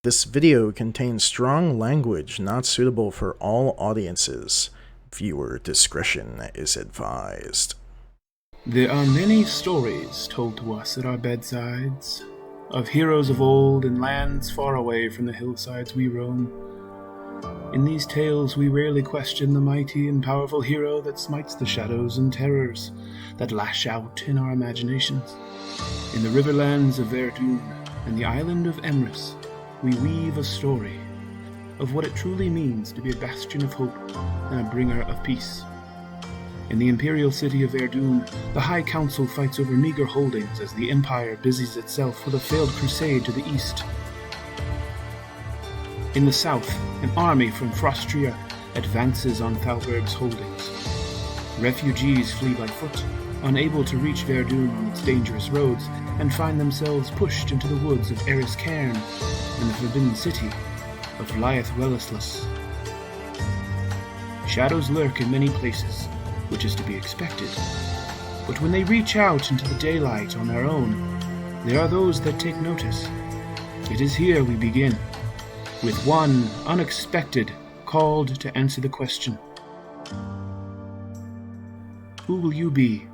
This video contains strong language not suitable for all audiences. Viewer discretion is advised. There are many stories told to us at our bedsides, of heroes of old in lands far away from the hillsides we roam. In these tales we rarely question the mighty and powerful hero that smites the shadows and terrors that lash out in our imaginations. In the riverlands of Verdun and the island of Emrys, we weave a story of what it truly means to be a bastion of hope and a bringer of peace. In the imperial city of Verdun, the High Council fights over meager holdings as the Empire busies itself with a failed crusade to the east. In the south, an army from Frostria advances on Thalberg's holdings. Refugees flee by foot, unable to reach Verdun on its dangerous roads, and find themselves pushed into the woods of Eris Cairn and the forbidden city of Liath Wellesless. Shadows lurk in many places, which is to be expected. But when they reach out into the daylight on their own, there are those that take notice. It is here we begin, with one unexpected called to answer the question. Who will you be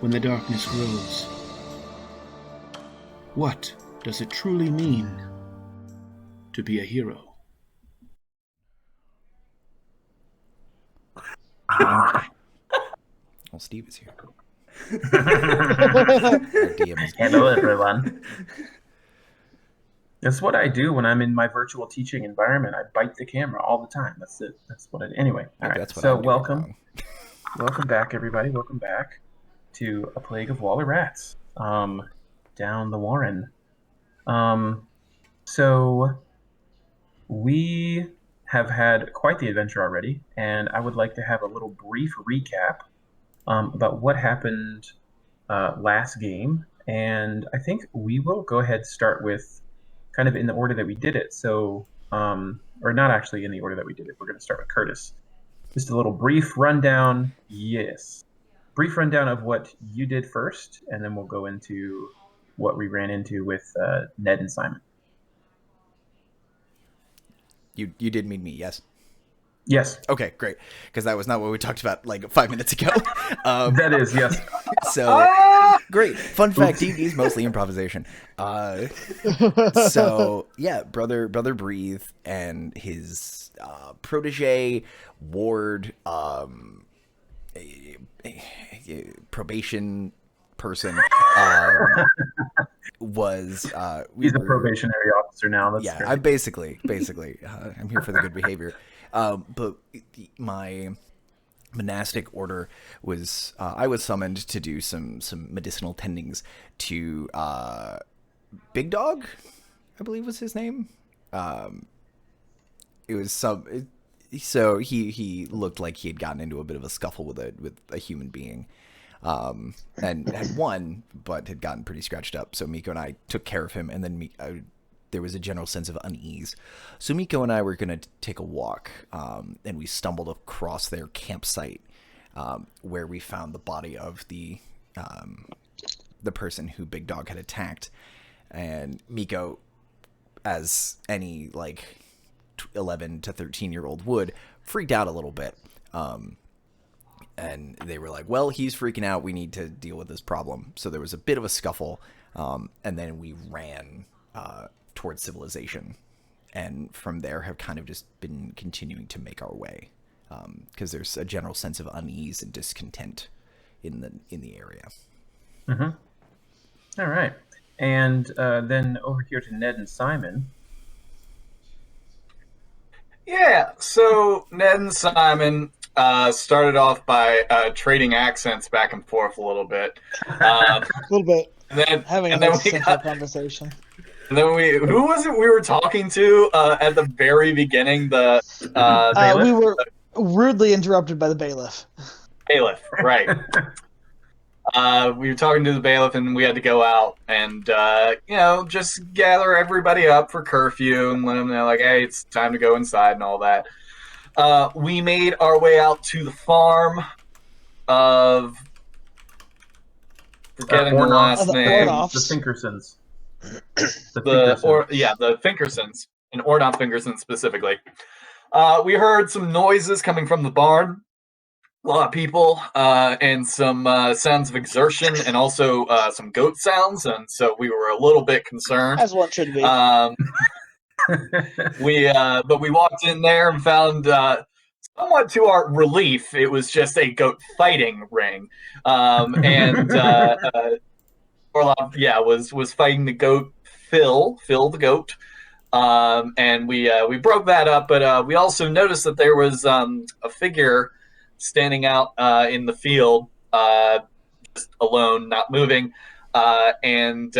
when the darkness grows? What does it truly mean to be a hero? Well, Steve is here. Hello, everyone. That's what I do when I'm in my virtual teaching environment. I bite the camera all the time. That's it. That's what I do. Anyway, all right. So welcome. Welcome back, everybody. Welcome back to A Plague of Waller Rats. Down the Warren. So we have had quite the adventure already, and I would like to have a little brief recap about what happened last game. And I think we will go ahead and start with kind of in the order that we did it. So, or not actually in the order that we did it. We're going to start with Curtis. Just a little brief rundown. Yes. Brief rundown of what you did first, and then we'll go into what we ran into with Ned and Simon. You did mean me, yes? Yes. Okay, great. Because that was not what we talked about like 5 minutes ago. That is, yes. So, great. Fun fact, D&D is mostly improvisation. So, yeah, Brother Breathe and his protege, Ward, probation person was... He's a probationary officer now. That's yeah, great. I'm basically, I'm here for the good behavior. But my monastic order was, I was summoned to do some medicinal tendings to Big Dog, I believe was his name. It was so he looked like he had gotten into a bit of a scuffle with a human being. And had won, but had gotten pretty scratched up. So Miko and I took care of him, and then there was a general sense of unease. So Miko and I were going to take a walk, and we stumbled across their campsite, where we found the body of the person who Big Dog had attacked. And Miko, as any 11 to 13-year-old would, freaked out a little bit. And they were like, well, he's freaking out. We need to deal with this problem. So there was a bit of a scuffle. And then we ran towards civilization. And from there have kind of just been continuing to make our way. Because there's a general sense of unease and discontent in the area. Mm-hmm. All right. And then over here to Ned and Simon. Yeah, so Ned and Simon started off by trading accents back and forth a little bit. A little bit. Having a simple conversation. And then who was it we were talking to at the very beginning? The bailiff? We were rudely interrupted by the bailiff. Bailiff, right. We were talking to the bailiff, and we had to go out and, just gather everybody up for curfew and let them know, hey, it's time to go inside and all that. We made our way out to the farm of... Forgetting the last name. The Finkersons. The Finkersons. and Ordon Fingerson specifically. We heard some noises coming from the barn. A lot of people and some sounds of exertion, and also some goat sounds, and so we were a little bit concerned. As one should be. But we walked in there and found, somewhat to our relief, it was just a goat fighting ring, and Orlov, was fighting the goat Phil the goat. And we broke that up, but we also noticed that there was a figure standing out in the field, just alone, not moving, and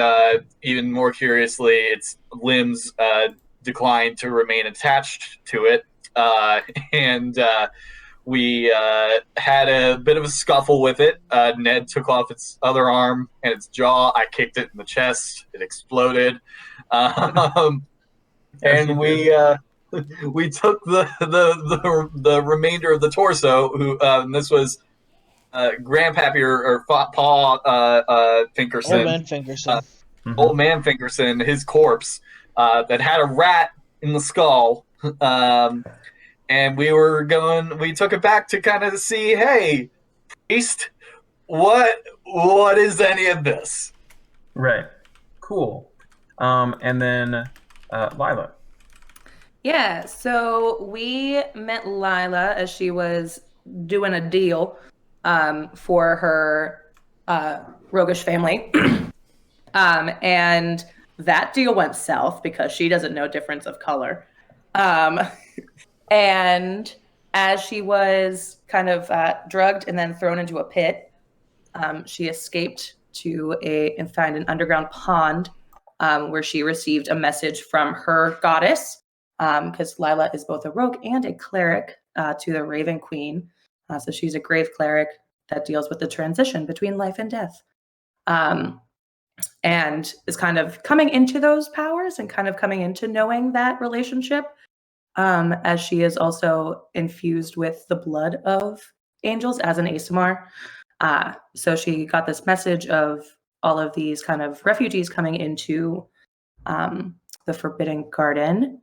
even more curiously, its limbs declined to remain attached to it, and we had a bit of a scuffle with it. Ned took off its other arm and its jaw. I kicked it in the chest. It exploded. And we took the remainder of the torso. Who and this was Grandpappy or Paw Finkerson, Old man Fingerson. Old man Finkerson, his corpse that had a rat in the skull. And we took it back to kind of see, hey, priest, what is any of this? Right. Cool. And then Lila. Yeah, so we met Lila as she was doing a deal for her roguish family. And that deal went south because she doesn't know difference of color. And as she was kind of drugged and then thrown into a pit, she escaped to find an underground pond where she received a message from her goddess, because Lila is both a rogue and a cleric to the Raven Queen. So she's a grave cleric that deals with the transition between life and death. And is kind of coming into those powers and kind of coming into knowing that relationship, as she is also infused with the blood of angels as an ASMR. So she got this message of all of these kind of refugees coming into the Forbidden Garden,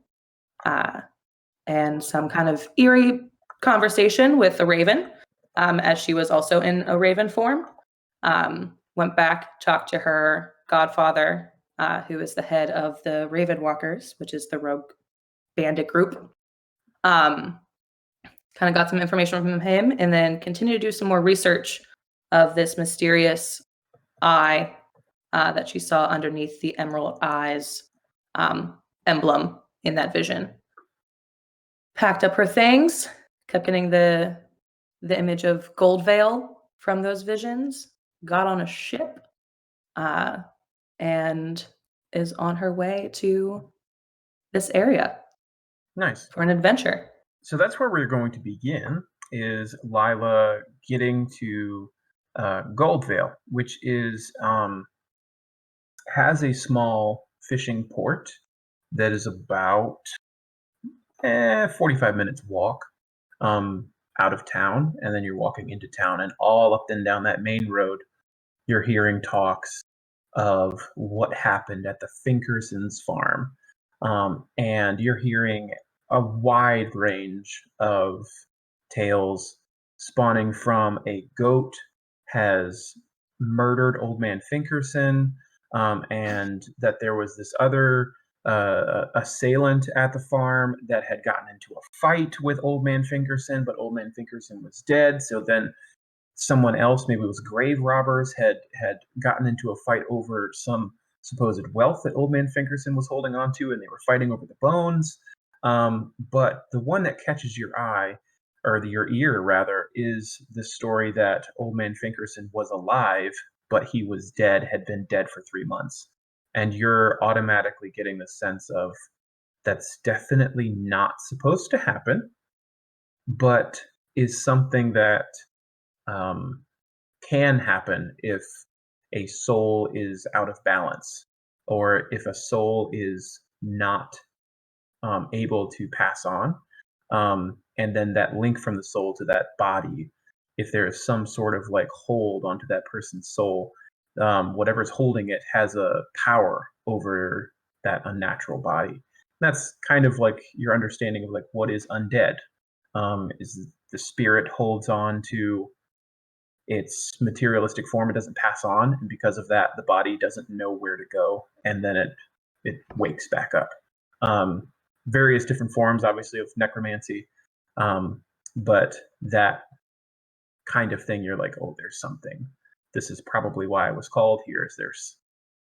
and some kind of eerie conversation with the Raven, as she was also in a Raven form. Went back, talked to her godfather, who is the head of the Raven Walkers, which is the rogue bandit group. Kind of got some information from him, and then continued to do some more research of this mysterious eye that she saw underneath the Emerald Eyes emblem in that vision. Packed up her things, kept getting the image of Goldvale from those visions, got on a ship, and is on her way to this area. Nice. For an adventure. So that's where we're going to begin, is Lila getting to Goldvale, which is has a small fishing port that is about 45 minutes walk out of town, and then you're walking into town, and all up and down that main road you're hearing talks of what happened at the Finkerson's farm, and you're hearing a wide range of tales spawning from a goat has murdered Old Man Finkerson, and that there was this other assailant at the farm that had gotten into a fight with Old Man Finkerson, but Old Man Finkerson was dead. So then someone else, maybe it was grave robbers, had gotten into a fight over some supposed wealth that Old Man Finkerson was holding on to, and they were fighting over the bones. But the one that catches your eye, or your ear rather, is the story that Old Man Finkerson was alive, but he was dead, had been dead for 3 months. And you're automatically getting the sense of that's definitely not supposed to happen, but is something that can happen if a soul is out of balance, or if a soul is not able to pass on. And then that link from the soul to that body, if there is some sort of like hold onto that person's soul, whatever's holding it has a power over that unnatural body. That's kind of like your understanding of like what is undead. Is the spirit holds on to its materialistic form, it doesn't pass on, and because of that, the body doesn't know where to go, and then it wakes back up. Various different forms, obviously, of necromancy, but that kind of thing, you're like, oh, there's something. This is probably why I was called here. Is there's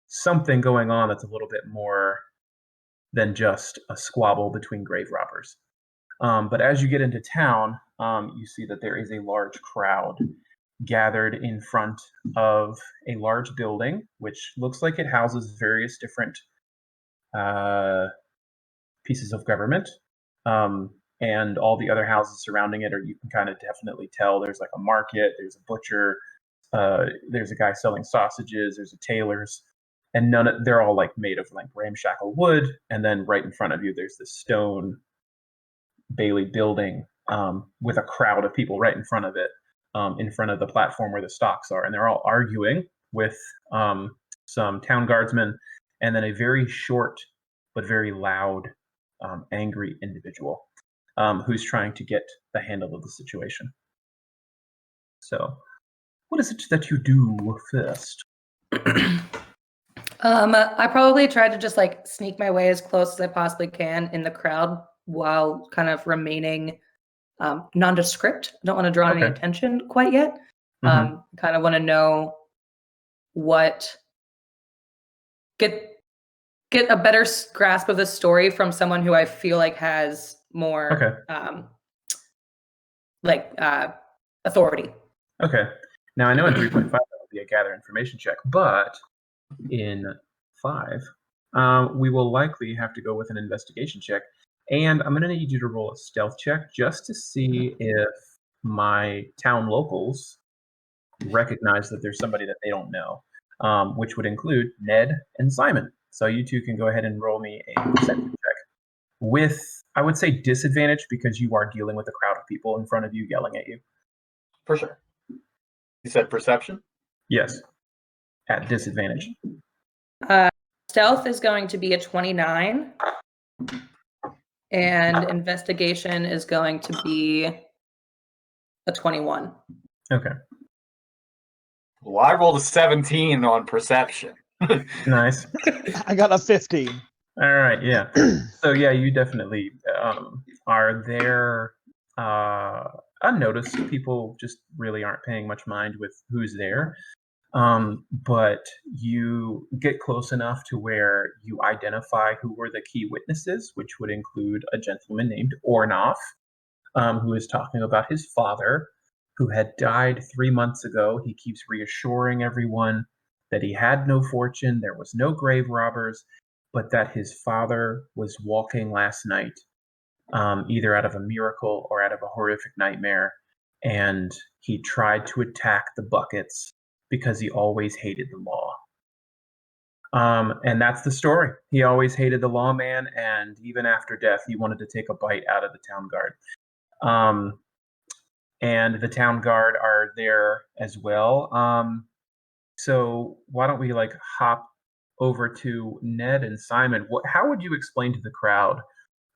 something going on that's a little bit more than just a squabble between grave robbers. But as you get into town, you see that there is a large crowd gathered in front of a large building, which looks like it houses various different pieces of government. And all the other houses surrounding it, you can kind of definitely tell there's like a market, there's a butcher, there's a guy selling sausages, there's a tailor's, and they're all like made of like ramshackle wood. And then right in front of you, there's this stone Bailey building with a crowd of people right in front of it, in front of the platform where the stocks are, and they're all arguing with some town guardsmen, and then a very short but very loud, angry individual who's trying to get the handle of the situation. So, what is it that you do first? I probably tried to just like sneak my way as close as I possibly can in the crowd while kind of remaining nondescript. I don't want to draw any attention quite yet. Kind of want to know get a better grasp of the story from someone who I feel like has more authority. Okay. Now I know in 3.5 that would be a gather information check, but in 5, we will likely have to go with an investigation check. And I'm going to need you to roll a stealth check just to see if my town locals recognize that there's somebody that they don't know, which would include Ned and Simon. So you two can go ahead and roll me a perception check with, I would say, disadvantage because you are dealing with a crowd of people in front of you yelling at you. For sure. You said perception? Yes. At disadvantage. Stealth is going to be a 29. And investigation is going to be a 21. Okay. Well, I rolled a 17 on perception. Nice. I got a 15. All right, yeah. So yeah, you definitely are there unnoticed. People just really aren't paying much mind with who's there. But you get close enough to where you identify who were the key witnesses, which would include a gentleman named Ornoff, who is talking about his father, who had died 3 months ago. He keeps reassuring everyone that he had no fortune, there was no grave robbers, but that his father was walking last night, either out of a miracle or out of a horrific nightmare, and he tried to attack the buckets because he always hated the law. And that's the story. He always hated the lawman, and even after death, he wanted to take a bite out of the town guard. And the town guard are there as well. So why don't we like hop over to Ned and Simon? How would you explain to the crowd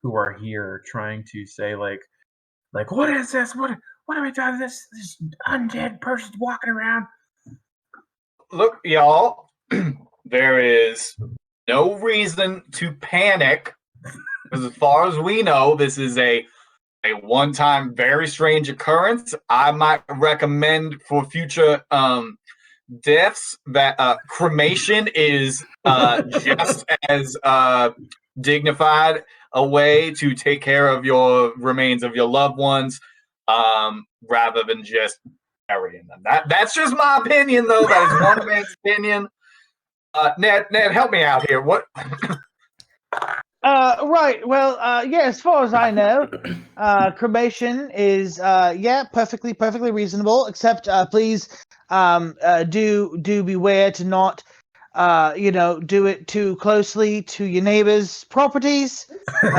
who are here trying to say like what is this? What are we doing? This undead person's walking around. Look, y'all, there is no reason to panic. Because as far as we know, this is a one-time, very strange occurrence. I might recommend for future deaths that cremation is just as dignified a way to take care of your remains of your loved ones, rather than just burying them. That's just my opinion, though. That is one man's opinion. Ned, help me out here. What? Right. Well, yeah. As far as I know, cremation is perfectly reasonable. Except, please, do beware to not, do it too closely to your neighbors' properties. We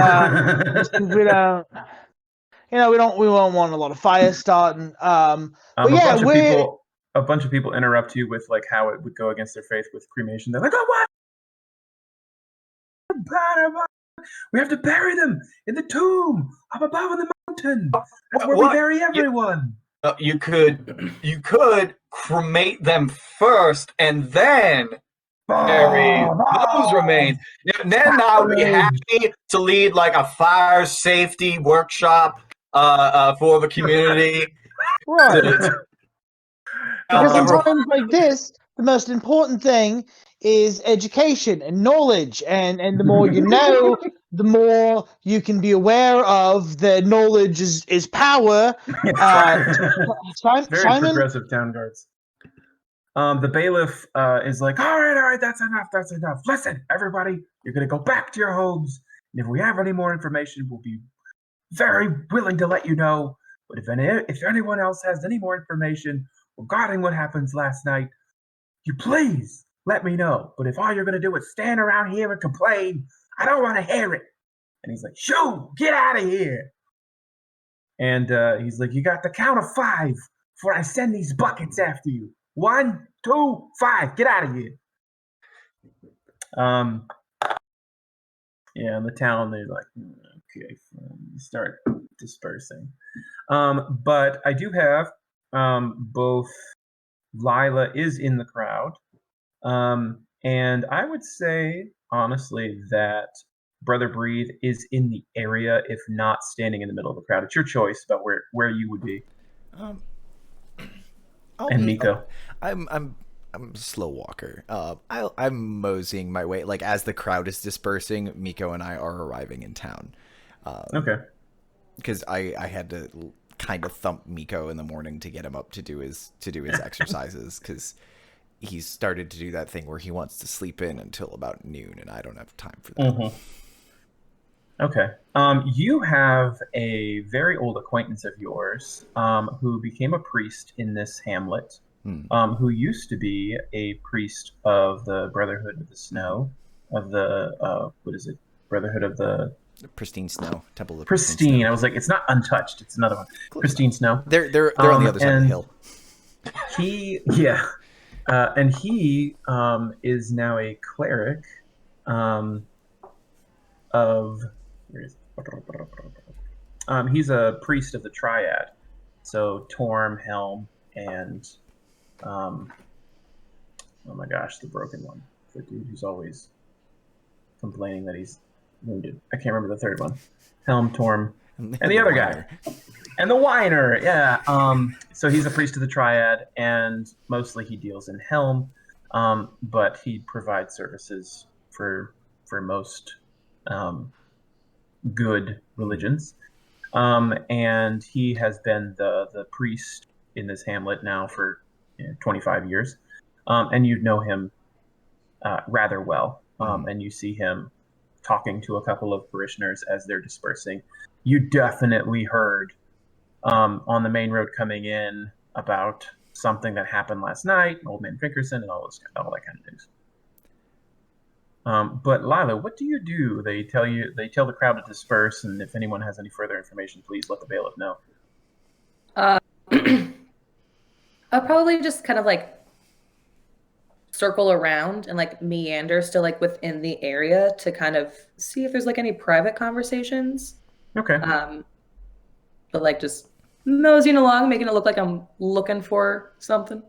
don't. We won't want a lot of fire starting. But yeah, a bunch of people interrupt you with like how it would go against their faith with cremation. They're like, "Oh, what? We have to bury them in the tomb up above in the mountain. That's where What? we bury everyone. You could cremate them first and then bury those remains. Ned and I would be happy to lead like a fire safety workshop for the community. Right. Because in However, times like this, the most important thing is education and knowledge, and the more you know, the more you can be aware of. The knowledge is power. Very Simon, progressive town guards. The bailiff is like, all right, that's enough. Listen, everybody, you're going to go back to your homes. And if we have any more information, we'll be very willing to let you know. But if anyone else has any more information regarding what happened last night, you please let me know. But if all you're going to do is stand around here and complain, I don't want to hear it. And he's like, shoo, get out of here. And he's like, you got the count of 5 before I send these buckets after you. 1, 2, 5. Get out of here. Yeah, in the town, they're like, okay, start dispersing. But I do have both. Lila is in the crowd. And I would say, honestly, that Brother Breathe is in the area, if not standing in the middle of the crowd. It's your choice about where you would be. And Miko. I'm a slow walker. I'm moseying my way. Like, as the crowd is dispersing, Miko and I are arriving in town. Okay. Because I had to kind of thump Miko in the morning to get him up to do his exercises, because he's started to do that thing where he wants to sleep in until about noon, and I don't have time for that. Mm-hmm. Okay. You have a very old acquaintance of yours who became a priest in this hamlet, who used to be a priest of the Brotherhood of the Snow, of the, what is it? Brotherhood of the... Pristine Snow. Temple of Pristine. Snow. I was like, it's not Untouched. It's another one. Close Pristine enough. Snow. They're on the other side of the hill. And he is now a cleric of... Where is it? He's a priest of the Triad. So Torm, Helm, and... oh my gosh, the broken one. The dude who's always complaining that he's wounded. I can't remember the third one. Helm, Torm, and the other guy. And the whiner, yeah. So he's a priest of the Triad, and mostly he deals in Helm, but he provides services for most good religions. And he has been the priest in this hamlet now for 25 years. And you'd know him rather well. And you see him talking to a couple of parishioners as they're dispersing. You definitely heard on the main road coming in about something that happened last night, Old Man Finkerson, and all that kind of news. But Lila, what do you do? They tell the crowd to disperse, and if anyone has any further information, please let the bailiff know. I'll probably just kind of like circle around and like meander still like within the area to kind of see if there's like any private conversations. Okay. But like just moseying along, making it look like I'm looking for something.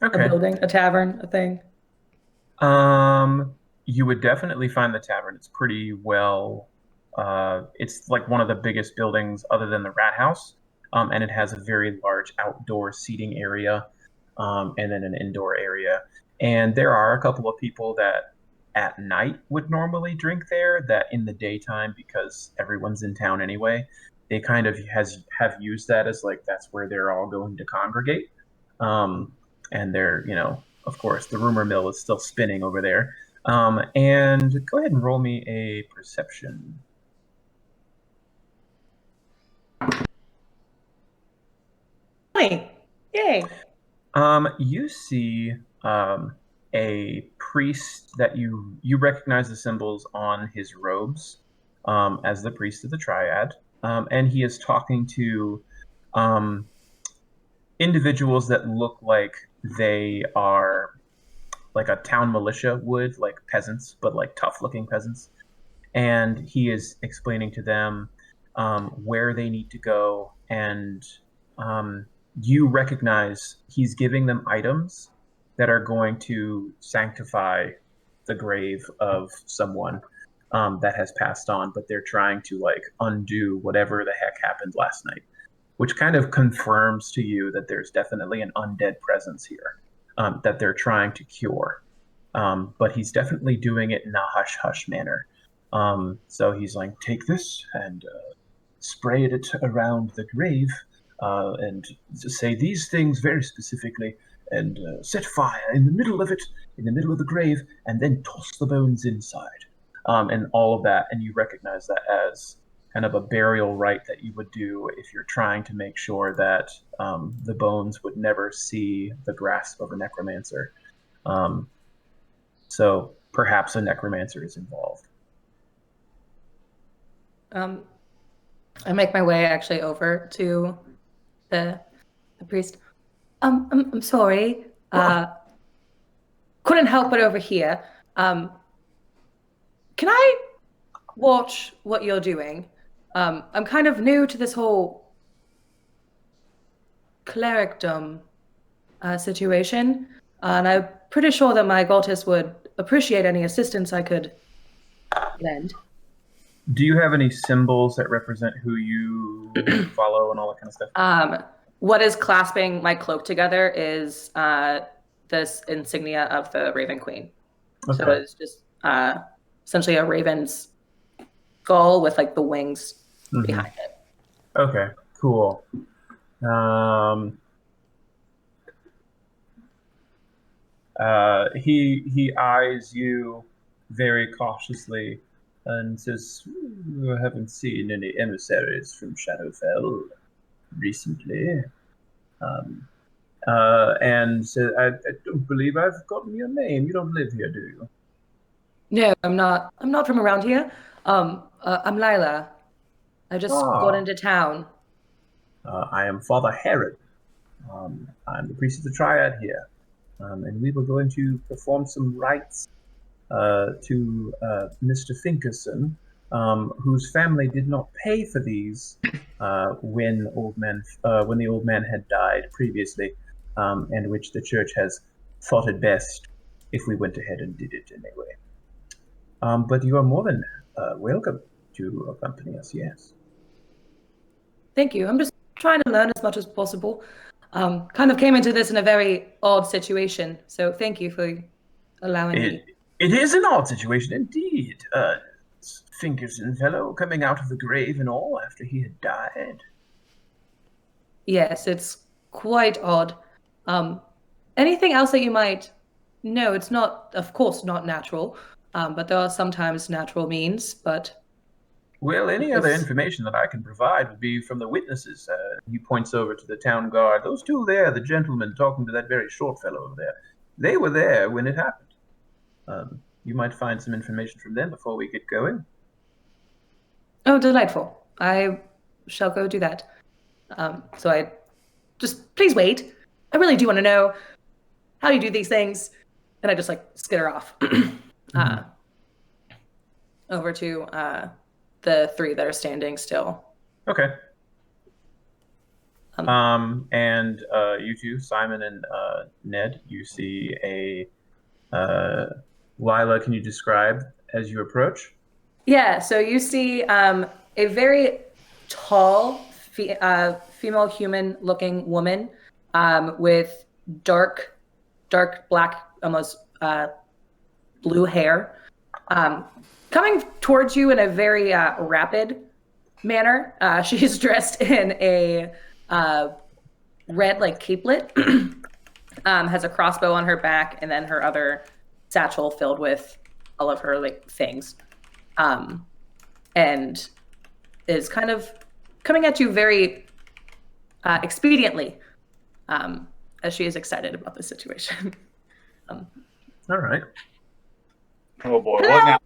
Okay. A building, a tavern, a thing. You would definitely find the tavern. It's pretty well. It's like one of the biggest buildings other than the Rat House, and it has a very large outdoor seating area, and then an indoor area. And there are a couple of people that at night would normally drink there that in the daytime, because everyone's in town anyway, they kind of have used that as like that's where they're all going to congregate. And they're, of course, the rumor mill is still spinning over there. And go ahead and roll me a perception. Yay. You see a priest that you recognize the symbols on his robes as the priest of the Triad, and he is talking to individuals that look like they are like a town militia would, like peasants, but like tough-looking peasants. and he is explaining to them where they need to go, and you recognize he's giving them items that are going to sanctify the grave of someone that has passed on, but they're trying to like undo whatever the heck happened last night, which kind of confirms to you that there's definitely an undead presence here that they're trying to cure. But he's definitely doing it in a hush hush manner. So he's like, take this and spray it around the grave and say these things very specifically and set fire in the middle of it, in the middle of the grave, and then toss the bones inside. And all of that. And you recognize that as kind of a burial rite that you would do if you're trying to make sure that the bones would never see the grasp of a necromancer. So perhaps a necromancer is involved. I make my way actually over to the priest. I'm sorry. Couldn't help but overhear. Can I watch what you're doing? I'm kind of new to this whole clericdom situation, and I'm pretty sure that my Galtus would appreciate any assistance I could lend. Do you have any symbols that represent who you follow and all that kind of stuff? What is clasping my cloak together is this insignia of the Raven Queen. Okay. So it's just essentially a raven's skull with like the wings behind it. Okay, cool. He eyes you very cautiously and says, I haven't seen any emissaries from Shadowfell recently. And said, I don't believe I've gotten your name. You don't live here, do you? No, I'm not. I'm not from around here. I'm Lila. I just got into town. I am Father Herod. I'm the priest of the Triad here. And we were going to perform some rites to Mr. Finkerson, whose family did not pay for these when the old man had died previously, and which the church has thought it best if we went ahead and did it anyway. But you are more than welcome to accompany us, yes. Thank you. I'm just trying to learn as much as possible. Kind of came into this in a very odd situation, so thank you for allowing me. It is an odd situation indeed. Finkerson fellow coming out of the grave and all after he had died. Yes, it's quite odd. Anything else that you might know? It's not, of course, not natural, but there are sometimes natural means, but... Well, any other information that I can provide would be from the witnesses. He points over to the town guard. Those two there, the gentleman talking to that very short fellow over there, they were there when it happened. You might find some information from them before we get going. Oh, delightful. I shall go do that. So I just, please wait. I really do want to know how you do these things. And I just like skitter off over to the three that are standing still. Okay. And you two, Simon and Ned, you see a Lila, can you describe as you approach? Yeah, so you see a very tall female human looking woman with dark black, almost blue hair, coming towards you in a very rapid manner. She's dressed in a red like capelet, has a crossbow on her back, and then her other satchel filled with all of her like things, and is kind of coming at you very expediently, as she is excited about the situation. All right. Oh boy! Hello? What now?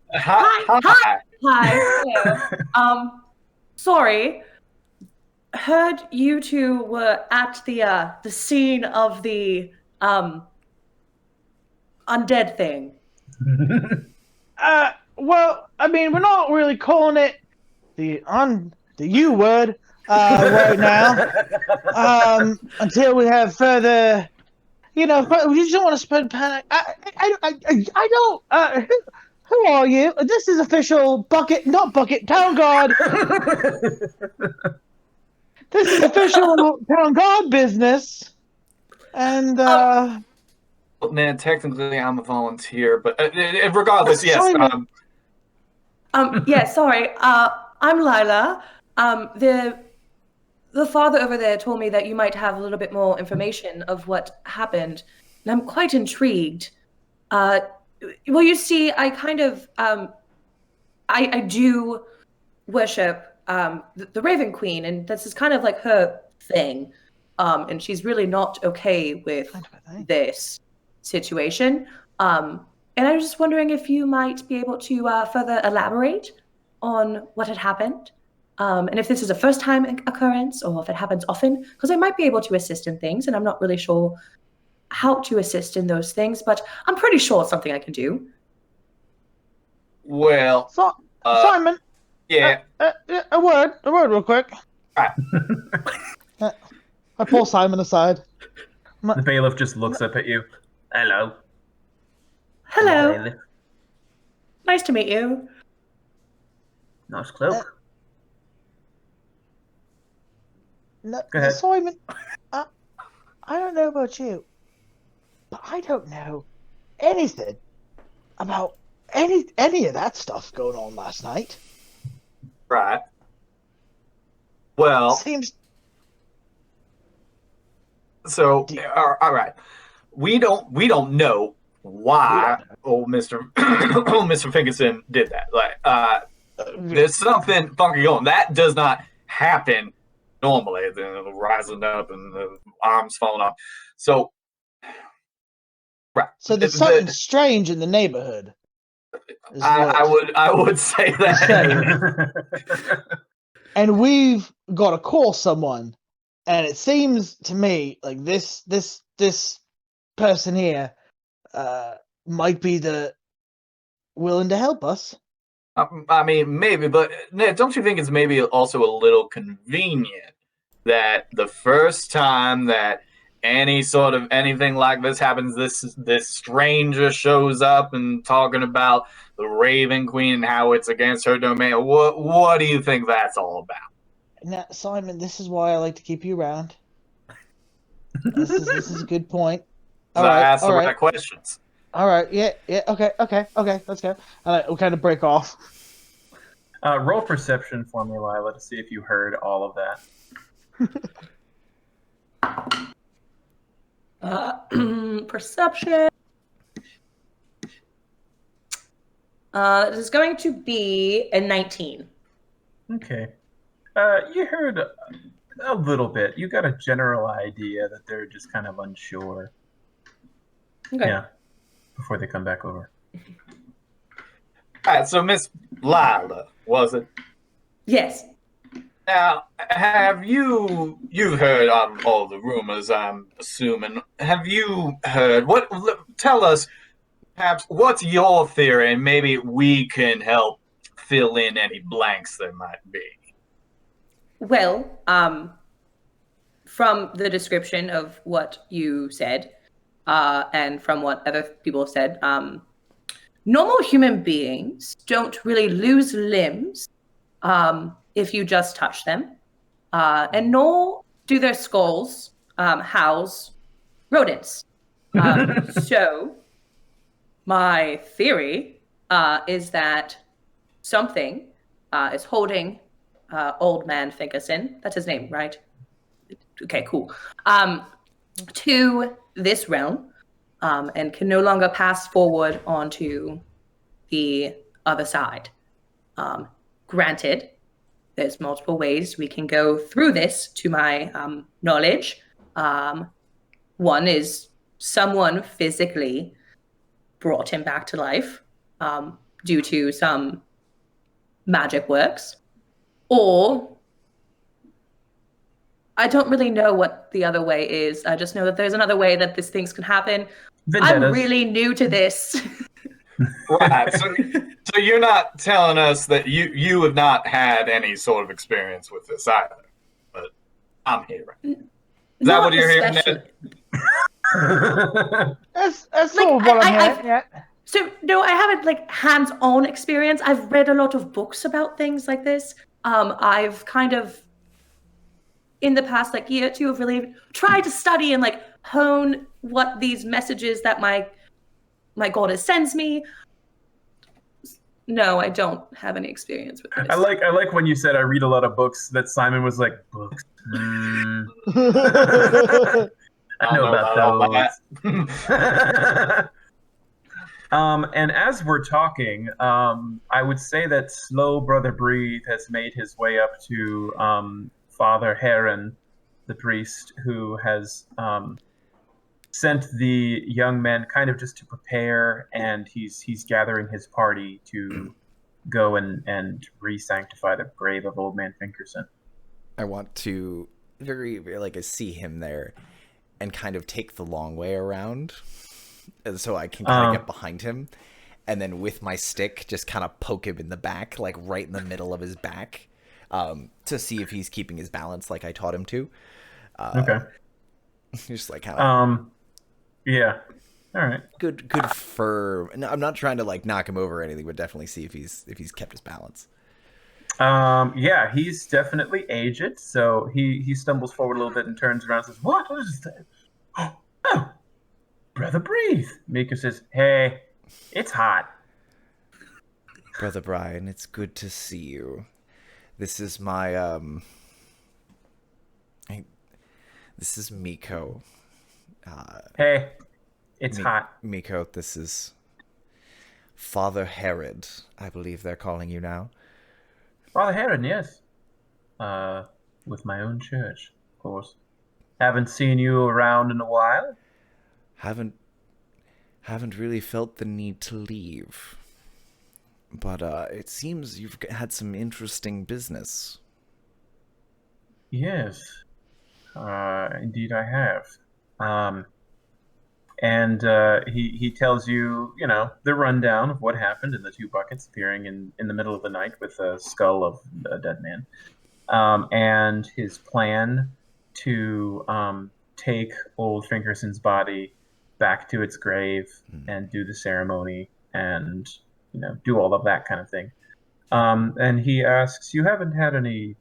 Hi. Hello. Sorry. Heard you two were at the scene of the undead thing. Well, I mean, we're not really calling it the U word right now. Until we have further, we just don't want to spread panic. I don't. Who are you? This is official town guard. This is official town guard business. And Well, man, technically I'm a volunteer, but regardless, yes. Yeah, sorry. I'm Lila. The father over there told me that you might have a little bit more information of what happened, and I'm quite intrigued. Well, you see, I kind of I do worship the Raven Queen, and this is kind of like her thing. And she's really not okay with this situation. And I was just wondering if you might be able to further elaborate on what had happened. And if this is a first-time occurrence or if it happens often, because I might be able to assist in things, and I'm not really sure how to assist in those things, but I'm pretty sure it's something I can do. Well, Simon. Yeah. A word real quick. Right. I pull Simon aside. The bailiff just looks up at you. Hello. Hello. Bailiff. Nice to meet you. Nice cloak. No, Go ahead. Simon, I don't know about you, but I don't know anything about any of that stuff going on last night. Right. Well, Seems. So, all right, we don't know why old Mr. Mr. Finkelson did that. Like, there's something funky going. That does not happen normally. The rising up and the arms falling off. So, right. So there's something strange in the neighborhood. I would say that. And we've got to call someone. And it seems to me like this person here might be willing to help us. I mean, maybe, but don't you think it's maybe also a little convenient that the first time that any sort of anything like this happens, this stranger shows up and talking about the Raven Queen and how it's against her domain? What do you think that's all about? Now, Simon, this is why I like to keep you around. This is a good point. I asked the right questions. All right, yeah, okay, let's go. We'll kind of break off. Roll perception for me, Lila, to see if you heard all of that. Perception. This is going to be a 19. Okay. You heard a little bit. You got a general idea that they're just kind of unsure. Okay. Yeah. Before they come back over. All right, so Miss Lila, was it? Yes. Now, have you've heard all the rumors, I'm assuming. Have you heard, tell us, perhaps, what's your theory, and maybe we can help fill in any blanks there might be. Well, from the description of what you said, and from what other people said, normal human beings don't really lose limbs if you just touch them, and nor do their skulls house rodents. So my theory is that something is holding Old Man Finkelson, that's his name, right? Okay, cool. To this realm, and can no longer pass forward onto the other side. Granted, there's multiple ways we can go through this to my knowledge. One is someone physically brought him back to life due to some magic works. Or I don't really know what the other way is. I just know that there's another way that these things can happen. Vendettas. I'm really new to this. Right. So you're not telling us that you have not had any sort of experience with this either, but I'm hearing. Is that what Not you're hearing, especially. Ned? That's Like, sort of what I'm hearing. I've Yeah. So no, I haven't like hands-on experience. I've read a lot of books about things like this. I've kind of in the past like year or two have really tried to study and like hone what these messages that my goddess sends me. No, I don't have any experience with this. I like when you said I read a lot of books. That Simon was like books. I know about those. And as we're talking, I would say that Slow Brother Breathe has made his way up to Father Heron, the priest, who has sent the young men kind of just to prepare, and he's gathering his party to go and re-sanctify the grave of Old Man Finkerson. I want to very like see him there and kind of take the long way around, and so I can kind of get behind him, and then with my stick just kind of poke him in the back, like right in the middle of his back, to see if he's keeping his balance like I taught him to. Okay. Just like kind of. Yeah. All right. Good fur. No, I'm not trying to like knock him over or anything, but definitely see if he's kept his balance. Yeah, he's definitely aged, so he stumbles forward a little bit and turns around and says, "What is that? Oh, Brother Breathe." Mika says, "Hey, it's hot." Brother Brian, it's good to see you. This is my this is Miko. Hey, it's hot. Miko, this is Father Herod, I believe they're calling you now. Father Herod, yes. With my own church, of course. Haven't seen you around in a while. Haven't really felt the need to leave. But it seems you've had some interesting business. Yes. Indeed I have. And he tells you, the rundown of what happened in the two buckets appearing in the middle of the night with a skull of a dead man. And his plan to take old Finkerson's body back to its grave and do the ceremony and, do all of that kind of thing. And he asks, you haven't had any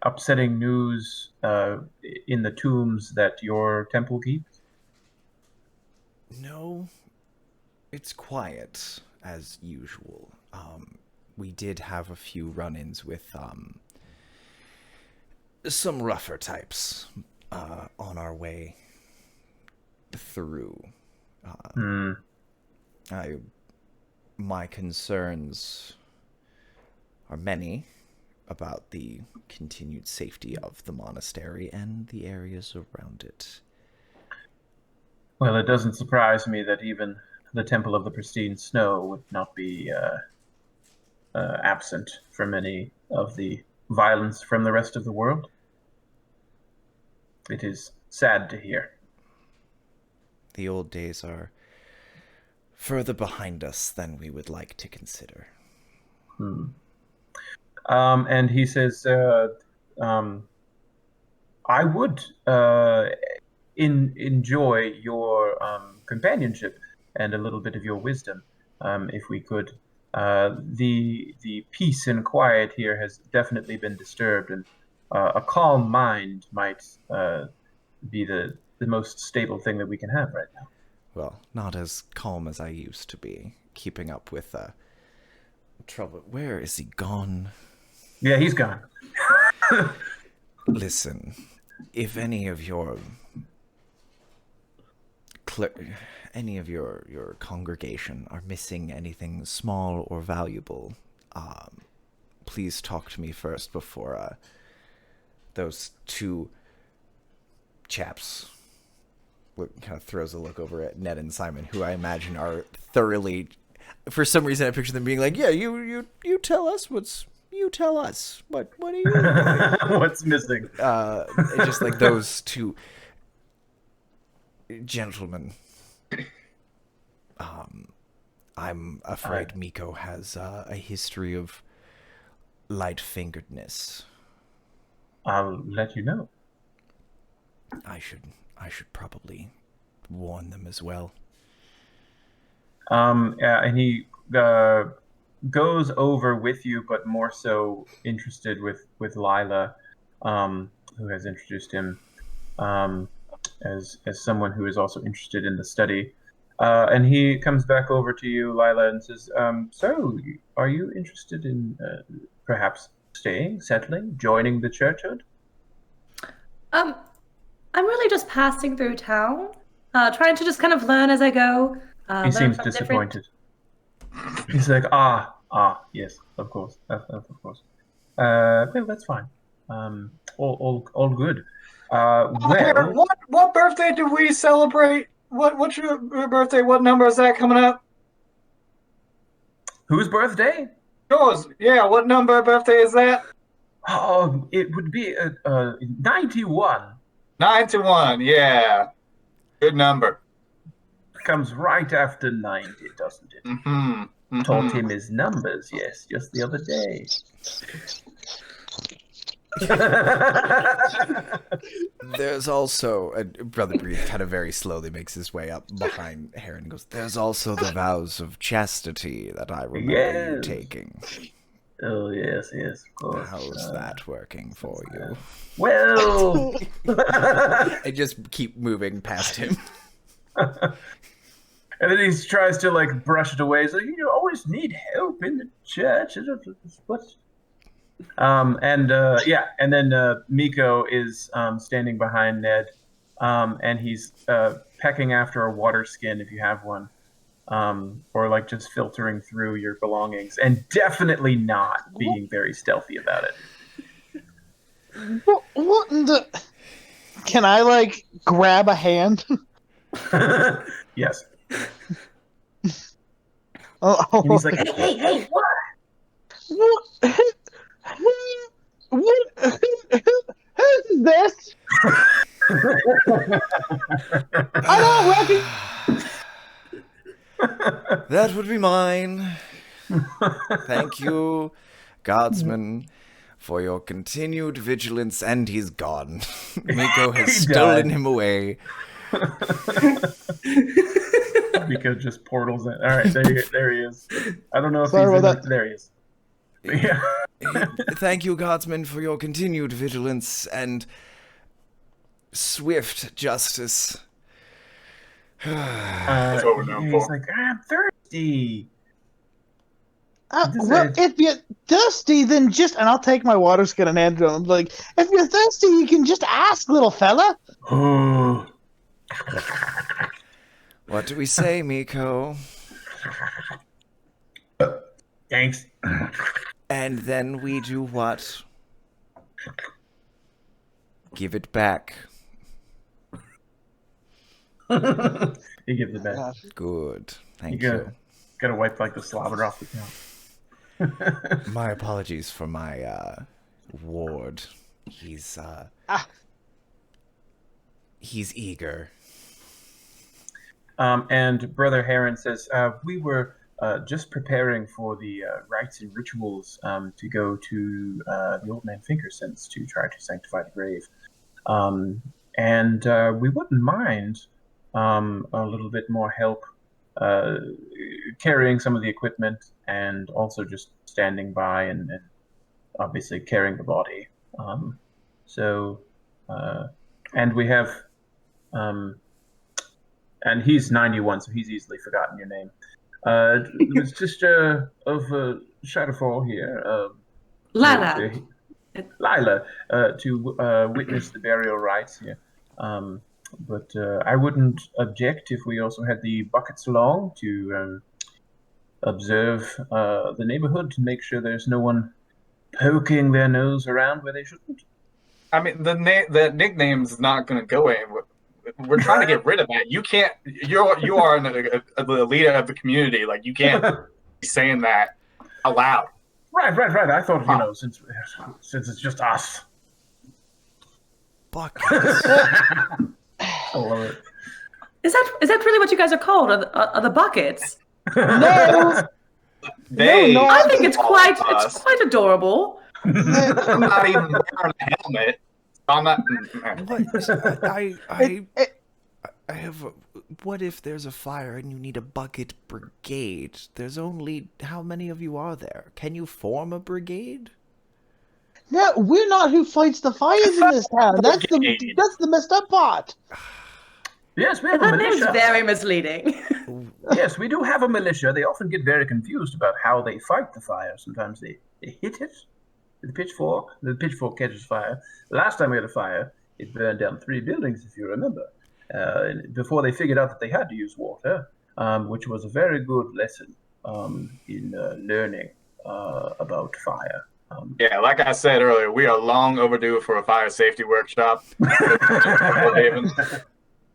upsetting news in the tombs that your temple keeps? No, it's quiet as usual. We did have a few run-ins with some rougher types on our way through. My concerns are many about the continued safety of the monastery and the areas around it. Well, it doesn't surprise me that even the Temple of the Pristine Snow would not be absent from any of the violence from the rest of the world. It is sad to hear. The old days are further behind us than we would like to consider. And he says, I would enjoy your companionship and a little bit of your wisdom, if we could. The peace and quiet here has definitely been disturbed, and a calm mind might be the most stable thing that we can have right now. Well, not as calm as I used to be, keeping up with trouble. Where is he gone? Yeah, he's gone. Listen, if any of your congregation are missing anything small or valuable, please talk to me first before those two chaps. Kind of throws a look over at Ned and Simon, who I imagine are thoroughly. For some reason, I picture them being like, "Yeah, you tell us you tell us what are you what's missing?" Just like those two gentlemen. I'm afraid Miko has a history of light-fingeredness. I'll let you know. I should probably warn them as well. And he goes over with you, but more so interested with Lila, who has introduced him as someone who is also interested in the study. And he comes back over to you, Lila, and says, so, are you interested in perhaps staying, settling, joining the churchhood? I'm really just passing through town, trying to just kind of learn as I go. He seems disappointed. He's like, yes, of course, of course. Well, that's fine. All good. Well, what birthday do we celebrate? What's your birthday? What number is that coming up? Whose birthday? Yours. Yeah. What number birthday is that? It would be 91. 91. Yeah. Good number. Comes right after 90, doesn't it? Mm-hmm. Taught him his numbers, yes, just the other day. There's also Brother Breathe kind of very slowly makes his way up behind Heron and goes, there's also the vows of chastity that I remember you taking. Oh, yes, of course. How's that working for you? Well... I just keep moving past him. And then he tries to, like, brush it away. He's like, you always need help in the church. What? And then Miko is standing behind Ned, and he's pecking after a water skin, if you have one, or, like, just filtering through your belongings, and definitely not being very stealthy about it. What in the... Can I, like, grab a hand? Yes. Oh, And he's like, hey, what? What is this? I don't reckon. That would be mine. Thank you, Guardsman, for your continued vigilance, and he's gone. Miko has stolen him away. Miko just portals in. All right, there he is. I don't know if Sorry he's in about that. There he is. Yeah. Thank you, Guardsman, for your continued vigilance and swift justice. That's what we're known He's for. like, I'm thirsty. Well, if you're thirsty, then just... And I'll take my water skin and hand it to him. Like, if you're thirsty, you can just ask, little fella. What do we say, Miko? Thanks. And then we do what? Give it back. He gives it back. Good. Thank You you. gotta wipe like the slobber off the count. My apologies for my ward. He's eager. And Brother Heron says, we were just preparing for the rites and rituals to go to the old man Finkerson's to try to sanctify the grave. And we wouldn't mind a little bit more help carrying some of the equipment and also just standing by and obviously carrying the body. And we have... and he's 91, so he's easily forgotten your name. It was just of Shadowfall here. Lila. Lila, to witness the burial rites here. But I wouldn't object if we also had the buckets along to observe the neighborhood to make sure there's no one poking their nose around where they shouldn't. I mean, the nickname's not going to go anywhere. We're trying to get rid of that. You can't. You are the leader of the community. Like, you can't be saying that aloud. Right. I thought, since it's just us. Buckets. I love it. Is that really what you guys are called? Are the buckets? No, They, no, I think it's quite us. adorable. I'm not even wearing a helmet. I'm not. What? I have. What if there's a fire and you need a bucket brigade? There's only how many of you are there? Can you form a brigade? no, we're not who fights the fires in this town. That's the messed up part. Yes, we have a That name's militia. very misleading. Yes, we do have a militia. They often get very confused about how they fight the fire. Sometimes they hit it with the pitchfork. The pitchfork catches fire. Last time we had a fire, it burned down 3 buildings, if you remember. Before they figured out that they had to use water, which was a very good lesson in learning about fire. Yeah, like I said earlier, we are long overdue for a fire safety workshop.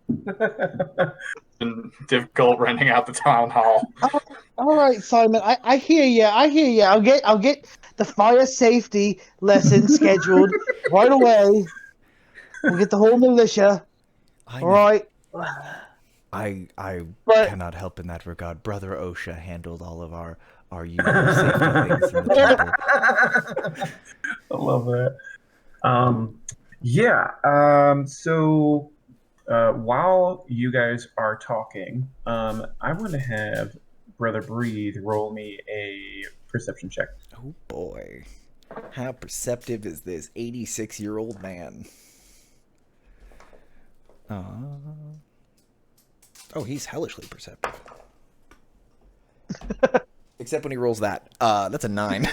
It's been difficult renting out the town hall. All right, Simon, I hear you. I'll get the fire safety lesson scheduled right away. We'll get the whole militia. All right. I But- cannot help in that regard. Brother OSHA handled all of our usual safety things in the temple. I love that. So while you guys are talking, I want to have Brother Breathe roll me a perception check. Oh boy. How perceptive is this 86-year-old man? Oh, he's hellishly perceptive. Except when he rolls that. That's a 9. All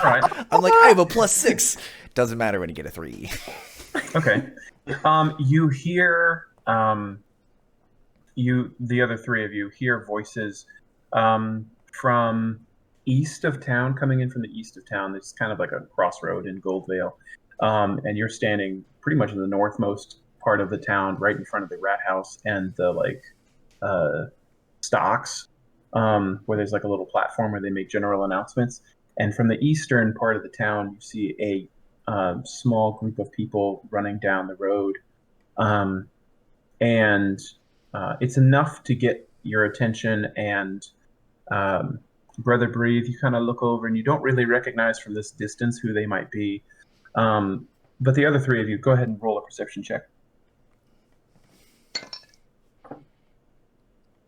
right. I'm like, I have a +6. Doesn't matter when you get a 3. Okay. You hear the other 3 of you hear voices from east of town, coming in from the east of town. It's kind of like a crossroad in Goldvale. And you're standing pretty much in the northmost part of the town, right in front of the rat house and the stocks, where there's like a little platform where they make general announcements. And from the eastern part of the town, you see a small group of people running down the road. And it's enough to get your attention. And Brother Breathe, you kind of look over and you don't really recognize from this distance who they might be. But the other 3 of you, go ahead and roll a perception check.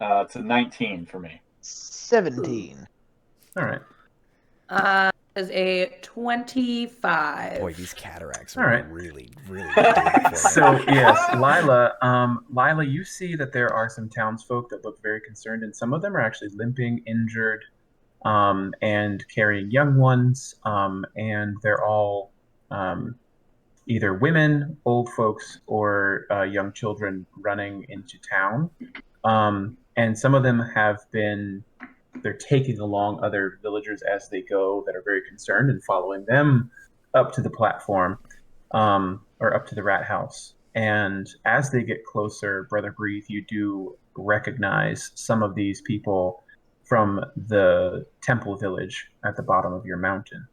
It's a 19 for me. 17. All right. Is a 25. Boy, these cataracts All are right. really doing it for me. So yes, Lila, you see that there are some townsfolk that look very concerned, and some of them are actually limping, injured, and carrying young ones, and they're all either women, old folks, or young children running into town. And some of them they're taking along other villagers as they go that are very concerned and following them up to the platform, or up to the rat house. And as they get closer, Brother Breathe, you do recognize some of these people from the temple village at the bottom of your mountain.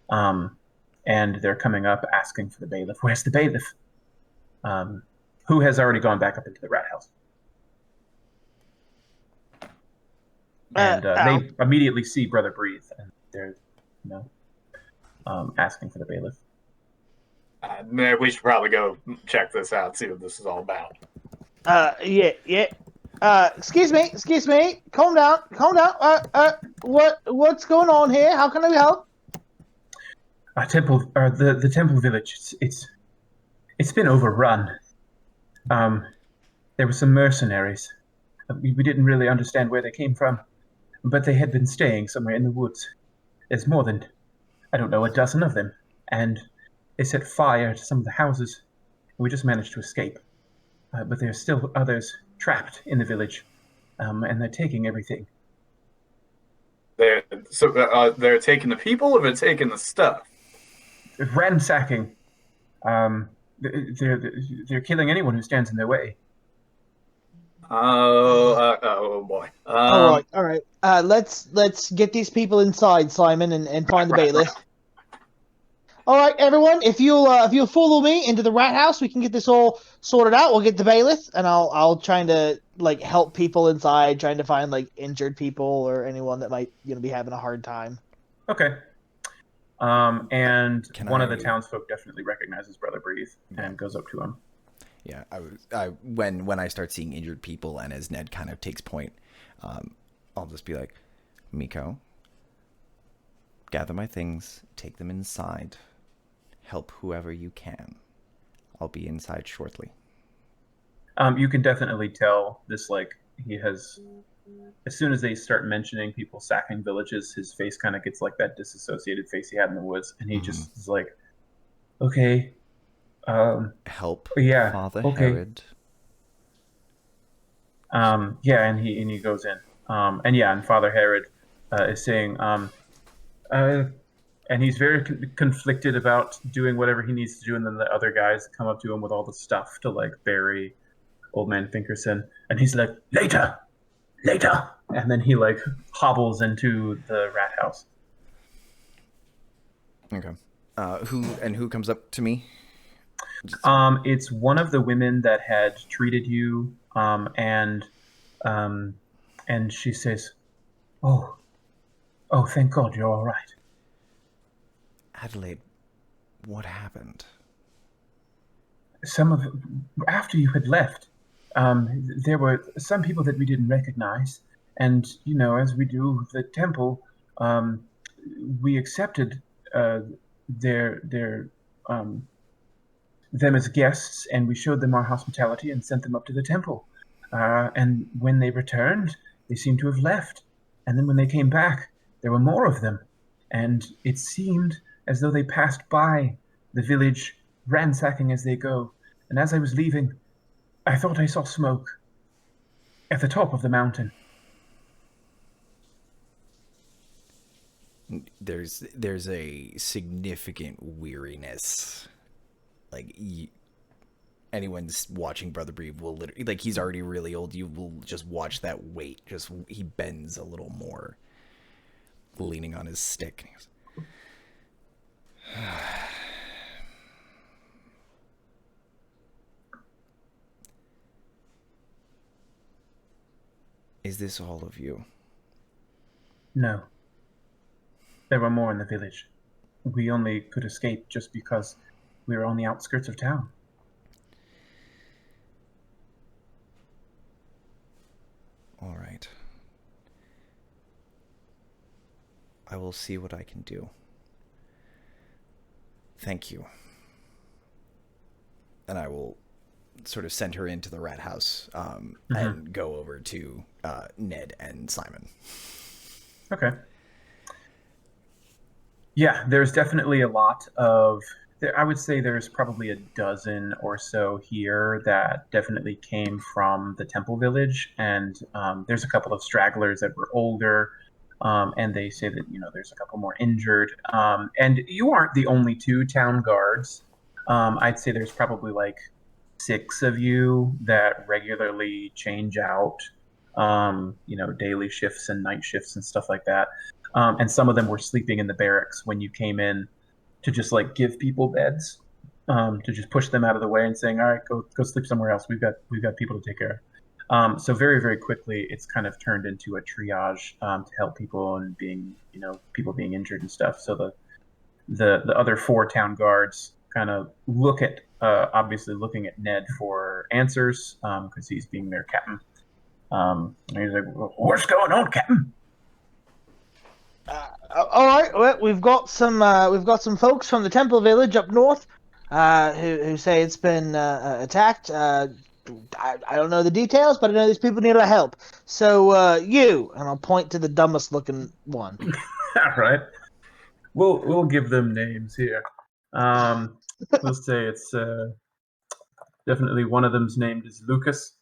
And they're coming up asking for the bailiff. Where's the bailiff? Who has already gone back up into the rat house. And they immediately see Brother Breathe, and they're, asking for the bailiff. We should probably go check this out, see what this is all about. Yeah. Excuse me. Calm down. What's going on here? How can I help? The temple village. It's been overrun. There were some mercenaries. We didn't really understand where they came from, but they had been staying somewhere in the woods. There's more than, I don't know, a dozen of them, and they set fire to some of the houses. We just managed to escape, but there are still others trapped in the village, and they're taking everything. They're taking the people, or they're taking the stuff? Ransacking. They're killing anyone who stands in their way. Oh boy. All right. Let's get these people inside, Simon, and find the bailiff. All right, everyone. If you'll follow me into the rat house, we can get this all sorted out. We'll get the bailiff, and I'll try to like help people inside, trying to find like injured people or anyone that might be having a hard time. Okay. And Can one of the I- townsfolk definitely recognizes Brother Breathe and goes up to him. Yeah, when I start seeing injured people, and as Ned kind of takes point, I'll just be like, Miko, gather my things, take them inside, help whoever you can. I'll be inside shortly. You can definitely tell this, like, he has, as soon as they start mentioning people sacking villages, his face kind of gets like that disassociated face he had in the woods, and he just is like, okay, Help, yeah, Father okay. Herod. Yeah, and he goes in. And Father Herod is saying, and he's very conflicted about doing whatever he needs to do, and then the other guys come up to him with all the stuff to like bury Old Man Finkerson, and he's like, later, and then he like hobbles into the rat house. Okay. Who comes up to me? It's one of the women that had treated you, and she says, oh, thank God you're all right. Adelaide, what happened? After you had left, there were some people that we didn't recognize, and as we do the temple, we accepted them as guests, and we showed them our hospitality and sent them up to the temple. And when they returned, they seemed to have left, and then when they came back, there were more of them, and it seemed as though they passed by the village, ransacking as they go. And as I was leaving, I thought I saw smoke at the top of the mountain. There's a significant weariness. Like, anyone's watching Brother Breathe will literally, like, he's already really old. You will just watch that weight. He bends a little more, leaning on his stick. Is this all of you? No. There were more in the village. We only could escape just because we were on the outskirts of town. All right. I will see what I can do. Thank you. And I will sort of send her into the rat house and go over to Ned and Simon. Okay. Yeah, there's definitely a lot of... I would say there's probably a dozen or so here that definitely came from the temple village, and there's a couple of stragglers that were older, and they say that there's a couple more injured. And you aren't the only two town guards. I'd say there's probably like 6 of you that regularly change out, daily shifts and night shifts and stuff like that. And some of them were sleeping in the barracks when you came in to just like give people beds, to just push them out of the way and saying, all right, go sleep somewhere else. We've got people to take care of. So very, very quickly, it's kind of turned into a triage to help people and people being injured and stuff. So the other 4 town guards kind of look at, obviously looking at Ned for answers, because he's being their captain. And he's like, what's going on, Captain? All right, well, we've got some folks from the Temple Village up north, who say it's been attacked. I don't know the details, but I know these people need our help. So and I'll point to the dumbest looking one. All right, we'll give them names here. We'll say it's definitely one of them's named is Lucas,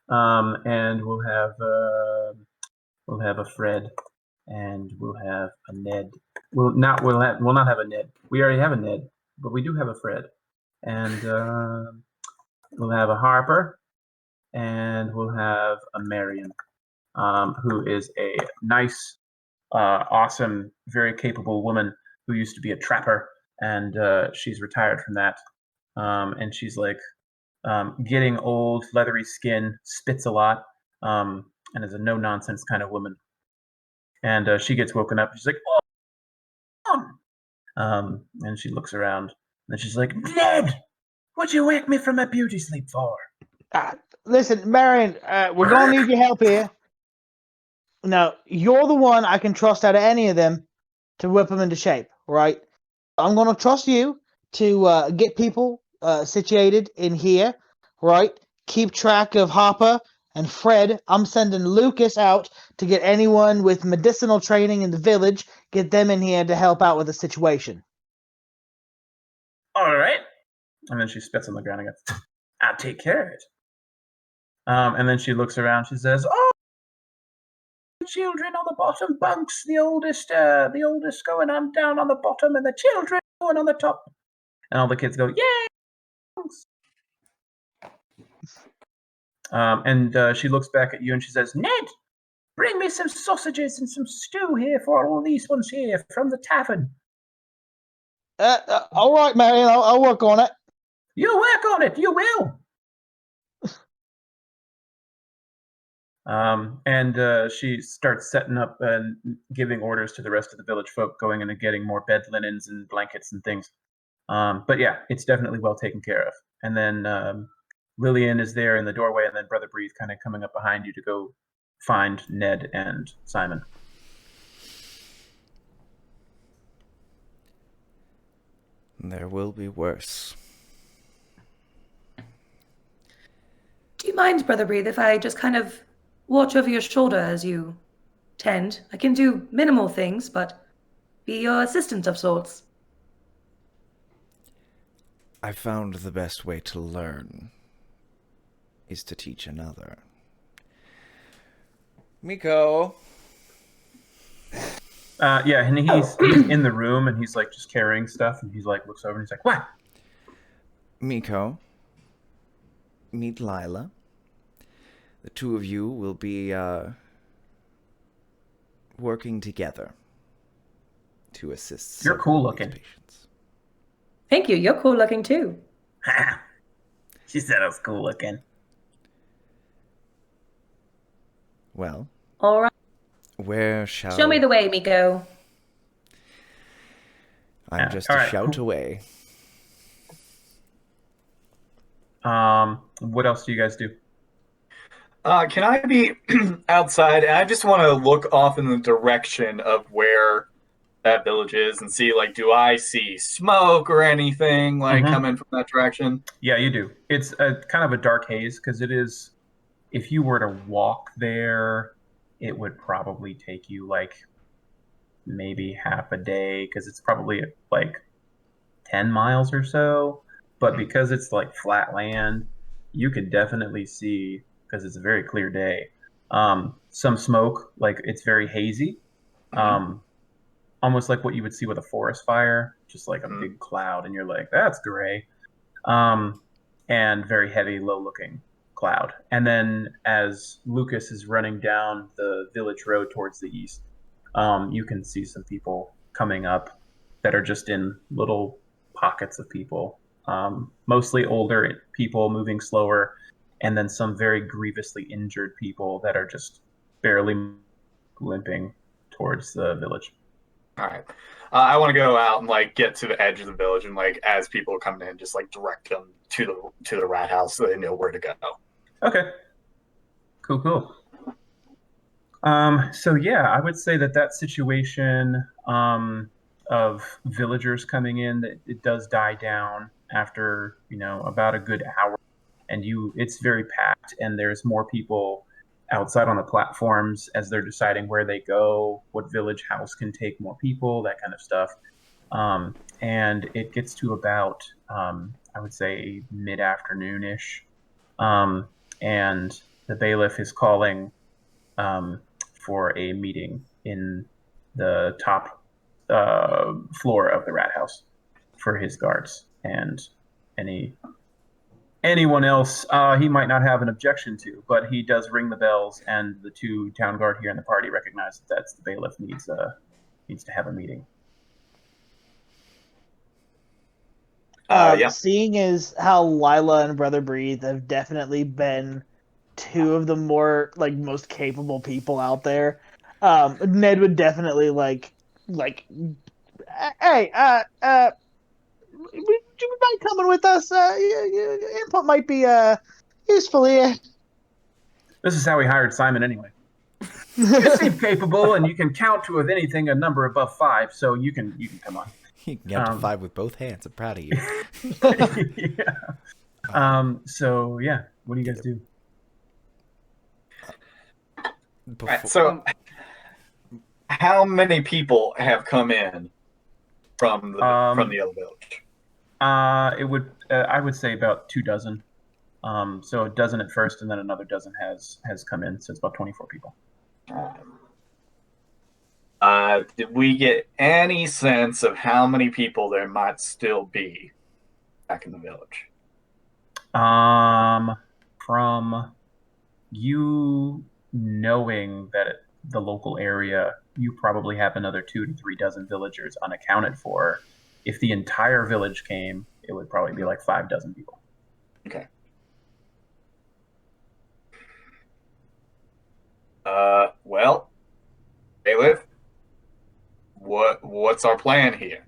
and we'll have a Fred. And we'll have a Ned. We'll not have a Ned. We already have a Ned, but we do have a Fred. And we'll have a Harper, and we'll have a Marion, who is a nice, awesome, very capable woman who used to be a trapper and she's retired from that. And she's like getting old, leathery skin, spits a lot, and is a no-nonsense kind of woman. And she gets woken up. She's like, "Oh!" And she looks around, and she's like, "Ned, what'd you wake me from my beauty sleep for?" Listen, Marion, we're gonna need your help here. Now, you're the one I can trust out of any of them to whip them into shape, right? I'm gonna trust you to get people situated in here, right? Keep track of Hopper and Fred. I'm sending Lucas out to get anyone with medicinal training in the village, get them in here to help out with the situation. All right. And then she spits on the ground and goes, "I'll take care of it." And then she looks around. She says, "Oh, the children on the bottom bunks. The oldest going on down on the bottom, and the children going on the top." And all the kids go, "Yay!" And she looks back at you and she says, "Ned, bring me some sausages and some stew here for all these ones here from the tavern." All right, Marion, I'll work on it. You work on it. You will. And she starts setting up and giving orders to the rest of the village folk, going in and getting more bed linens and blankets and things. But yeah, it's definitely well taken care of. And then Lillian is there in the doorway, and then Brother Breathe kind of coming up behind you to go find Ned and Simon. There will be worse. Do you mind, Brother Breathe, if I just kind of watch over your shoulder as you tend? I can do minimal things, but be your assistant of sorts. I found the best way to learn is to teach another. Miko. Yeah, and he's in the room, and he's like just carrying stuff, and he's like looks over and he's like, "What?" Miko, meet Lila. The two of you will be working together to assist. You're cool looking. Patients. Thank you. You're cool looking too. She said I was cool looking. Well. All right. Where shall... Show me the way, Miko. I'm just a shout away. What else do you guys do? Can I be outside? And I just want to look off in the direction of where that village is and see, like, do I see smoke or anything, like, coming from that direction? Yeah, you do. It's a kind of a dark haze, because it is, if you were to walk there, it would probably take you, like, maybe half a day, because it's probably, like, 10 miles or so. But because it's, like, flat land, you could definitely see, because it's a very clear day, some smoke. Like, it's very hazy. Almost like what you would see with a forest fire, just like a big cloud, and you're like, that's gray. And very heavy, low-looking cloud. And then as Lucas is running down the village road towards the east, you can see some people coming up that are just in little pockets of people, mostly older people moving slower, and then some very grievously injured people that are just barely limping towards the village. All right. I want to go out and like get to the edge of the village, and like as people are coming in, just like direct them to the rat house so they know where to go. Okay. Cool. So yeah, I would say that situation of villagers coming in, that it does die down after, about a good hour, and it's very packed, and there's more people outside on the platforms as they're deciding where they go, what village house can take more people, that kind of stuff. And it gets to about, I would say, mid-afternoon-ish. And the bailiff is calling for a meeting in the top floor of the rat house for his guards, and anyone else he might not have an objection to, but he does ring the bells, and the two town guard here in the party recognize that the bailiff needs to have a meeting. Yeah. Seeing as how Lila and Brother Breathe have definitely been two of the more like most capable people out there, Ned would definitely hey, would you mind coming with us? Input might be useful here. This is how we hired Simon anyway. You seem capable, and you can count to, if anything, a number above 5. So you can come on. You can get to 5 with both hands. I'm proud of you. Yeah. So yeah, what do you guys do? Right, so, how many people have come in from the other village? It would I would say about 2 dozen. So a dozen at first, and then another dozen has come in. So it's about 24 people. Did we get any sense of how many people there might still be back in the village? From you knowing that the local area, you probably have another 2 to 3 dozen villagers unaccounted for. If the entire village came, it would probably be like 5 dozen people. Okay. Well, Bailiff, what's our plan here?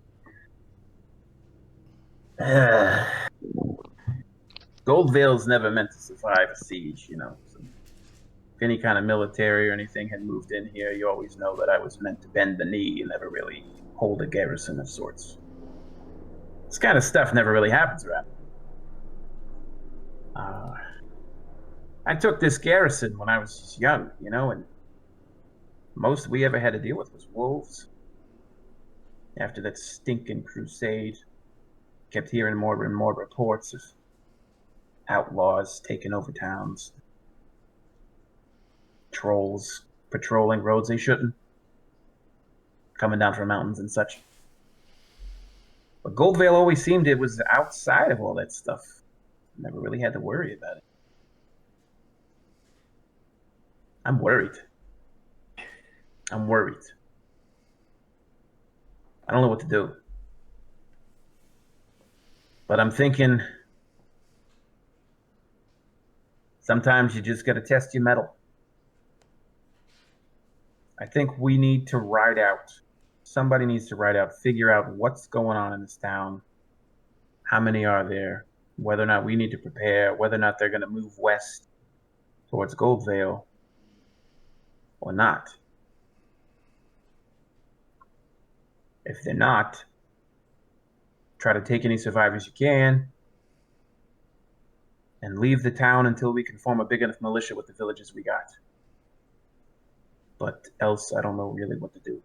Goldvale's never meant to survive a siege, So if any kind of military or anything had moved in here, you always know that I was meant to bend the knee and never really hold a garrison of sorts. This kind of stuff never really happens around. I took this garrison when I was young, and most we ever had to deal with was wolves. After that stinking crusade, kept hearing more and more reports of outlaws taking over towns, trolls patrolling roads they shouldn't, coming down from mountains and such. But Goldvale always seemed it was outside of all that stuff. Never really had to worry about it. I'm worried. I don't know what to do. But I'm thinking sometimes you just got to test your mettle. I think we need to ride out. Somebody needs to ride out, figure out what's going on in this town, how many are there, whether or not we need to prepare, whether or not they're going to move west towards Goldvale or not. If they're not, try to take any survivors you can and leave the town until we can form a big enough militia with the villages we got. But else, I don't know really what to do.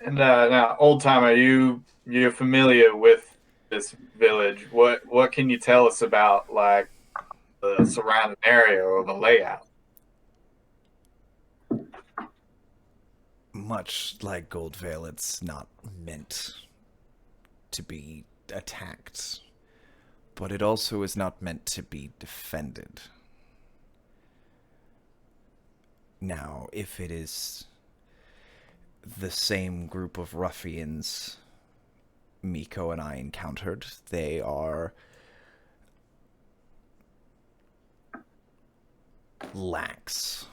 And now, Old Timer, you're familiar with this village. What can you tell us about like the surrounding area or the layout? Much like Goldvale, it's not meant to be attacked, but it also is not meant to be defended. Now, if it is the same group of ruffians Miko and I encountered, they are lax.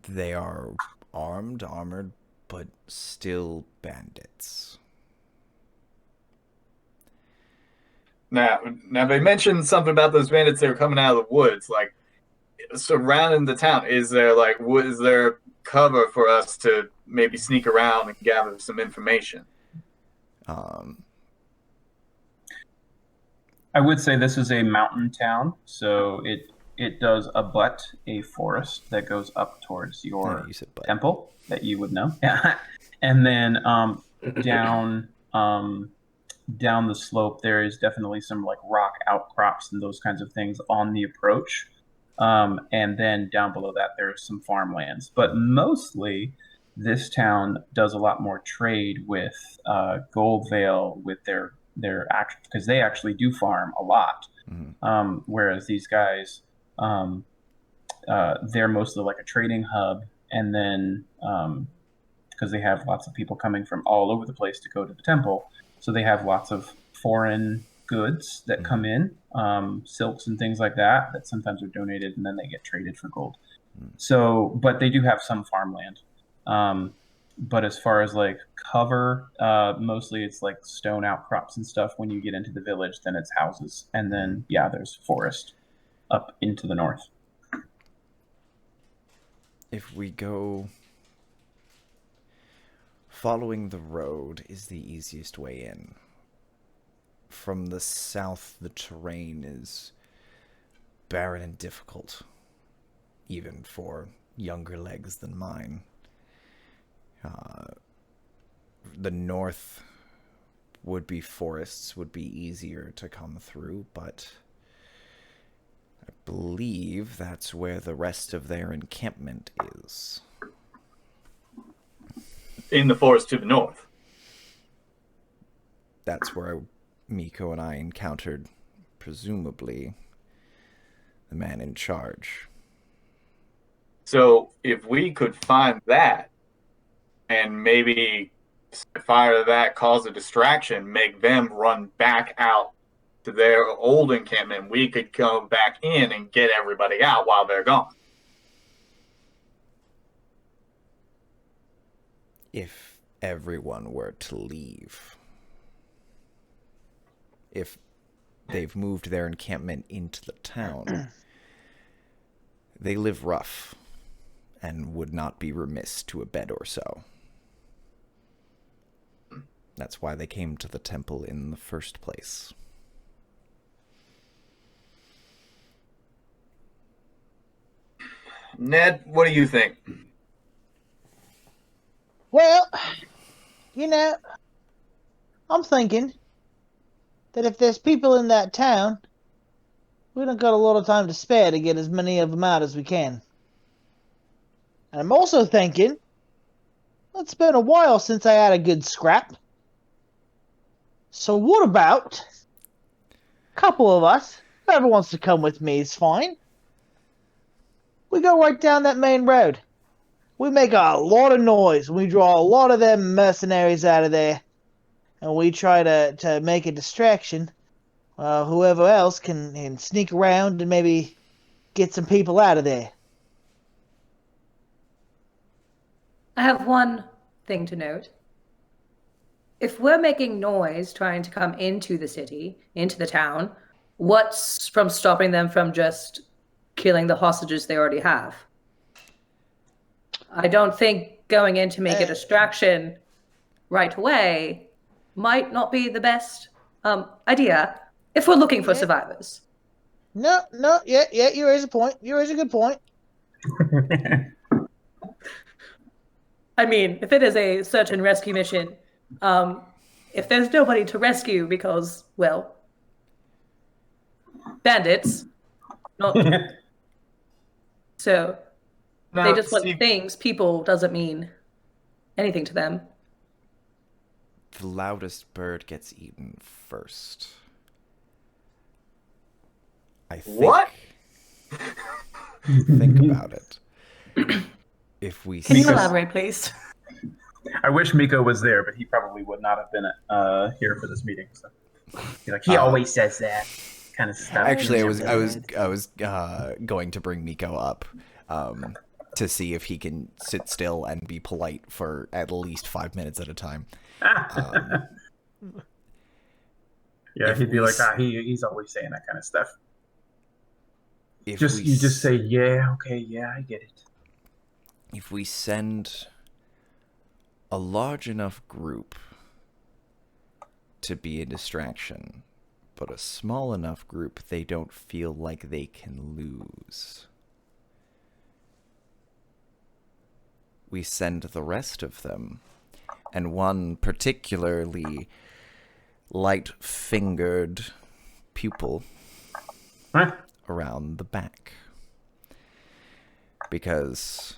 They are armored, but still bandits. Now they mentioned something about those bandits that were coming out of the woods, like surrounding the town. Is there cover for us to maybe sneak around and gather some information? I would say this is a mountain town, so it does abut a forest that goes up towards your temple that you would know. And then down the slope there is definitely some like rock outcrops and those kinds of things on the approach. And then down below that there's some farmlands. But mostly this town does a lot more trade with Goldvale with their because they actually do farm a lot. Mm-hmm. Whereas these guys they're mostly like a trading hub, and then because they have lots of people coming from all over the place to go to the temple. So they have lots of foreign goods that come in, silks and things like that sometimes are donated and then they get traded for gold. So, but they do have some farmland. But as far as like cover, mostly it's like stone outcrops and stuff. When you get into the village, then it's houses. And then, yeah, there's forest up into the north. If we go following the road is the easiest way in. From the south, the terrain is barren and difficult, even for younger legs than mine. The north would be forests, would be easier to come through, but I believe that's where the rest of their encampment is. In the forest to the north. That's where Miko and I encountered, presumably, the man in charge. So if we could find that and maybe fire that, cause a distraction, make them run back out to their old encampment, we could come back in and get everybody out while they're gone. If everyone were to leave. If they've moved their encampment into the town, they live rough and would not be remiss to a bed or so. That's why they came to the temple in the first place. Ned, what do you think? Well, I'm thinking that if there's people in that town, we don't got a lot of time to spare to get as many of them out as we can. And I'm also thinking, it's been a while since I had a good scrap. So what about a couple of us, whoever wants to come with me is fine. We go right down that main road. We make a lot of noise. We draw a lot of them mercenaries out of there. And we try to make a distraction. Whoever else can sneak around and maybe get some people out of there. I have one thing to note. If we're making noise trying to come into the city, into the town, what's from stopping them from just killing the hostages they already have? I don't think going in to make a distraction right away might not be the best idea if we're looking for survivors. No, yeah, you raise a point. You raise a good point. I mean, if it is a search and rescue mission, if there's nobody to rescue because, well, bandits, not so No, they just want Steve, things. People doesn't mean anything to them. The loudest bird gets eaten first. I think. What? Think about it. If we Can you Because- elaborate, please? I wish Miko was there, but he probably would not have been here for this meeting. So, he always says that kind of stuff. Actually, I was going to bring Miko up to see if he can sit still and be polite for at least 5 minutes at a time. Yeah, he'd be like, he's always saying that kind of stuff. You just say, yeah, okay, yeah, I get it. If we send a large enough group to be a distraction, but a small enough group they don't feel like they can lose, we send the rest of them, and one particularly light-fingered pupil around the back. Because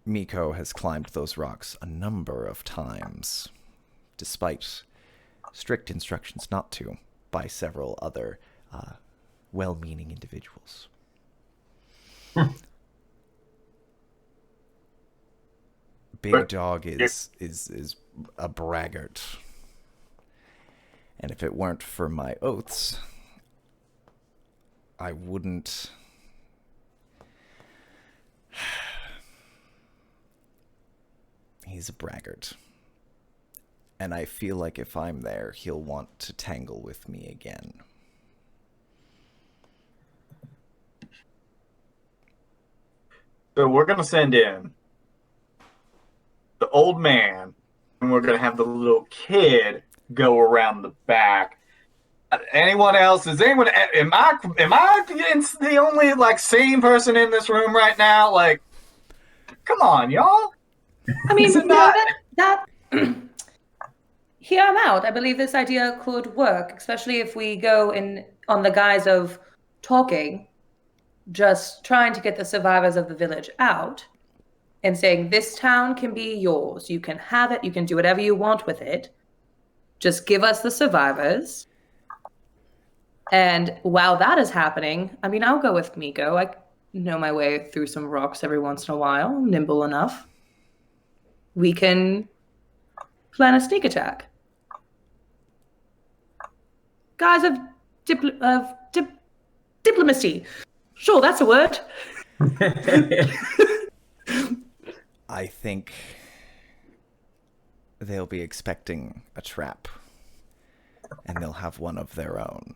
Miko has climbed those rocks a number of times, despite strict instructions not to by several other well-meaning individuals. Big Dog is a braggart. And if it weren't for my oaths, I wouldn't... He's a braggart. And I feel like if I'm there, he'll want to tangle with me again. So we're going to send in the old man, and we're going to have the little kid go around the back. Anyone else? Is anyone? Am I the only like sane person in this room right now? Like, come on, y'all. I mean, Is it no, not- that hear him out. I believe this idea could work, especially if we go in on the guise of talking, just trying to get the survivors of the village out and saying, this town can be yours. You can have it. You can do whatever you want with it. Just give us the survivors. And while that is happening, I mean, I'll go with Miko. I know my way through some rocks every once in a while, nimble enough. We can plan a sneak attack. Guys of diplomacy. Sure, that's a word. I think they'll be expecting a trap, and they'll have one of their own.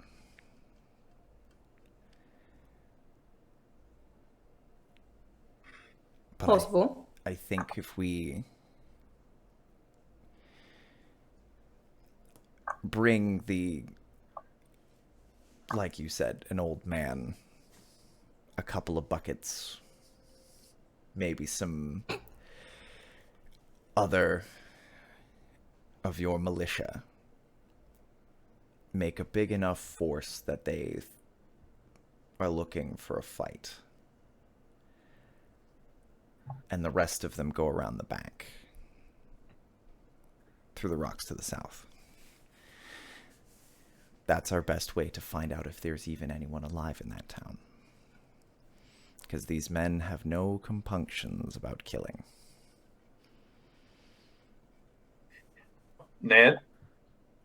But Possible. I think if we bring the, like you said, an old man, a couple of buckets, maybe some other of your militia, make a big enough force that they are looking for a fight, and the rest of them go around the back through the rocks to the south. That's our best way to find out if there's even anyone alive in that town. Because these men have no compunctions about killing. Ned,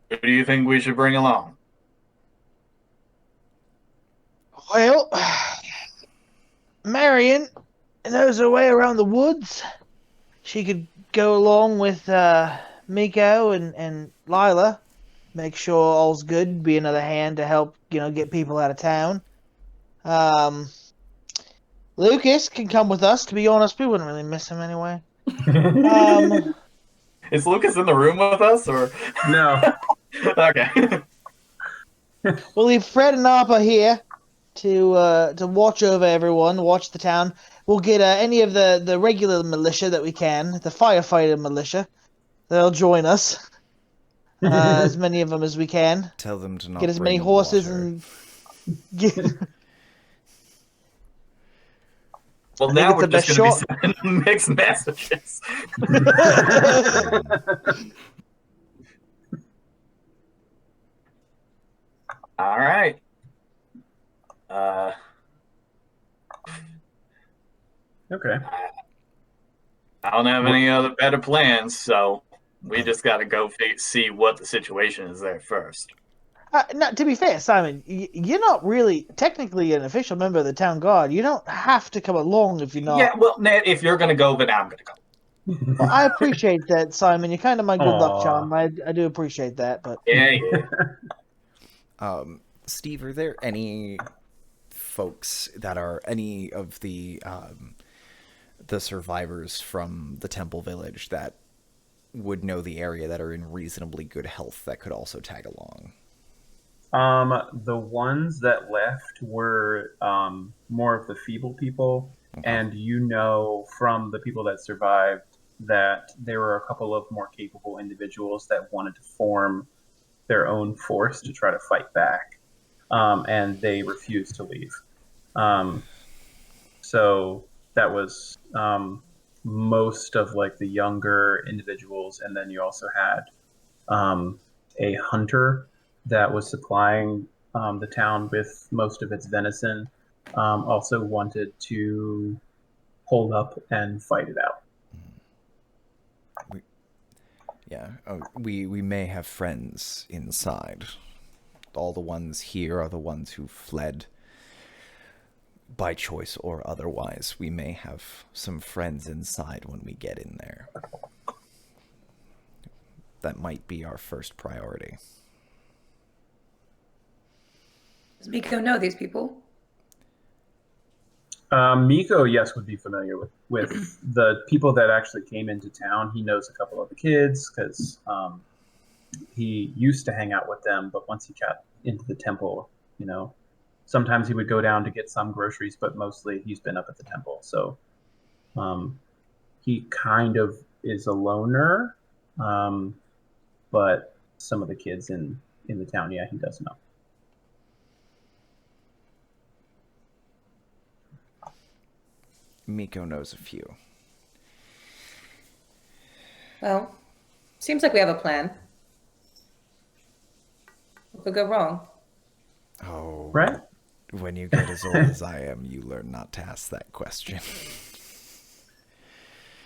who do you think we should bring along? Well, Marion knows her way around the woods. She could go along with Miko and Lila. Make sure all's good. Be another hand to help, get people out of town. Lucas can come with us. To be honest, we wouldn't really miss him anyway. Is Lucas in the room with us, or No. okay? We'll leave Fred and Arpa here to watch over everyone, watch the town. We'll get any of the regular militia that we can, the firefighter militia. They'll join us. As many of them as we can. Tell them to not Get as many bring horses water. and get. Well, I think now it's we're the just best going to shot. be sending mixed messages. All right. Okay. I don't have any other better plans, so we just got to go see what the situation is there first. No, to be fair, Simon, you're not really technically an official member of the town guard. You don't have to come along if you're not. Yeah, well, Ned, if you're going to go, then I'm going to go. Well, I appreciate that, Simon. You're kind of my good luck Aw. charm. I do appreciate that, but Yeah. Steve, are there any folks that are any of the survivors from the Temple Village that would know the area that are in reasonably good health that could also tag along? The ones that left were more of the feeble people, and from the people that survived that there were a couple of more capable individuals that wanted to form their own force to try to fight back, and they refused to leave. So that was most of like the younger individuals, and then you also had a hunter that was supplying the town with most of its venison, also wanted to hold up and fight it out. Yeah, we may have friends inside. All the ones here are the ones who fled by choice or otherwise. We may have some friends inside when we get in there. That might be our first priority. Does Miko know these people? Miko, yes, would be familiar with the people that actually came into town. He knows a couple of the kids because he used to hang out with them, but once he got into the temple, sometimes he would go down to get some groceries, but mostly he's been up at the temple. So he kind of is a loner, but some of the kids in the town, yeah, he does know. Miko knows a few. Well, seems like we have a plan. What could go wrong? Oh, right. When you get as old as I am, you learn not to ask that question.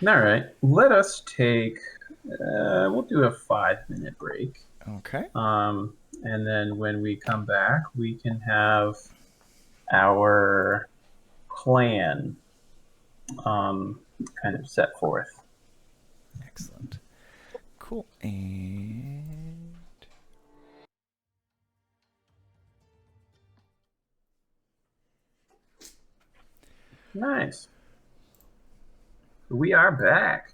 All right. Let us take. We'll do a 5-minute break. Okay. And then when we come back, we can have our plan kind of set forth. Excellent. Cool. And nice. We are back.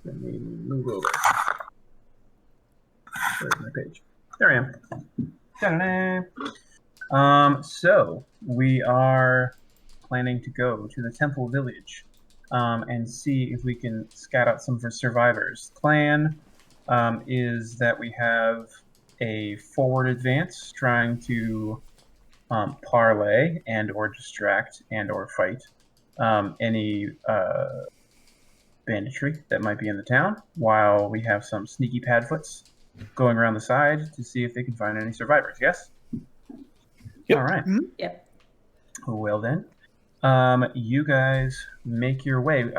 Let me move over. Where's my page? There I am. Ta-da-da. So we are planning to go to the temple village and see if we can scout out some for survivors. Plan is that we have a forward advance trying to parlay and or distract and or fight any banditry that might be in the town, while we have some sneaky padfoots going around the side to see if they can find any survivors. Yes? Yep. All right. Yep. Well then, you guys make your way.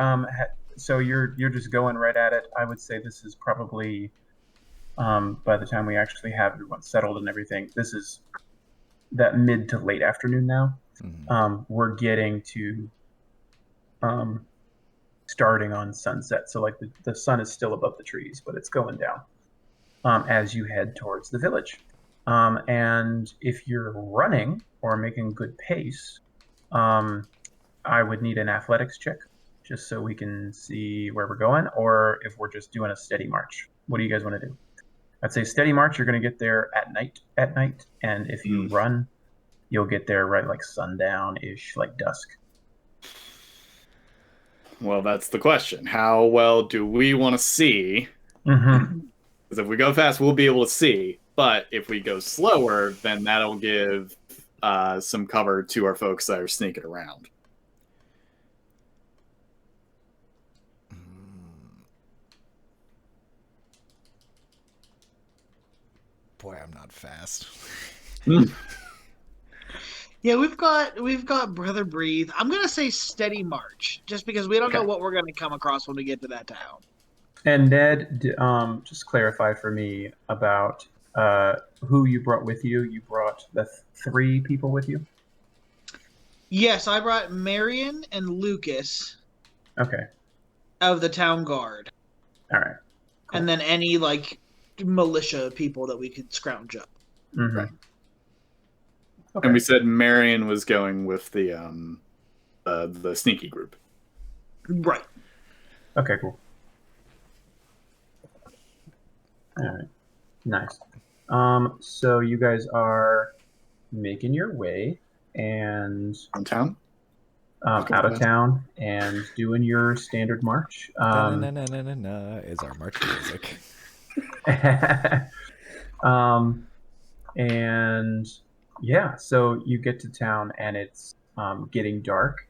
So you're just going right at it. I would say this is probably by the time we actually have everyone settled and everything, this is that mid to late afternoon now. mm-hmm. We're getting to starting on sunset. So like the sun is still above the trees, but it's going down as you head towards the village. And if you're running or making good pace, I would need an athletics check just so we can see where we're going, or if we're just doing a steady march. What do you guys want to do? I'd say steady march, you're going to get there at night, and if you run, you'll get there right like sundown-ish, like dusk. Well, that's the question. How well do we want to see? Mm-hmm. Because if we go fast, we'll be able to see. But if we go slower, then that'll give some cover to our folks that are sneaking around. Boy, I'm not fast. Yeah, we've got Brother Breathe. I'm gonna say steady march, just because we don't know what we're gonna come across when we get to that town. And Ned, just clarify for me about who you brought with you. You brought the 3 people with you? Yes, I brought Marion and Lucas. Okay. Of the town guard. All right. Cool. And then any like militia people that we could scrounge up. Mm-hmm. Right. Okay. And we said Marion was going with the sneaky group. Right. Okay, cool. All right. Nice. So you guys are making your way and Downtown? out of town and doing your standard march. Is our march music. And yeah, so you get to town and it's getting dark.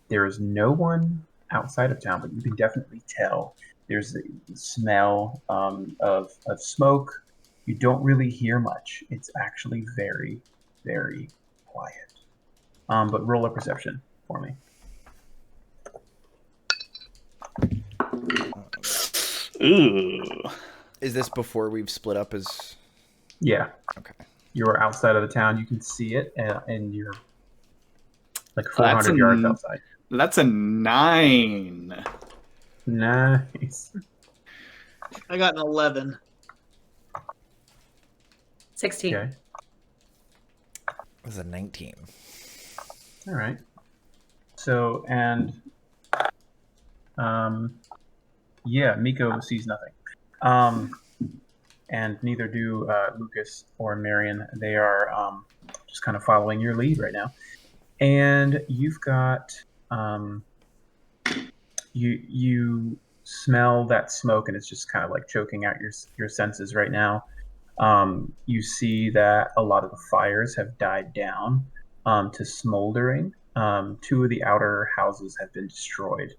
There is no one outside of town, but you can definitely tell there's the smell of smoke. You don't really hear much. It's actually very, very quiet. But roll a perception for me. Ooh. Is this before we've split up as... Yeah. Okay. You are outside of the town. You can see it, and you're like That's 400 yards outside. That's a 9. Nice. I got an 11. 16. Okay. It was a 19. All right. So, and yeah, Miko sees nothing. And neither do Lucas or Marion. They are just kind of following your lead right now. And you've got you smell that smoke, and it's just kind of like choking out your senses right now. You see that a lot of the fires have died down to smoldering. 2 of the outer houses have been destroyed.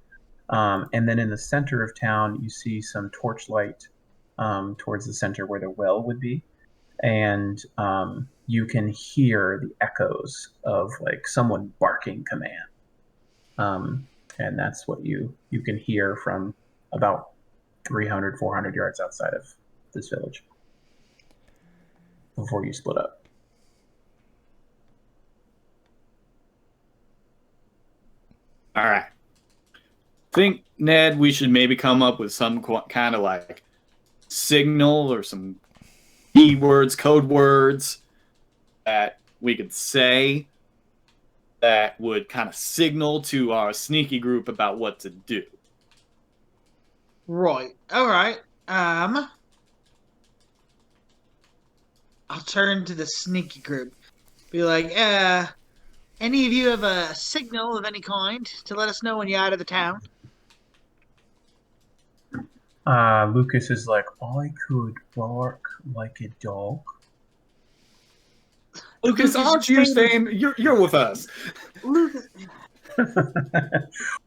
And then in the center of town, you see some torchlight towards the center where the well would be. And you can hear the echoes of like someone barking command. And that's what you can hear from about 300, 400 yards outside of this village before you split up. All right. Think, Ned, we should maybe come up with some kind of like signal or some keywords, code words that we could say that would kind of signal to our sneaky group about what to do. Right. All right. I'll turn to the sneaky group. Be like, any of you have a signal of any kind to let us know when you're out of the town? Lucas is like, I could bark like a dog. Lucas, aren't you saying you're with us? Lucas.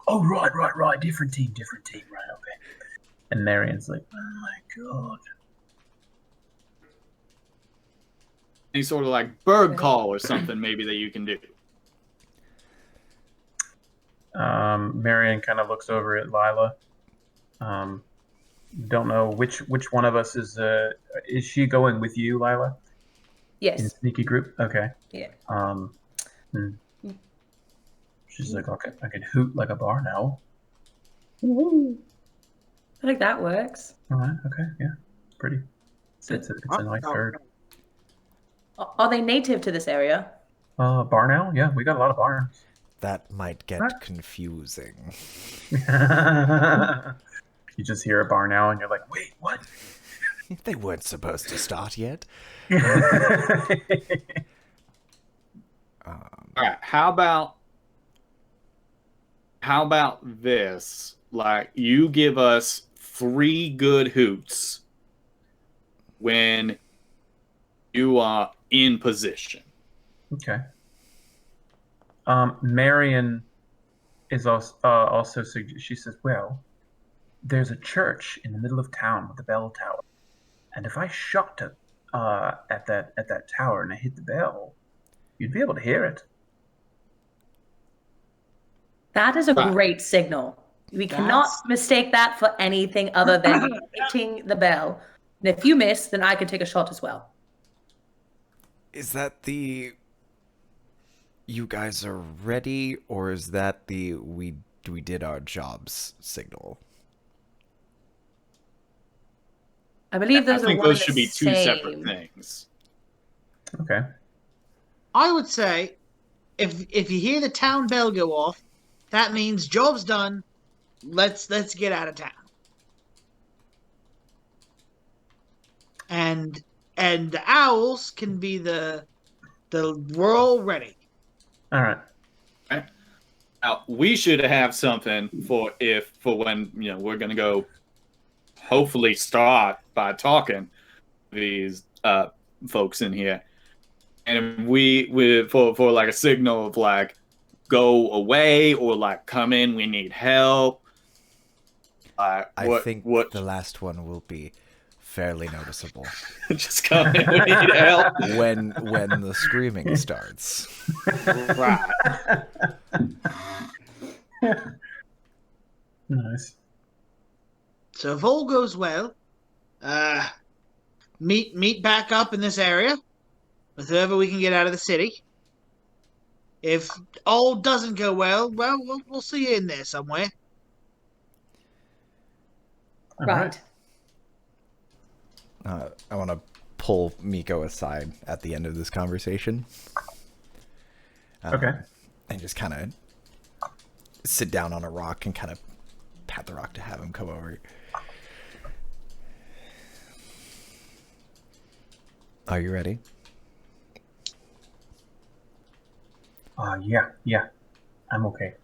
Oh, right. Different team. Right, okay. And Marion's like, oh my god. Any sort of like bird call or something maybe that you can do. Marion kind of looks over at Lila. Don't know which one of us is she going with you, Lila? Yes. In sneaky group? Okay. Yeah. She's like, okay, I can hoot like a barn owl. I think that works. All right, okay, yeah. It's pretty. It's a nice bird. Are they native to this area? Barn owl? Yeah, we got a lot of barns. That might get confusing. You just hear a barn owl and you're like, wait, what? They weren't supposed to start yet. All right, how about this? Like, you give us 3 good hoots when you are in position. Okay. Marion is also she says, well, there's a church in the middle of town with a bell tower, and if I shot at that tower and I hit the bell, you'd be able to hear it. That is a great signal. We cannot mistake that for anything other than hitting the bell. And if you miss, then I can take a shot as well. Is that the you guys are ready, or is that the we did our jobs signal? I believe those I think are those should be 2 same. separate things. Okay. I would say, if you hear the town bell go off, that means job's done. Let's get out of town. And the owls can be the we're all ready. All right. Now, we should have something for when we're gonna go. Hopefully, start by talking to these folks in here, and we for like a signal of like go away or like come in. We need help. I think the last one will be fairly noticeable. Just come in. We need help when the screaming starts. Right. Nice. So if all goes well, meet back up in this area with whoever we can get out of the city. If all doesn't go well, we'll see you in there somewhere. All Right. I want to pull Miko aside at the end of this conversation. Okay. And just kind of sit down on a rock and kind of pat the rock to have him come over. Are you ready? Yeah. I'm okay.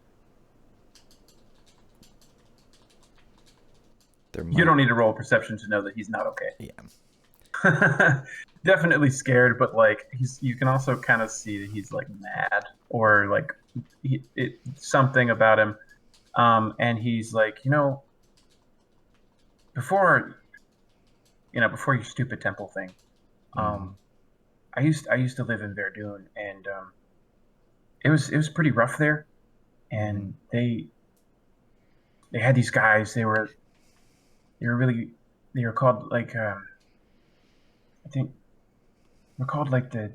You don't need to roll perception to know that he's not okay. Yeah. Definitely scared, but like you can also kind of see that he's like mad or like something about him. And he's like, before your stupid temple thing, I used to live in Verdun, and it was pretty rough there, and they had these guys. They were called like I think they're called like I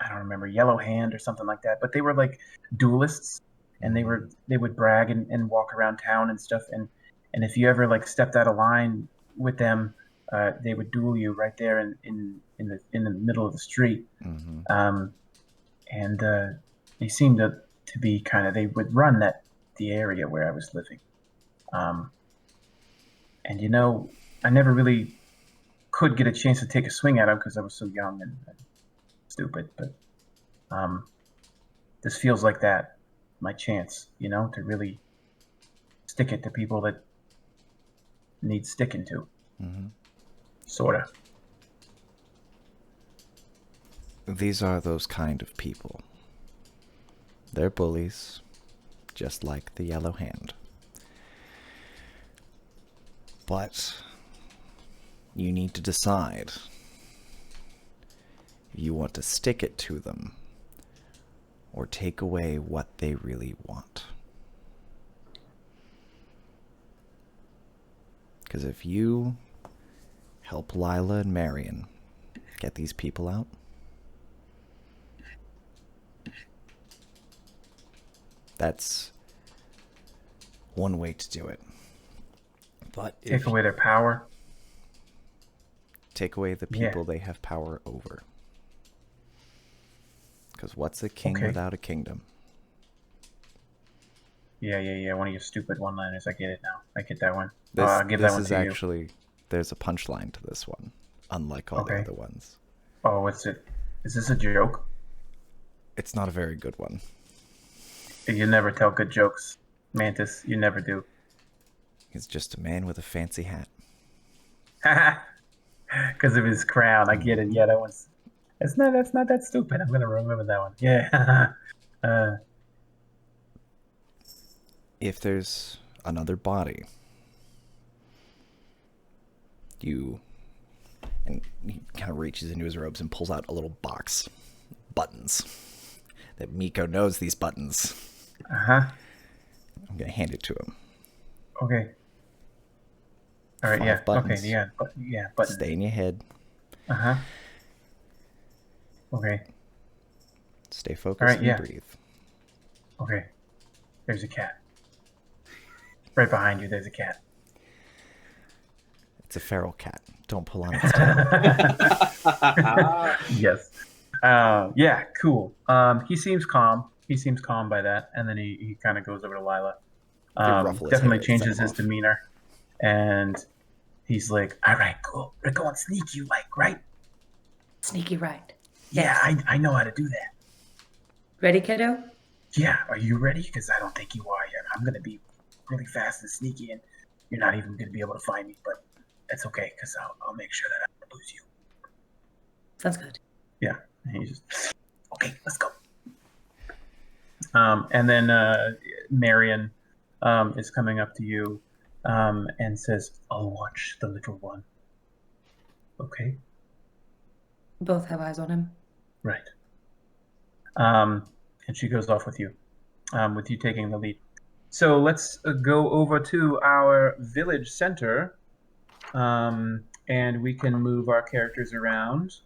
don't remember, Yellow Hand or something like that. But they were like duelists, and they would brag and walk around town and stuff. And if you ever like stepped out of line with them, they would duel you right there in the middle of the street. And they seemed to be kind of, they would run the area where I was living. And I never really could get a chance to take a swing at him because I was so young and stupid. But this feels like my chance, to really stick it to people that need sticking to. Sorta. These are those kind of people. They're bullies, just like the Yellow Hand. But you need to decide if you want to stick it to them or take away what they really want. Because if you help Lila and Marion get these people out, that's one way to do it. But take away their power. Take away the people they have power over. Because what's a king without a kingdom? Yeah. One of your stupid one-liners. I get it now. I get that one. This, I'll give this that one is to actually, you. There's a punchline to this one, unlike all the other ones. Oh, what's it? Is this a joke? It's not a very good one. You never tell good jokes, Mantis. You never do. He's just a man with a fancy hat. Because of his crown. I get it. Yeah, that one's... That's not that stupid. I'm going to remember that one. Yeah. If there's another body, and he kind of reaches into his robes and pulls out a little box. Buttons. That Miko knows these buttons. I'm going to hand it to him. Okay. All right, 5 buttons. Okay, yeah, buttons. Stay in your head. Okay. Stay focused and breathe. Okay. There's a cat. Right behind you, there's a cat. It's a feral cat. Don't pull on its tail. Yes. Yeah, cool. He seems calm. He seems calm by that. And then he kind of goes over to Lila. Definitely changes his demeanor. And he's like, all right, cool. We're going sneaky like, right? Sneaky right. Yeah, I know how to do that. Ready, kiddo? Yeah, are you ready? Because I don't think you are yet. I'm going to be really fast and sneaky, and you're not even going to be able to find me. But that's okay, because I'll make sure that I don't lose you. Sounds good. Yeah. And he's just, okay, let's go. And then Marion is coming up to you and says, I'll watch the little one. Okay? Both have eyes on him. Right. And she goes off with you taking the lead. So let's go over to our village center, and we can move our characters around.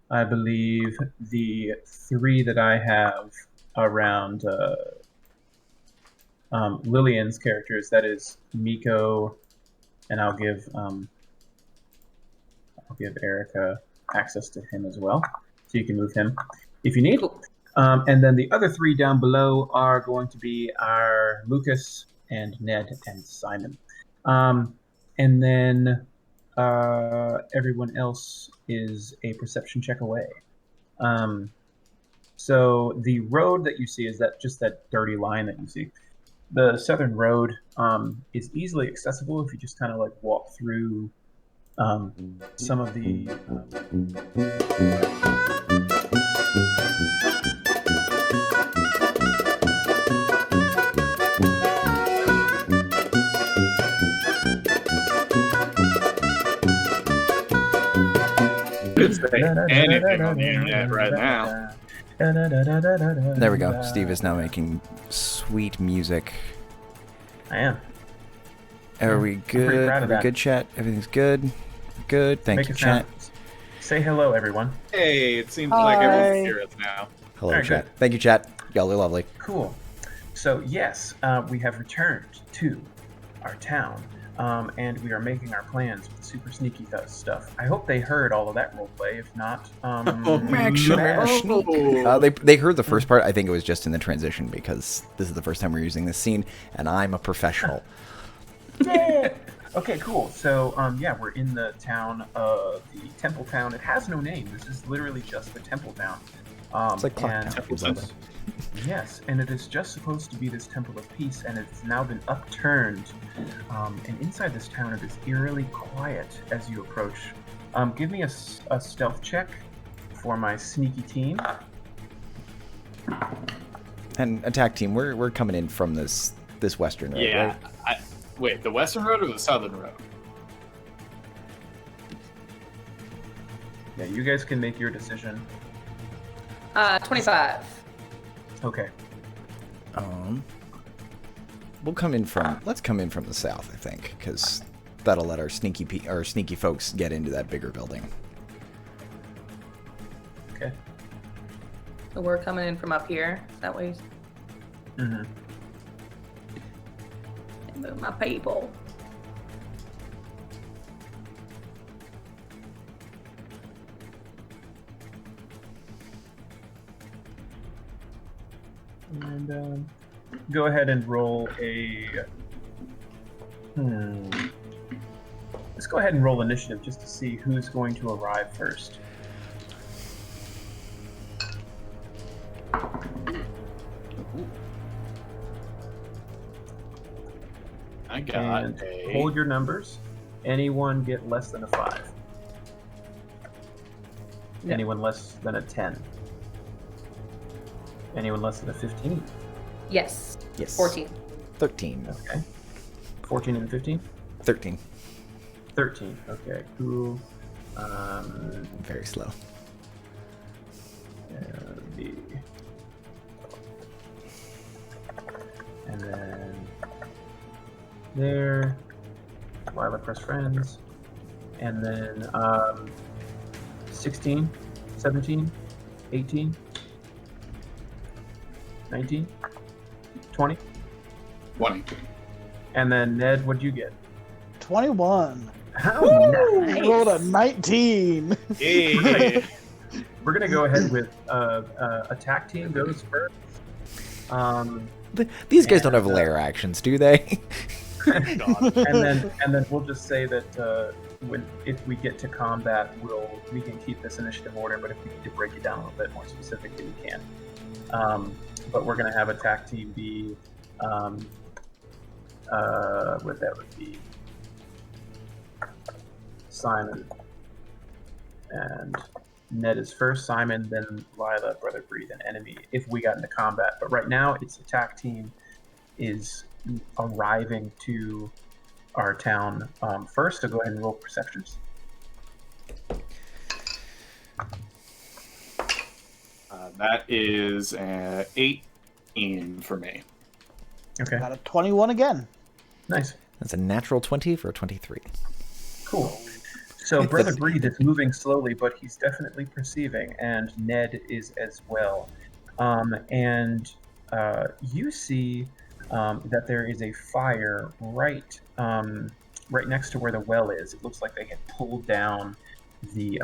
I believe the 3 that I have around Lillian's characters, that is Miko, and I'll give Erica access to him as well, so you can move him if you need. Cool. And then the other 3 down below are going to be our Lucas and Ned and Simon. And then everyone else is a perception check away. So the road that you see is just that dirty line that you see. The southern road is easily accessible if you just kind of like walk through some of the Could say anything on the internet right now. There we go. Steve is now making sweet music. I am. Are we pretty good? proud of Are we that. good, chat? Everything's good? Good. Thank Make you, it sound. chat. Say hello, everyone. Hey, it seems like everyone Hi. can hear us now. Hello, Very chat. good. Thank you, chat. Y'all are lovely. Cool. So yes, we have returned to our town, and we are making our plans with super sneaky stuff. I hope they heard all of that roleplay. If not, They heard the first part. I think it was just in the transition because this is the first time we're using this scene, and I'm a professional. yeah. Okay, cool. So yeah, we're in the town, the temple town. It has no name. This is literally just the temple town. It's like Clock and Town. Temple Town. Yes, and it is just supposed to be this temple of peace, and it's now been upturned. And inside this town, it is eerily quiet as you approach. Give me a stealth check for my sneaky team. And attack team, we're coming in from this western road, Yeah. right? Wait, the western road or the southern road? Yeah, you guys can make your decision. 25. Okay. We'll come in from. Let's come in from the south, I think, because that'll let our sneaky folks get into that bigger building. Okay. So we're coming in from up here. That way. Mm-hmm. Move my people. And go ahead and roll a. Let's go ahead and roll initiative just to see who's going to arrive first. I got And a. hold your numbers. Anyone get less than a 5? No. Anyone less than a 10? Anyone less than a 15? Yes. Yes. 14. 13. Okay. 14 and 15? 13. 13. Okay, cool. Very slow. B. And then there. Lila press friends. And then 16, 17, 18, 19, 20. 20. And then Ned, what'd you get? 21. Oh, nice. Nice. Rolled a 19. Yeah. We're gonna go ahead with attack team goes first. These guys don't have lair actions, do they? God. and then we'll just say that if we get to combat, we can keep this initiative order. But if we need to break it down a little bit more specifically, we can. But we're gonna have attack team be what that would be Simon and Ned is first. Simon, then Lila, Brother Breed, and Enemy. If we got into combat, but right now it's attack team is arriving to our town first. So go ahead and roll perceptions. That is 18 for me. Okay. Got a 21 again. Nice. That's a natural 20 for a 23. Cool. So Brother Breathe is moving slowly, but he's definitely perceiving, and Ned is as well. And you see that there is a fire right next to where the well is. It looks like they had pulled down the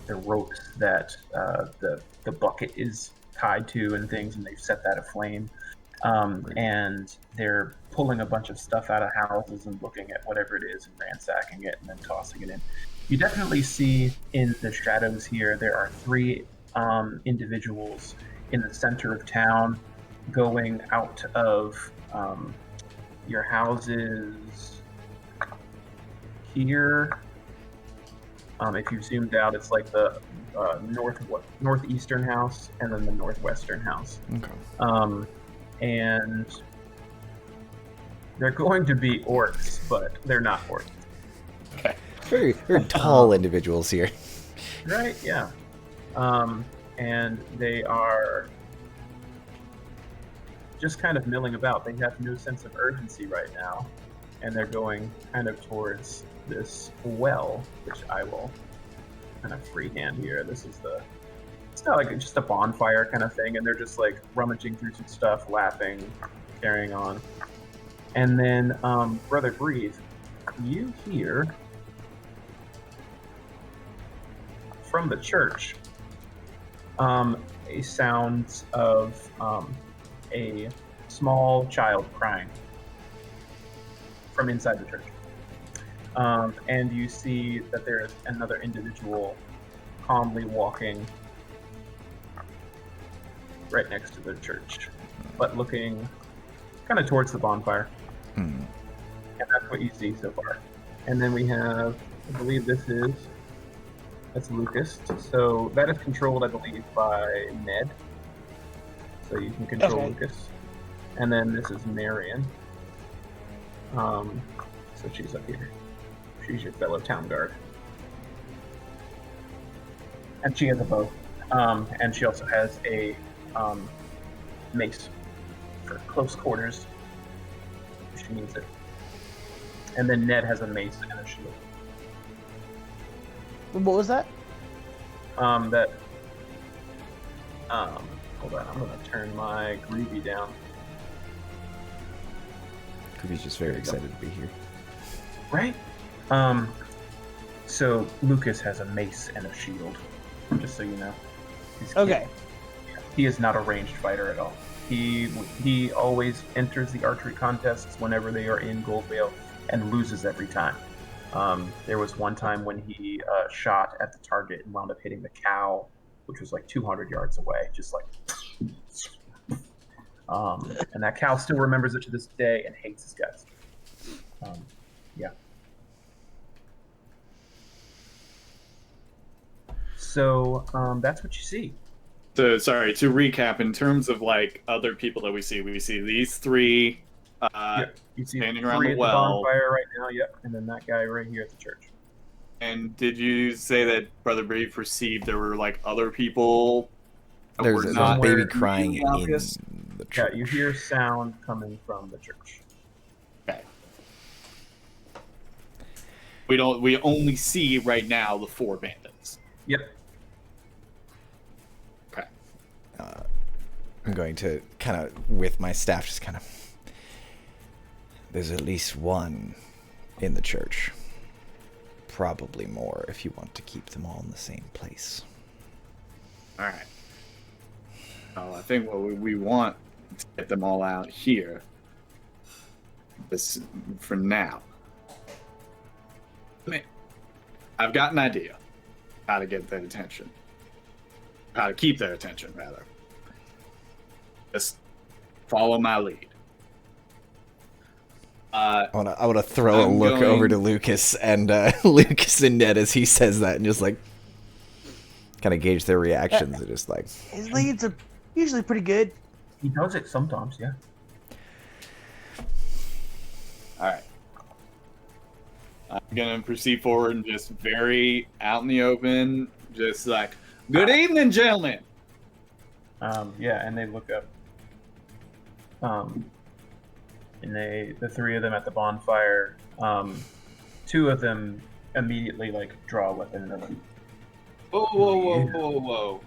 ropes that the bucket is tied to and things, and they've set that aflame. And they're pulling a bunch of stuff out of houses and looking at whatever it is and ransacking it and then tossing it in. You definitely see in the shadows here, there are 3 individuals in the center of town going out of your houses here. If you zoomed out, it's like the northeastern house and then the northwestern house. Okay. And they're going to be orcs, but they're not orcs. Okay. Very, very tall individuals here. Right, yeah. And they are just kind of milling about. They have no sense of urgency right now. And they're going kind of towards this well, which I will kind of freehand here. This is it's not like just a bonfire kind of thing, and they're just like rummaging through some stuff, laughing, carrying on. And then, Brother Breathe, you hear from the church a sound of a small child crying from inside the church. And you see that there's another individual calmly walking right next to the church, but looking kind of towards the bonfire. And that's what you see so far. And then we have, I believe that's Lucas. So that is controlled, I believe, by Ned. So you can control Lucas. And then this is Marion. So she's up here. She's your fellow town guard. And she has a bow. And she also has a mace for close quarters if she needs it. And then Ned has a mace and a shield. What was that? Hold on, I'm gonna turn my Groovy down. Groovy's just very excited to be here. Right? So Lucas has a mace and a shield, just so you know. Okay. He is not a ranged fighter at all. He always enters the archery contests whenever they are in Goldvale and loses every time. There was one time when he shot at the target and wound up hitting the cow, which was like 200 yards away, just like. And that cow still remembers it to this day and hates his guts. Yeah. So that's what you see. So sorry, to recap, in terms of like other people that we see these 3 you see standing around 3 the at well. the bonfire right now, yep, and then that guy right here at the church. And did you say that Brother Brave perceived there were like other people? that There's were a not baby crying in obvious? the church. Yeah, you hear sound coming from the church. Okay. We only see right now the 4 bandits. Yep. Okay. I'm going to kind of, with my staff, just kind of... There's at least 1 in the church. Probably more if you want to keep them all in the same place. All right. Well, I think what we want to get them all out here. This for now. I mean, I've got an idea how to get their attention. How to keep their attention, rather. Just follow my lead. I want to throw a look over to Lucas and Lucas and Ned as he says that, and just like kind of gauge their reactions. They're just like, his leads are usually pretty good. He does it sometimes, yeah. All right. I'm gonna proceed forward and just very out in the open, just like, "Good evening, gentlemen." Yeah, and they look up. And the three of them at the bonfire, two of them immediately like draw a weapon and they're like, Whoa.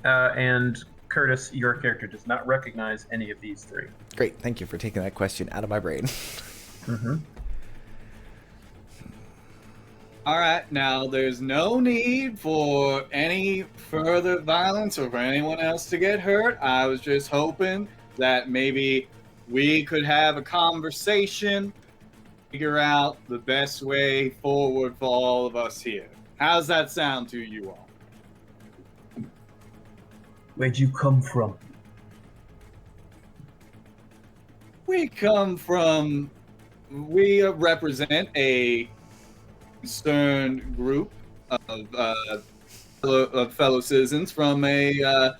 And Curtis, your character does not recognize any of these three. Great, thank you for taking that question out of my brain. Mm-hmm. All right, now there's no need for any further violence or for anyone else to get hurt. I was just hoping that maybe we could have a conversation, figure out the best way forward for all of us here. How's that sound to you all? Where'd you come from? We represent a concerned group of fellow citizens from a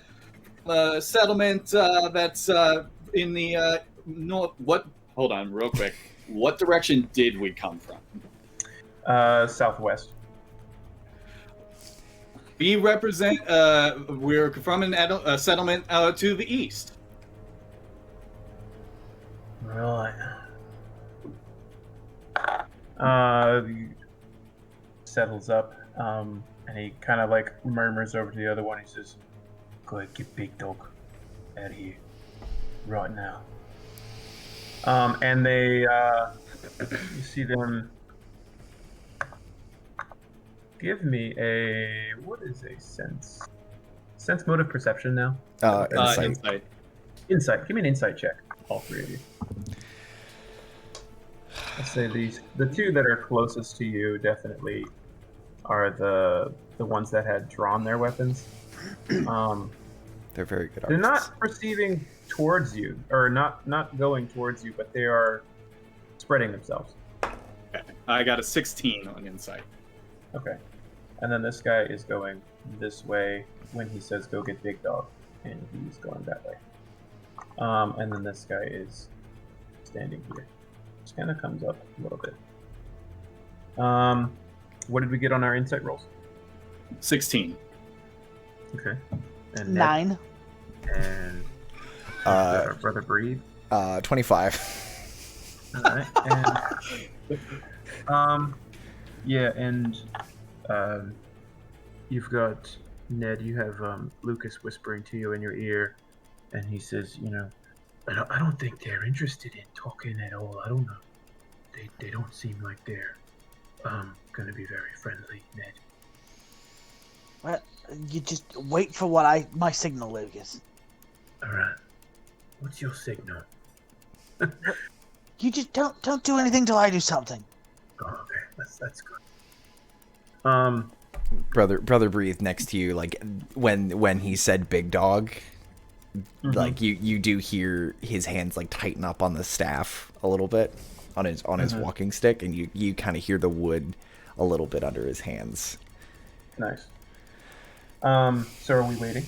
settlement that's in the north. Hold on, real quick. What direction did we come from? Southwest. We represent. We're from a settlement to the east. Right. Settles up, and he kind of like murmurs over to the other one. He says, "Go ahead, get Big Dog out of here right now." And they, you see them. Give me a what is a sense? Sense, motive, perception now. Insight. Insight. Give me an insight check, all three of you. Let's say the two that are closest to you definitely are the ones that had drawn their weapons. They're very good artists. They're not perceiving towards you, or not going towards you, but they are spreading themselves. Okay. I got a 16 on insight. Okay. And then this guy is going this way when he says go get Big Dog, and he's going that way. And then this guy is standing here. Just kind of comes up a little bit. What did we get on our insight rolls? 16. Okay. And 9. And our brother Breathe. 25. All right. And yeah, and you've got Ned. You have Lucas whispering to you in your ear, and he says, "You know, I don't think they're interested in talking at all. I don't know. They don't seem like they're gonna be very friendly, Ned." Well, you just wait for what my signal, Lucas. All right. What's your signal? You just don't do anything till I do something. Oh, okay, that's good. Brother breathed next to you, like when he said Big Dog. Mm-hmm. Like you do hear his hands like tighten up on the staff a little bit on his walking stick, and you kind of hear the wood a little bit under his hands. Nice. So are we waiting?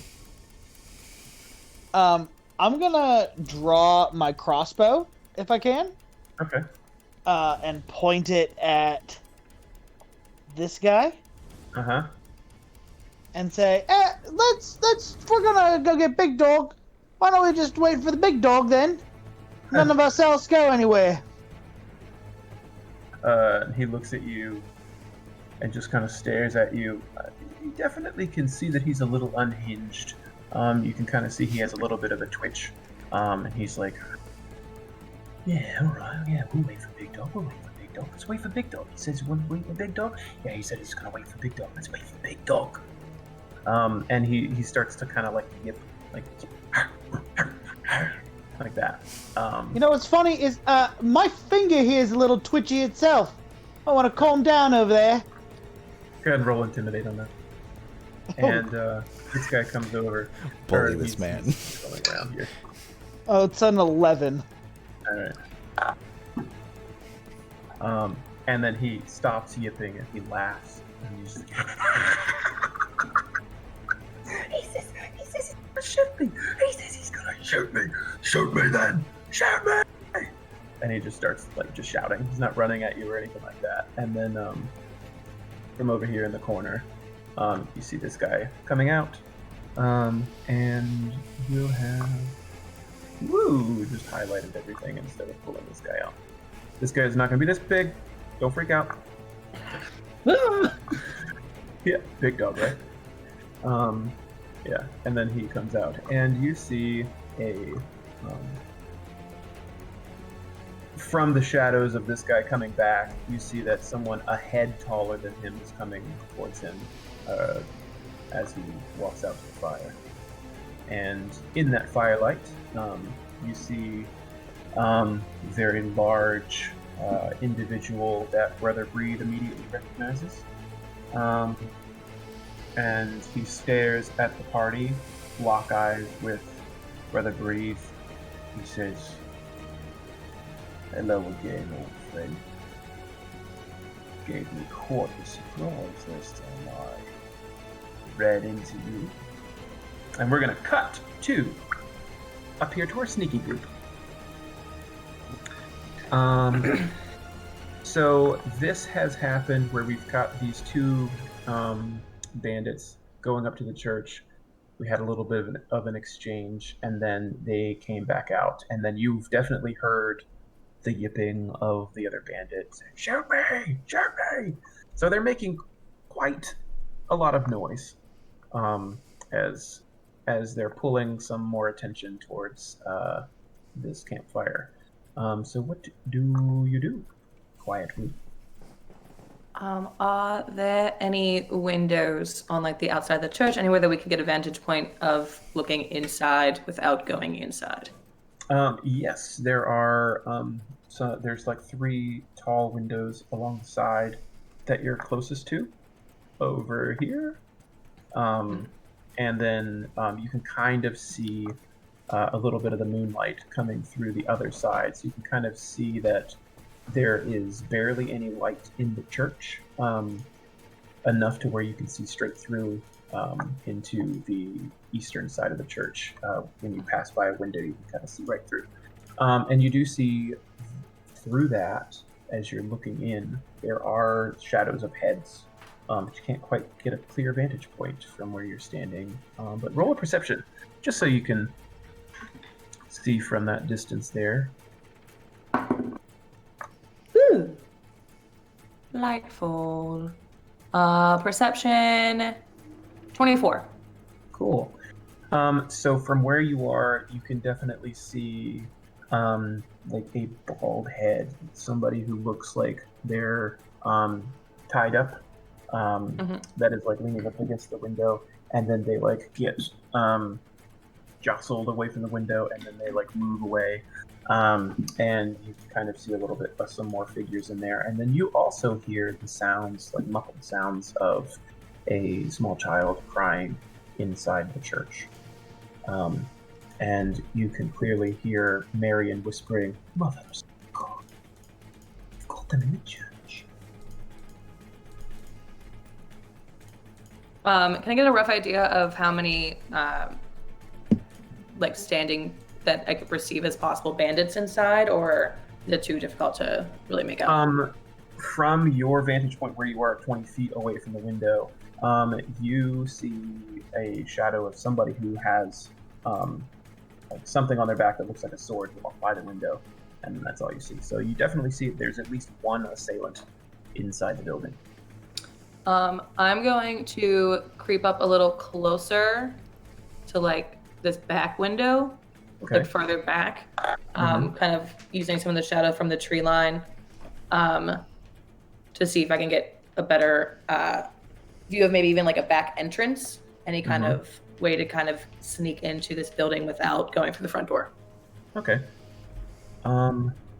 I'm gonna draw my crossbow if I can. Okay. And point it at this guy. Uh-huh. And say, we're gonna go get Big Dog. Why don't we just wait for the Big Dog then? None of us else go anywhere. He looks at you and just kind of stares at you. You definitely can see that he's a little unhinged. You can kind of see he has a little bit of a twitch. And he's like, "Yeah, all right. Yeah, we'll wait for Big Dog. We'll wait for Big Dog. Let's wait for Big Dog." He says, "You want to wait for Big Dog?" "Yeah, he said he's going to wait for Big Dog. Let's wait for Big Dog." And he starts to kind of like yip, like like that. You know what's funny is my finger here is a little twitchy itself. I want to calm down over there. Go ahead and roll intimidate on that. And this guy comes over. Bully this man. He's going around here. Oh, it's an 11. All right. And then he stops yipping and he laughs. And he's like, he says he's gonna shoot me. He says he's gonna shoot me. Shoot me then. Shoot me. And he just starts like just shouting. He's not running at you or anything like that. And then from over here in the corner, you see this guy coming out. And we'll have Woo! Just highlighted everything instead of pulling this guy out. This guy is not going to be this big. Don't freak out. Yeah, big dog, right? Yeah, and then he comes out, and you see from the shadows of this guy coming back, you see that someone a head taller than him is coming towards him as he walks out to the fire. And in that firelight, you see very large individual that Brother Breed immediately recognizes. And he stares at the party, lock eyes with Brother Breed. He says, "Hello again, old friend. Gave me quite a surprise last time I ran into you." And we're gonna cut to up here to our sneaky group. So this has happened where we've got these two bandits going up to the church. We had a little bit of an exchange, and then they came back out. And then you've definitely heard the yipping of the other bandits. Shoot me! Shoot me! So they're making quite a lot of noise as they're pulling some more attention towards this campfire. So what do you do quietly? Are there any windows on like the outside of the church, anywhere that we could get a vantage point of looking inside without going inside? Yes, there are. So there's like 3 tall windows along the side that you're closest to, over here, and then you can kind of see a little bit of the moonlight coming through the other side, so you can kind of see that there is barely any light in the church, enough to where you can see straight through into the eastern side of the church. When you pass by a window, you can kind of see right through. And you do see through that, as you're looking in, there are shadows of heads, but you can't quite get a clear vantage point from where you're standing. But roll a perception, just so you can see from that distance there. Ooh. Lightfall. Perception 24. Cool. So from where you are, you can definitely see like a bald head, somebody who looks like they're tied up, that is like leaning up against the window, and then they like get jostled away from the window, and then they like move away, and you can kind of see a little bit of some more figures in there, and then you also hear the sounds, like muffled sounds of a small child crying inside the church. And you can clearly hear Marion whispering, "Mothers of God, you've got them in the church." Can I get a rough idea of how many like standing that I could perceive as possible bandits inside, or is it too difficult to really make out? From your vantage point where you are 20 feet away from the window, you see a shadow of somebody who has like something on their back that looks like a sword walk by the window, and that's all you see. So you definitely see there's at least one assailant inside the building. I'm going to creep up a little closer to like this back window, Okay. like further back, kind of using some of the shadow from the tree line, to see if I can get a better view of maybe even like a back entrance, any kind of way to kind of sneak into this building without going through the front door. Okay.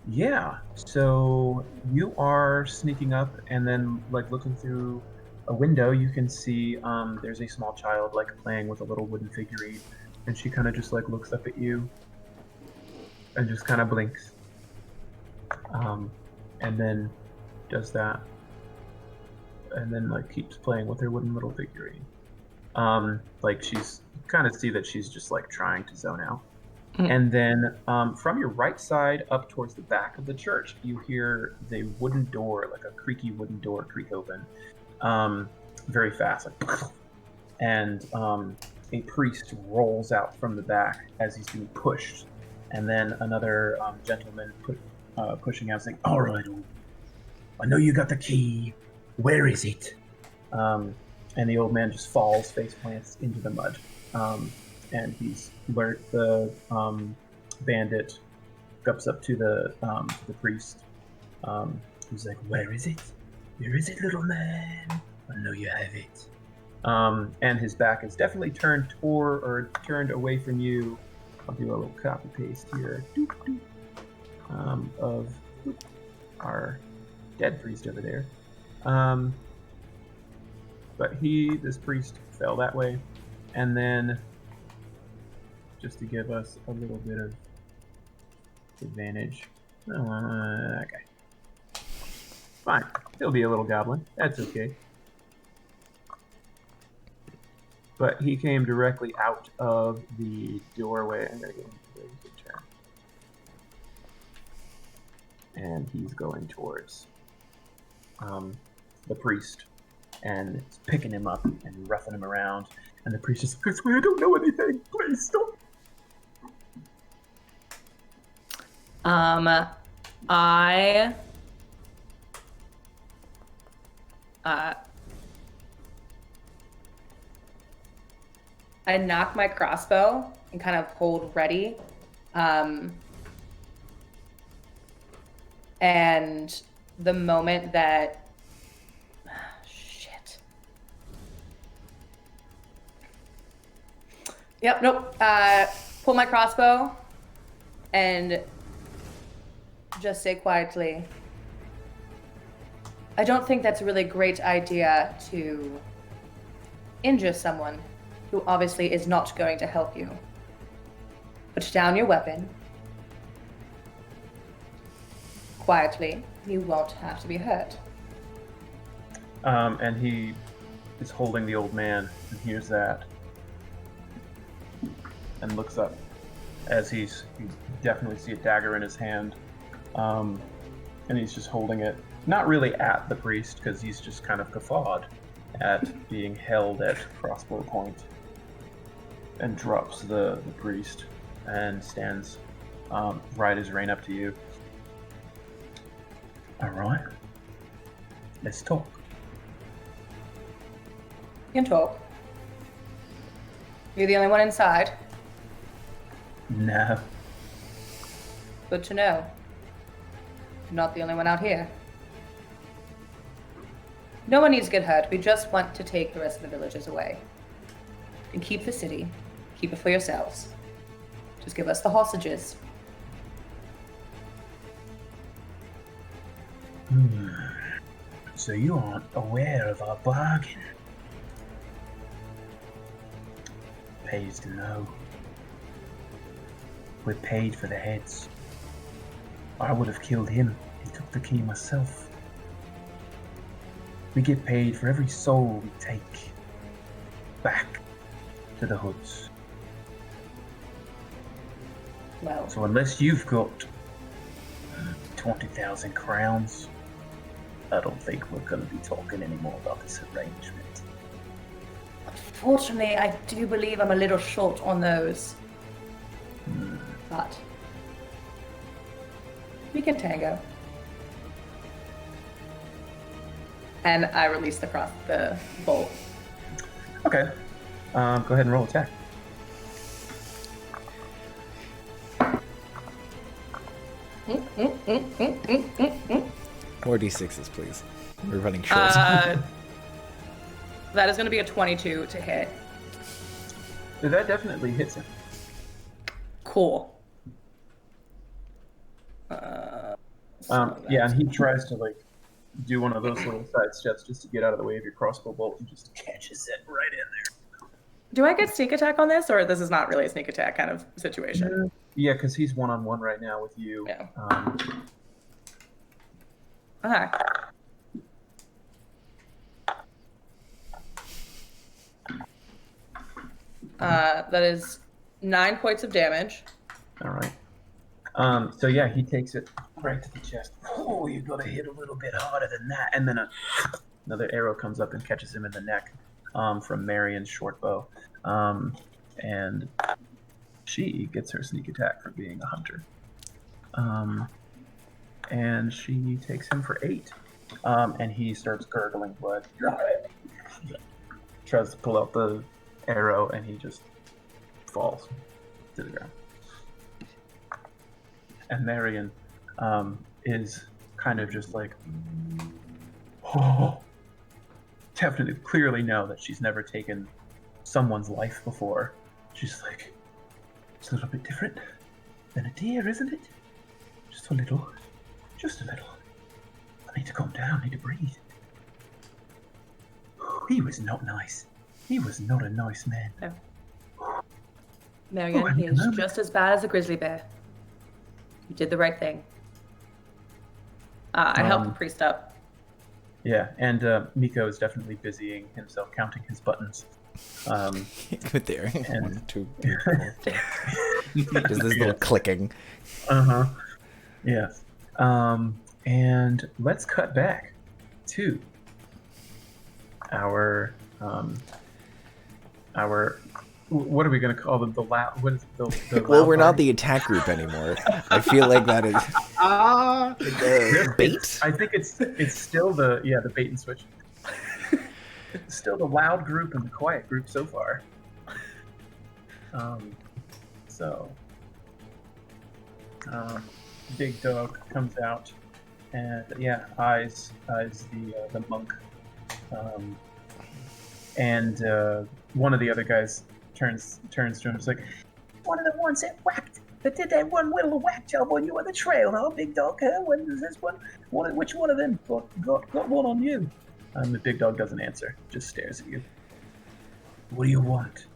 Yeah. So you are sneaking up, and then like looking through a window, you can see there's a small child like playing with a little wooden figurine, and she kind of just like looks up at you and just kind of blinks, and then does that, and then like keeps playing with her wooden little figurine. Like she's kind of see that she's just like trying to zone out. And then from your right side up towards the back of the church, you hear the wooden door, like a creaky wooden door, creak open very fast, like, and a priest rolls out from the back as he's being pushed, And then another gentleman pushing out, saying, "All right, I know you got the key. Where is it?" And the old man just falls, face plants into the mud. And he's where the bandit goes up to the priest. He's like, "Where is it? Where is it, little man? I know you have it." And his back is definitely turned turned away from you. I'll do a little copy paste here of our dead priest over there. But this priest fell that way. And then, just to give us a little bit of advantage. Okay. Fine. He'll be a little goblin. That's okay. But he came directly out of the doorway. I'm going to give him a very good turn. And he's going towards the priest. And it's picking him up and roughing him around. And the priest is like, "I don't know anything. Please stop." I knock my crossbow and kind of hold ready. And the moment that Yep, nope. Pull my crossbow and just say quietly, "I don't think that's a really great idea to injure someone who obviously is not going to help you. Put down your weapon. Quietly, you won't have to be hurt." And he is holding the old man and hears that. And looks up as you definitely see a dagger in his hand. And he's just holding it, not really at the priest, because he's just kind of guffawed at being held at crossbow point. And drops the priest and stands right as rain up to you. "All right, let's talk." You can talk. You're the only one inside. "No." Good to know. You're not the only one out here. No one needs to get hurt. We just want to take the rest of the villagers away. And keep the city. Keep it for yourselves. Just give us the hostages. So you aren't aware of our bargain. Pays to know. We're paid for the heads. I would have killed him and took the key myself. We get paid for every soul we take back to the hoods. Well, So unless you've got 20,000 crowns, I don't think we're going to be talking anymore about this arrangement. unfortunately, I do believe I'm a little short on those. But we can tango. And I release the bolt. Okay. Go ahead and roll attack. More d6s, please. We're running short. That is going to be a 22 to hit. That definitely hits him. Cool. Yeah, and he tries to do one of those little side steps just to get out of the way of your crossbow bolt and just catches it right in there. Do I get sneak attack on this, or this is not really a sneak attack kind of situation? Yeah, because he's one-on-one right now with you. Yeah. Okay. That is 9 points of damage. All right. So yeah, he takes it right to the chest. Oh, you gotta hit a little bit harder than that. And then another arrow comes up and catches him in the neck from Marion's short bow. And she gets her sneak attack for being a hunter. And she takes him for 8. And he starts gurgling blood. Tries to pull out the arrow, and he just falls to the ground. And Marion is kind of just like, oh, definitely, clearly know that she's never taken someone's life before. She's like, it's a little bit different than a deer, isn't it? Just a little. Just a little. I need to calm down, I need to breathe. He was not nice. He was not a nice man. No. Marion, he is just as bad as a grizzly bear. You did the right thing. I helped the priest up. Yeah, and Miko is definitely busying himself counting his buttons. Good there. And... 1, 2, 3, 4, 5. Just this little clicking. Yes. And let's cut back to our what are we going to call them? What is the Well, we're not the attack group anymore. I feel like that is bait. I think it's still the bait and switch. It's still the loud group and the quiet group so far. Big Dog comes out and eyes the monk, and one of the other guys turns to him and is like, one of the ones that did that one little whack job on you on the trail, huh, Big Dog? Huh? When is this one? Which one of them got one on you? The Big Dog doesn't answer, just stares at you. What do you want?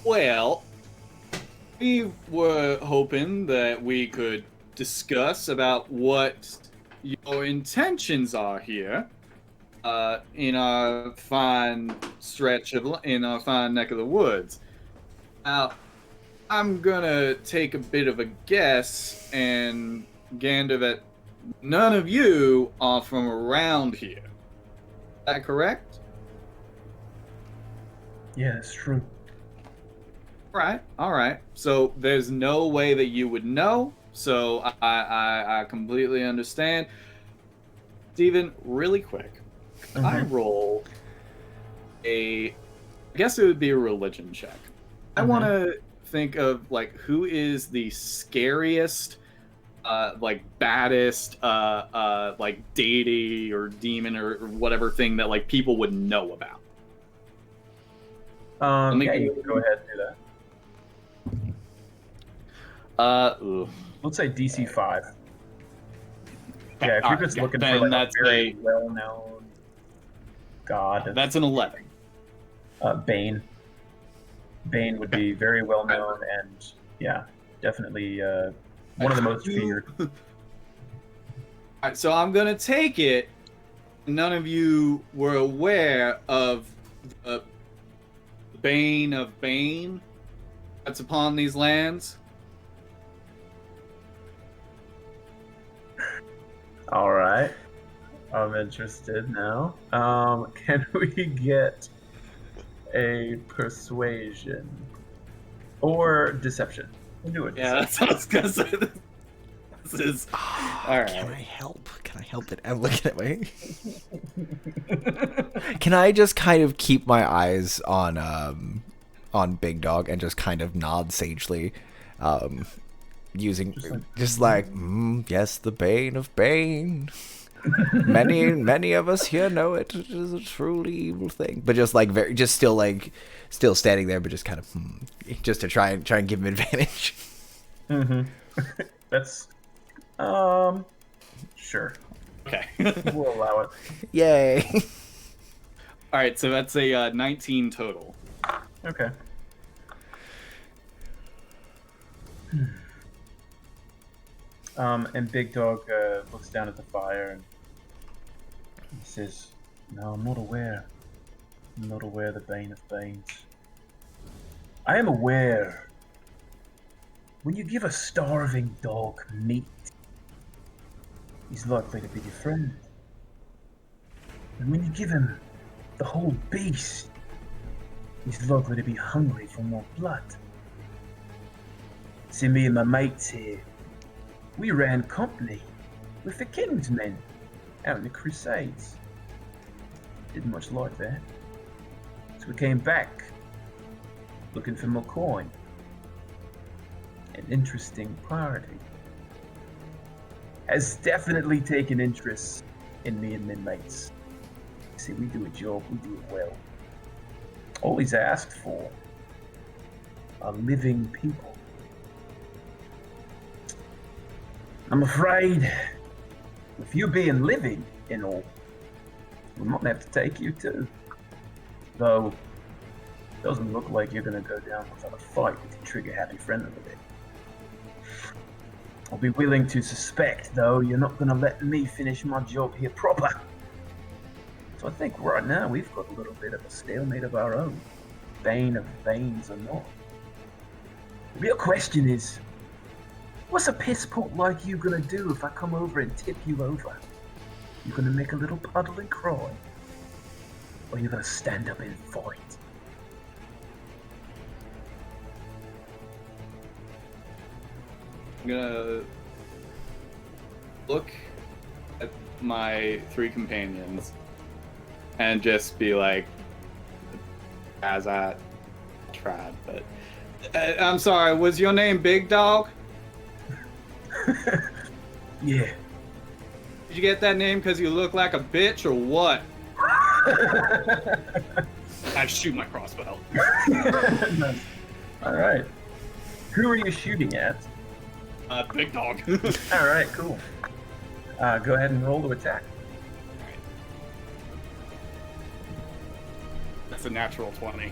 Well, we were hoping that we could discuss about what your intentions are here in our fine neck of the woods. Now, I'm gonna take a bit of a guess and gander that none of you are from around here. Is that correct? Yeah, it's true. All right. So there's no way that you would know. So I completely understand. Steven, really quick, could I roll I guess it would be a religion check. I want to think of like who is the scariest, like baddest, like deity or demon or whatever thing that like people would know about. Yeah, you can go ahead and do that. Let's say DC 5. Yeah, if you're just looking for like a very well-known god. That's an 11. Bane. Bane would be very well-known and, yeah, definitely one of the most feared. Alright, so I'm gonna take it none of you were aware of the Bane of Bane that's upon these lands. All right, I'm interested now. Can we get a persuasion or deception? We'll do it. Yeah, that's what I was gonna say. This is all right. Can I help? Can I help it? I'm looking at my. Can I just kind of keep my eyes on Big Dog and just kind of nod sagely, using just like yes, the Bane of Bane. Many of us here know it is a truly evil thing, but just like still standing there, but just kind of just to try and give him advantage. That's sure. Okay. We'll allow it. Yay. All right, so that's a 19 total. Okay. And Big Dog looks down at the fire and he says, "No, I'm not aware. I'm not aware of the Bane of Banes. I am aware when you give a starving dog meat, he's likely to be your friend. And when you give him the whole beast, He's likely to be hungry for more blood. See, me and my mates here, we ran company with the King's men out in the Crusades. Didn't much like that. So we came back, looking for more coin. An interesting party. Has definitely taken interest in me and my mates. See, we do a job, we do it well. All he's asked for are living people. I'm afraid, with you being living and all, we might have to take you too. Though, doesn't look like you're gonna go down without a fight with your trigger-happy friend over there. I'll be willing to suspect, though, you're not gonna let me finish my job here proper. So I think right now we've got a little bit of a stalemate of our own. Bane of Banes or not. The real question is, what's a pisspot like you gonna do if I come over and tip you over? You gonna make a little puddle and cry? Or you gonna stand up and fight? I'm gonna look at my three companions and just be like, as I tried, but I'm sorry, was your name Big Dog? Yeah. Did you get that name because you look like a bitch or what? I shoot my crossbow. Nice. All right. Who are you shooting at? Big Dog. All right, cool. Go ahead and roll to attack. That's a natural 20.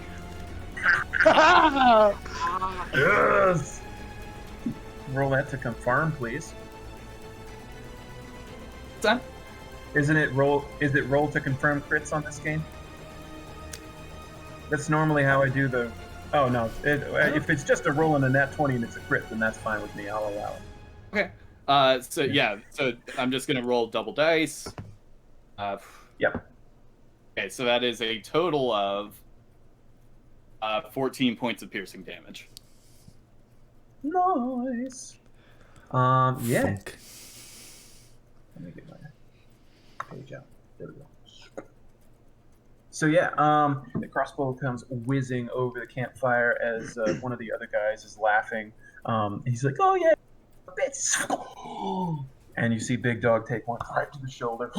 Yes. Roll that to confirm, please. What's that? Isn't it roll? Is it roll to confirm crits on this game? That's normally how I do the. Oh no! If it's just a roll and a nat 20 and it's a crit, then that's fine with me. I'll allow it. Okay. So I'm just gonna roll double dice. Yep. Okay, so that is a total of 14 points of piercing damage. Nice. Yeah. Funk. Let me get my page out. There we go. So yeah, the crossbow comes whizzing over the campfire as one of the other guys is laughing. He's like, "Oh yeah, bitch!" And you see Big Dog take one right to the shoulder.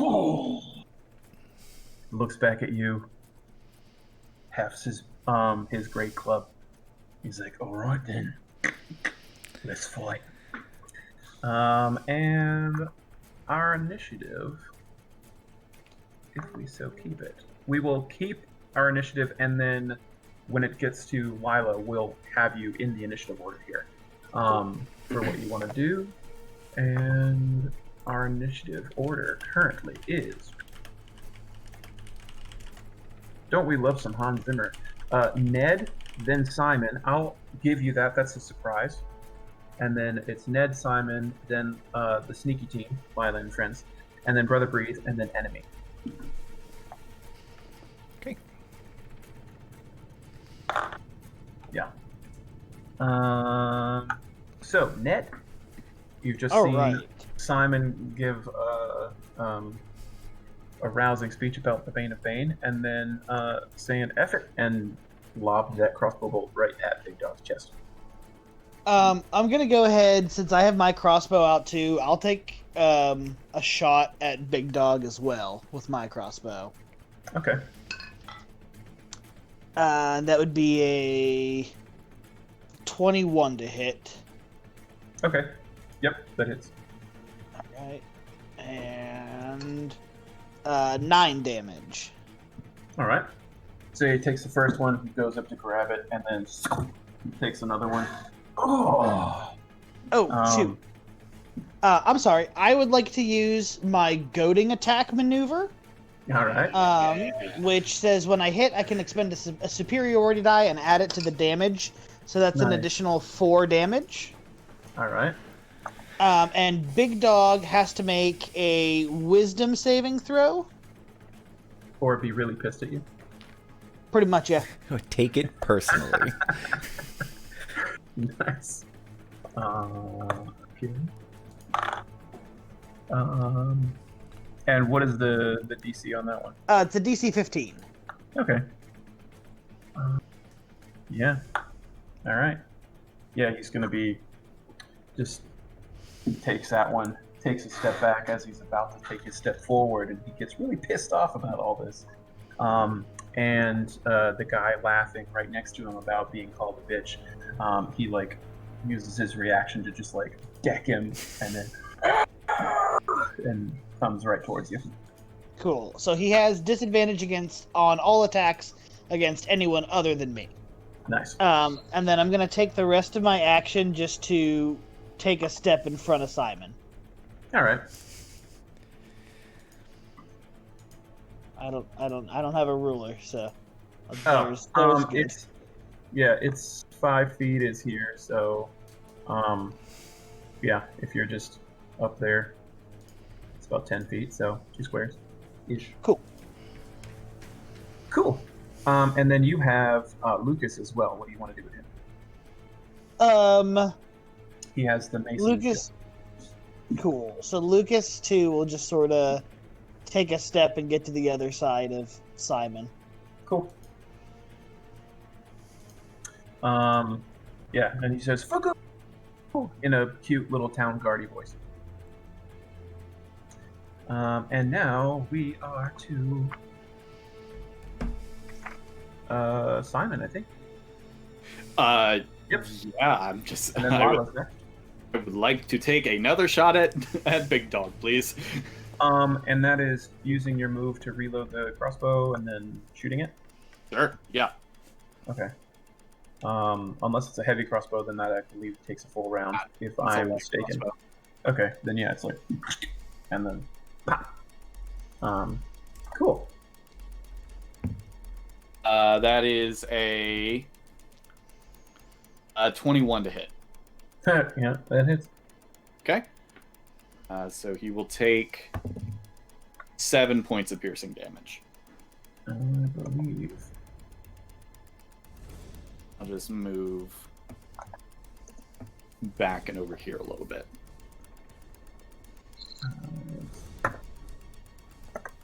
Looks back at you. Hefts his great club. He's like, "All right then, let's fight." And our initiative, if we so keep it, we will keep our initiative, and then when it gets to Lila, we'll have you in the initiative order here for what you want to do. And our initiative order currently is. Don't we love some Hans Zimmer? Ned, then Simon. I'll give you that. That's a surprise. And then it's Ned, Simon, then the sneaky team, Lila and friends, and then Brother Breathe, and then enemy. Okay. Yeah. So Ned, you've just All seen right. Simon give a rousing speech about the Bane of Bane, and then saying "F it" and lobbed that crossbow bolt right at Big Dog's chest. I'm gonna go ahead, since I have my crossbow out too. I'll take a shot at Big Dog as well with my crossbow. Okay. That would be a 21 to hit. Okay. Yep, that hits. All right, and 9 damage. All right. So he takes the first one, he goes up to grab it, and then takes another one. Oh. Shoot. I'm sorry. I would like to use my goading attack maneuver. All right. Which says when I hit, I can expend a superiority die and add it to the damage. So that's an Nice. additional 4 damage. All right. And Big Dog has to make a wisdom saving throw. Or be really pissed at you. Pretty much, yeah. Take it personally. Nice. Okay. And what is the DC on that one? It's a DC 15. Okay. Yeah. All right. Yeah, he's gonna be just takes that one, takes a step back as he's about to take his step forward, and he gets really pissed off about all this. And the guy laughing right next to him about being called a bitch, he like uses his reaction to just like deck him, and then and comes right towards you. Cool. So he has disadvantage on all attacks against anyone other than me. Nice. And then I'm gonna take the rest of my action just to take a step in front of Simon. All right. I don't have a ruler, so there's good. It's 5 feet is here, so yeah, if you're just up there, it's about 10 feet, so 2 squares ish. Cool. And then you have Lucas as well. What do you want to do with him? He has the mason. Lucas. Cool. So Lucas too will just sort of take a step and get to the other side of Simon. Cool. Yeah, and he says "Fuck up" in a cute little town guardy voice. And now we are to Simon, I think. Yep. Yeah, I'm just. And then Lala's next. I would like to take another shot at Big Dog, please. And that is using your move to reload the crossbow and then shooting it? Sure, yeah. Okay. Unless it's a heavy crossbow, then that I believe takes a full round, if I'm mistaken. Crossbow. Okay, then yeah, it's like, and then pop. Cool. That is a 21 to hit. Yeah, that hits. Okay. So he will take 7 points of piercing damage. I believe. I'll just move back and over here a little bit.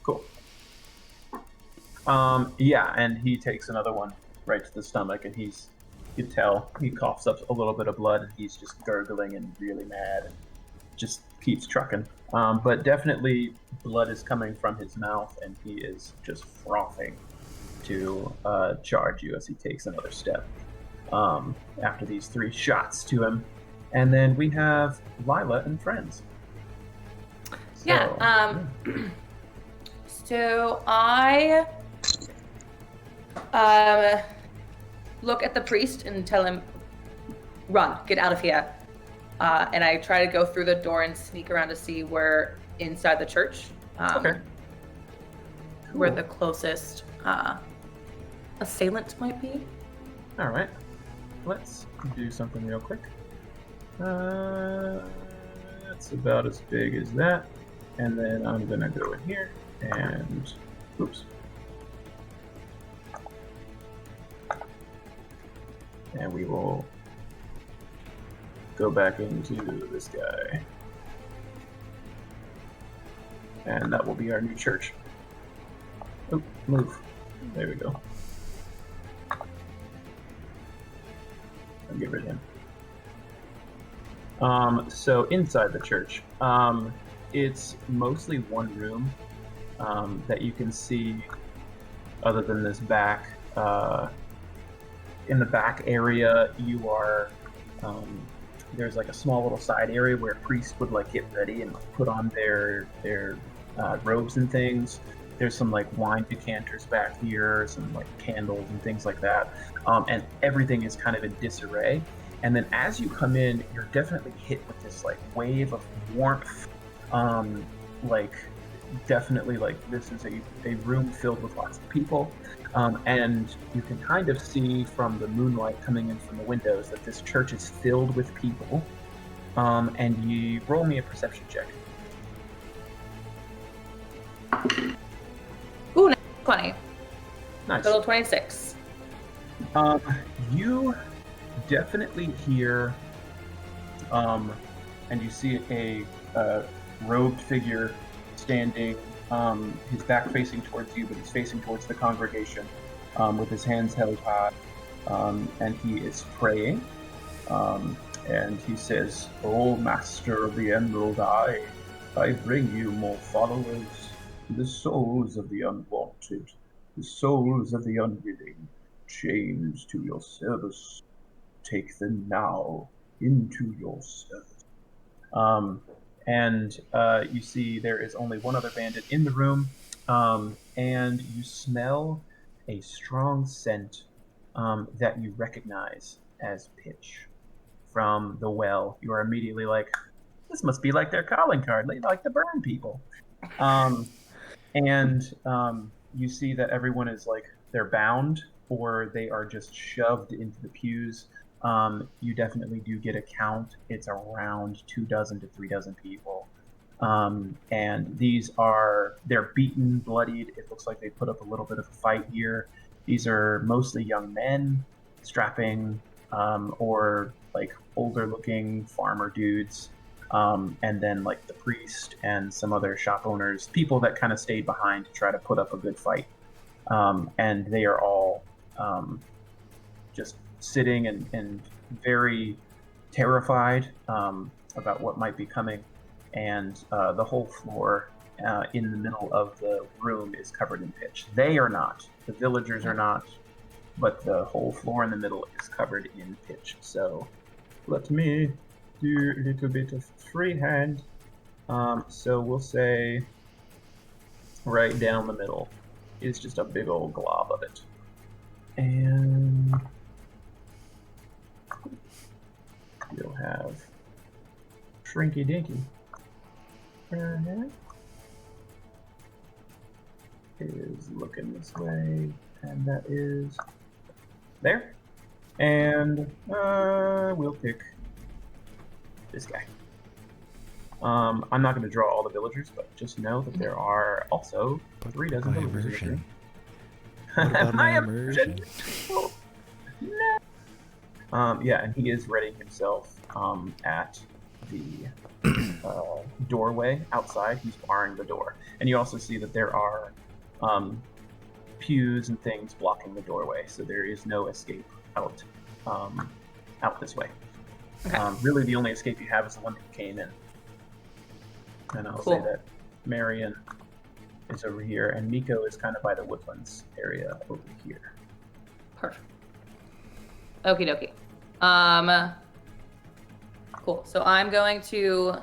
Cool. Yeah, and he takes another one right to the stomach, and you can tell he coughs up a little bit of blood, and he's just gurgling and really mad, and just keeps trucking. But definitely blood is coming from his mouth, and he is just frothing to charge you as he takes another step. After these 3 shots to him, and then we have Lila and friends. So I look at the priest and tell him, run, get out of here. And I try to go through the door and sneak around to see where inside the church, Okay. where the closest assailant might be. All right. Let's do something real quick. That's about as big as that. And then I'm gonna go in here and oops. And we will go back into this guy. And that will be our new church. Oh, move. There we go. I'll get rid of him. So inside the church, it's mostly one room that you can see other than this back. In the back area, you are, there's like a small little side area where priests would like get ready and put on their robes and things. There's some like wine decanters back here, some like candles and things like that. And everything is kind of in disarray. And then as you come in, you're definitely hit with this like wave of warmth. Like definitely like this is a room filled with lots of people. And you can kind of see from the moonlight coming in from the windows that this church is filled with people. And you roll me a perception check. Ooh, 20. Nice. Total 26. You definitely hear, and you see a robed figure standing, his back facing towards you, but he's facing towards the congregation, with his hands held high, and he is praying, and he says, "O Master of the Emerald Eye, I bring you more followers, the souls of the unwanted, the souls of the unwilling, chains to your service. Take them now into your service." And you see there is only one other bandit in the room, and you smell a strong scent that you recognize as pitch from the well. You are immediately like, this must be like their calling card. They like to burn people. And you see that everyone is like, they're bound or they are just shoved into the pews. You definitely do get a count. It's around 24 to 36 people. And they're beaten, bloodied. It looks like they put up a little bit of a fight here. These are mostly young men, strapping, or like older looking farmer dudes. And then like the priest and some other shop owners, people that kind of stayed behind to try to put up a good fight. And they are all just sitting and very terrified about what might be coming. And the whole floor in the middle of the room is covered in pitch. They are not. The villagers are not. But the whole floor in the middle is covered in pitch. So let me do a little bit of freehand. So we'll say right down the middle is just a big old glob of it. And you'll have Shrinky Dinky. Is looking this way, and that is there. And we'll pick this guy. I'm not going to draw all the villagers, but just know that there are also 3 dozen villagers. Immersion. What about my immersion? Yeah, and he is readying himself at the doorway outside. He's barring the door. And you also see that there are pews and things blocking the doorway, so there is no escape out this way. Okay. Really, the only escape you have is the one that you came in. And I'll say that Marion is over here, and Miko is kind of by the woodlands area over here. Perfect. Okie dokie. Cool. So I'm going to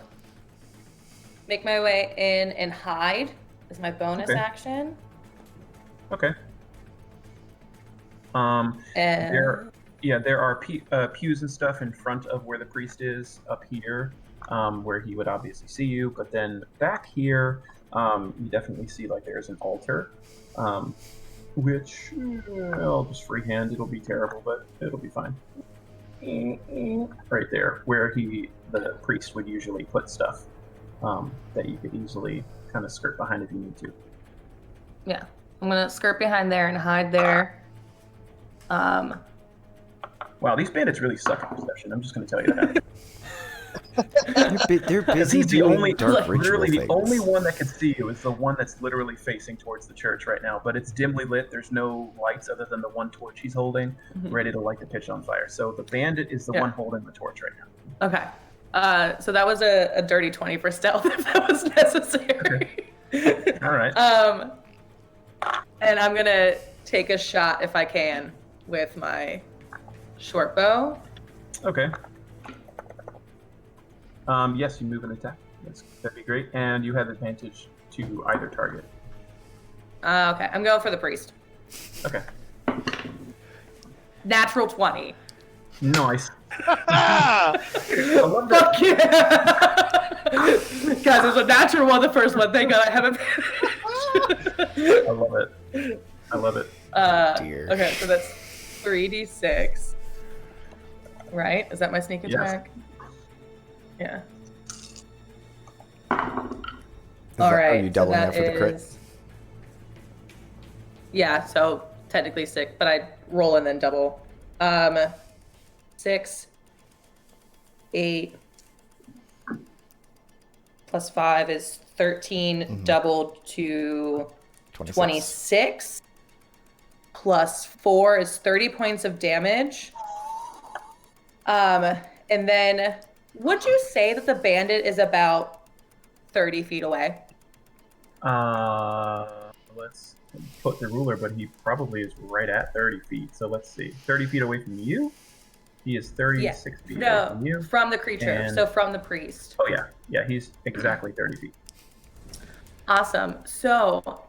make my way in and hide as my bonus action. Okay. There are pews and stuff in front of where the priest is up here, where he would obviously see you. But then back here, you definitely see like there's an altar, which I'll just freehand. It'll be terrible, but it'll be fine. Right there, where the priest would usually put stuff that you could easily kind of skirt behind if you need to. Yeah, I'm gonna skirt behind there and hide there. Wow, these bandits really suck at perception. I'm just gonna tell you that. They're busy doing dark ritual literally things. The only one that can see you is the one that's literally facing towards the church right now, but it's dimly lit. There's no lights other than the one torch he's holding, ready to light the pitch on fire. So the bandit is the one holding the torch right now. Okay. So that was a dirty 20 for stealth if that was necessary. Okay. All right. And I'm gonna take a shot if I can with my short bow. Okay. Yes, you move and attack. That'd be great. And you have advantage to either target. Okay, I'm going for the priest. Okay. Natural 20. Nice. I love that. Fuck yeah! Guys, there's a natural one, the first one. Thank God I have advantage. I love it. I love it. Dear. Okay, so that's 3d6. Right? Is that my sneak attack? Yes. Yeah. All right. Are you doubling so that for the crit? Yeah, so technically 6, but I roll and then double. 6, 8, plus 5 is 13, doubled to 26. Plus 4 is 30 points of damage. And then, would you say that the bandit is about 30 feet away? Let's put the ruler, but he probably is right at 30 feet. So let's see. 30 feet away from you? He is 36 feet away from you. From the creature. And... so from the priest. Oh, yeah. Yeah, he's exactly 30 feet. Awesome. So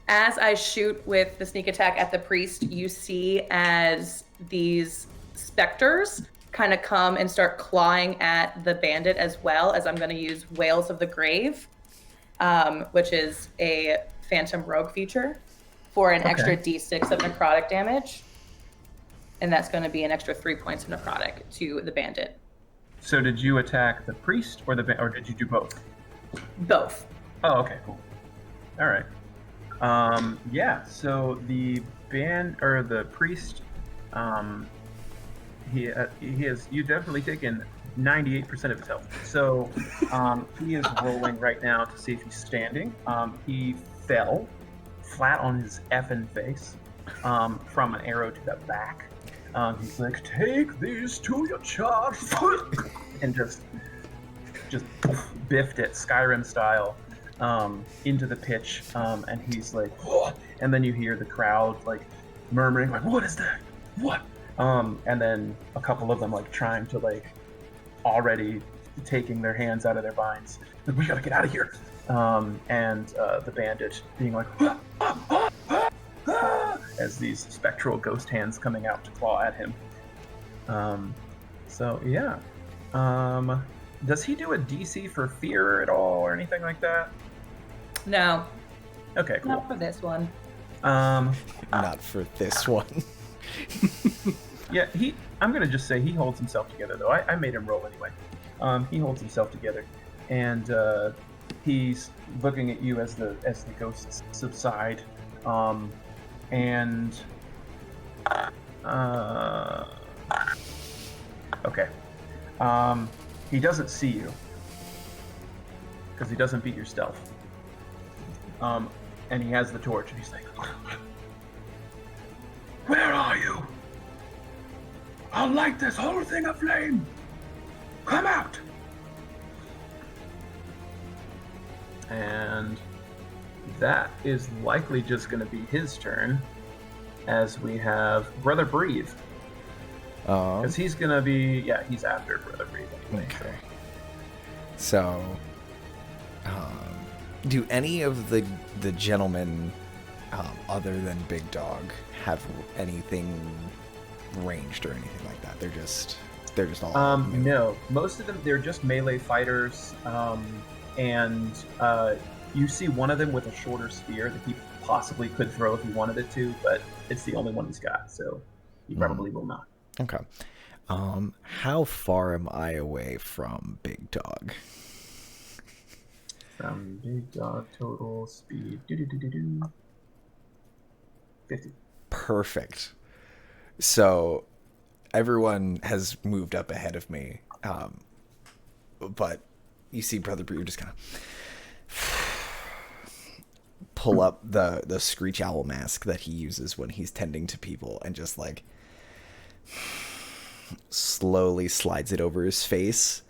as I shoot with the sneak attack at the priest, you see as these specters kind of come and start clawing at the bandit, as well as I'm going to use Wails of the Grave, which is a phantom rogue feature for an extra d6 of necrotic damage. And that's going to be an extra 3 points of necrotic to the bandit. So did you attack the priest or or did you do both? Both. Oh, okay, cool. All right. Yeah. So the priest, he has, you definitely taken 98% of his health. So he is rolling right now to see if he's standing. He fell flat on his effing face from an arrow to the back. He's like, take these to your charge, and just biffed it Skyrim style into the pitch, and he's like, whoa! And then you hear the crowd like murmuring, like, what is that? What? And then a couple of them like trying to like already taking their hands out of their binds. Like, we gotta get out of here. And the bandit being like, as these spectral ghost hands coming out to claw at him. So yeah. Does he do a DC for fear at all or anything like that? No. Okay, cool. Not for this one. Not for this one. Yeah, I'm gonna just say he holds himself together though. I made him roll anyway. He holds himself together, and he's looking at you as the ghosts subside, and okay. He doesn't see you because he doesn't beat your stealth. And he has the torch, and he's like, "Where are you? I'll light this whole thing aflame. Come out!" And that is likely just going to be his turn, as we have Brother Breathe. Because he's going to be, he's after Brother Breathe anyway. Okay. So, do any of the gentlemen, other than Big Dog, have anything ranged or anything like that? They're just all no, most of them, they're just melee fighters, and you see one of them with a shorter spear that he possibly could throw if he wanted it to, but it's the only one he's got, so he probably will not. Okay. How far am I away from Big Dog? From Big Dog, total speed 50. Perfect. So everyone has moved up ahead of me, but you see Brother Brew just kind of pull up the screech owl mask that he uses when he's tending to people and just like slowly slides it over his face,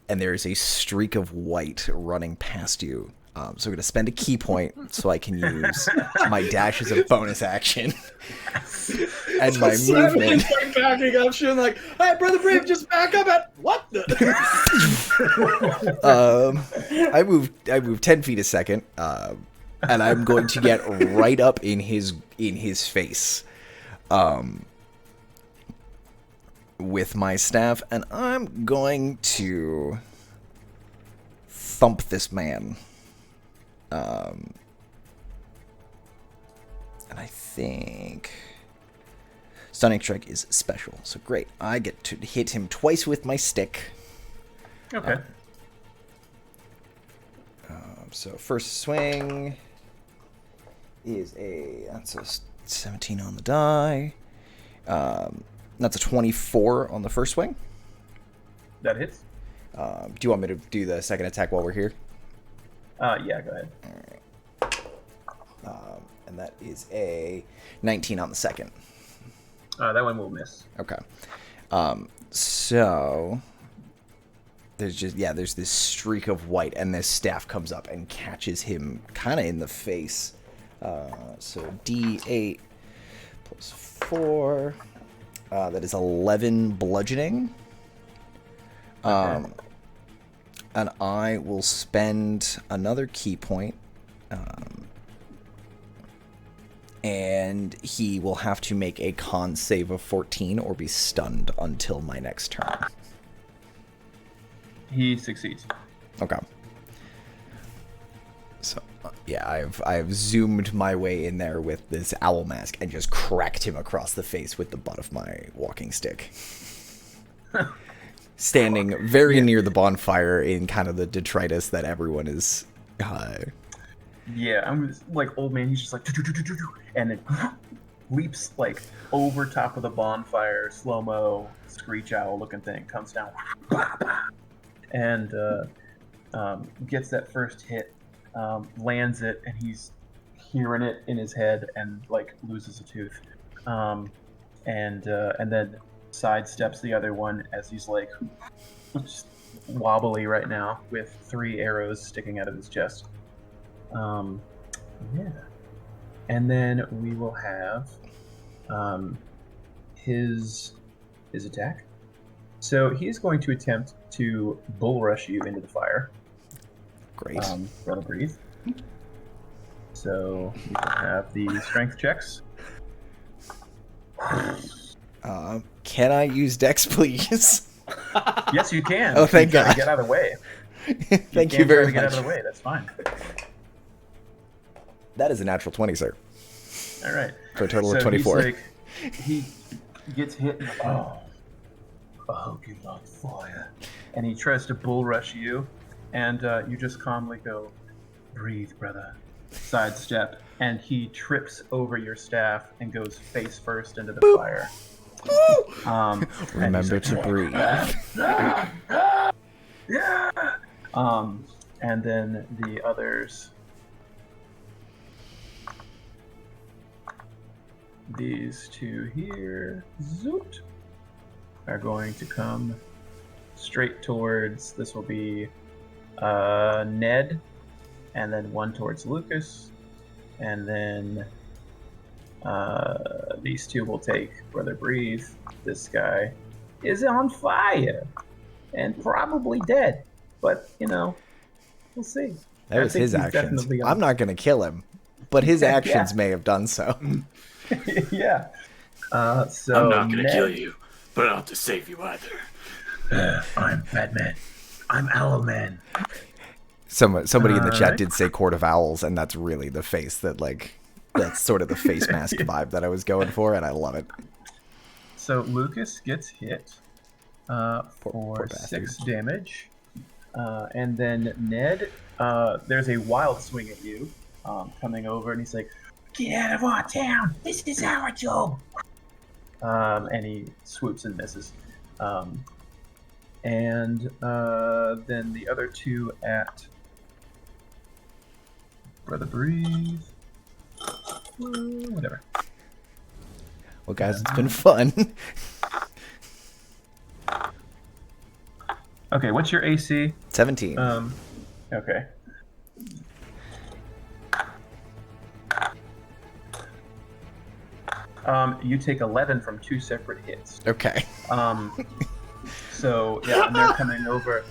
and there's a streak of white running past you. So I'm going to spend a key point so I can use my dash as a bonus action. And my movement. Like backing up, shooting like, "Hey, Brother Brave, just back up at what the?" I move 10 feet a second, and I'm going to get right up in his face, with my staff, and I'm going to thump this man. And I think Stunning Strike is special, so great. I get to hit him twice with my stick. Okay. So first swing is that's a 17 on the die. That's a 24 on the first swing. That hits. Do you want me to do the second attack while we're here? Yeah, go ahead. And that is a 19 on the second. That one will miss. Okay. So there's this streak of white, and this staff comes up and catches him kind of in the face. So D8 plus 4. That is 11 bludgeoning. Okay. And I will spend another key point. And he will have to make a con save of 14 or be stunned until my next turn. He succeeds. Okay. So, yeah, I've zoomed my way in there with this owl mask and just cracked him across the face with the butt of my walking stick. Standing very near the bonfire in kind of the detritus that everyone is... Yeah, I'm just, like, old man, he's just like, and it leaps, like, over top of the bonfire, slow-mo, screech owl looking thing, comes down, and gets that first hit, lands it, and he's hearing it in his head and, like, loses a tooth. And then sidesteps the other one as he's, like, just wobbly right now with 3 arrows sticking out of his chest. Yeah. And then we will have his attack. So he's going to attempt to bull rush you into the fire. Great. Roll to breathe. So you can have the strength checks. Can I use Dex, please? Yes, you can. Oh, thank You can God. Get out of the way. Thank you very Get out much. of the way. That's fine. That is a natural 20, sir. All right. For a total of So 24. he's like, he gets hit. And, I hope you like fire. And he tries to bull rush you, and you just calmly go, breathe, brother. Sidestep, and he trips over your staff and goes face first into the fire. Remember to breathe. And then the others. These two here, zoot, are going to come straight towards, this will be Ned, and then one towards Lucas, and then these two will take Brother Breathe. This guy is on fire and probably dead, but, you know, we'll see. That was his actions. I'm not going to kill him, but his actions may have done so. Yeah. So I'm not gonna kill you, but I don't have to save you either. I'm Batman. I'm Owlman. Somebody in the chat did say Court of Owls, and that's really the face that, like, that's sort of the face mask vibe that I was going for, and I love it. So Lucas gets hit Poor 6 damage. And then Ned, there's a wild swing at you coming over, and he's like, get out of our town! This is our job! And he swoops and misses. And then the other two at Brother Breathe. Whatever. Well, guys, it's been fun. Okay, what's your AC? 17. Okay. You take 11 from 2 separate hits. Okay. So, yeah, and they're coming over,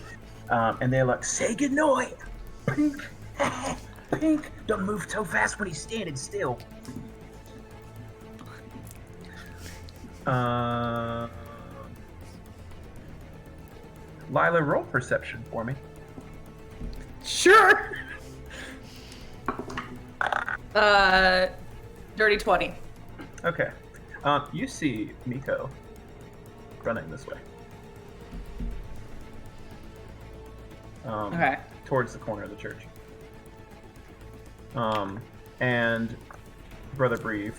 and they're like, say goodnight! Pink! Pink! Don't move so fast when he's standing still. Lila, roll perception for me. Sure. Dirty 20. Okay. You see Miko running this way. Okay. Towards the corner of the church. And Brother Breathe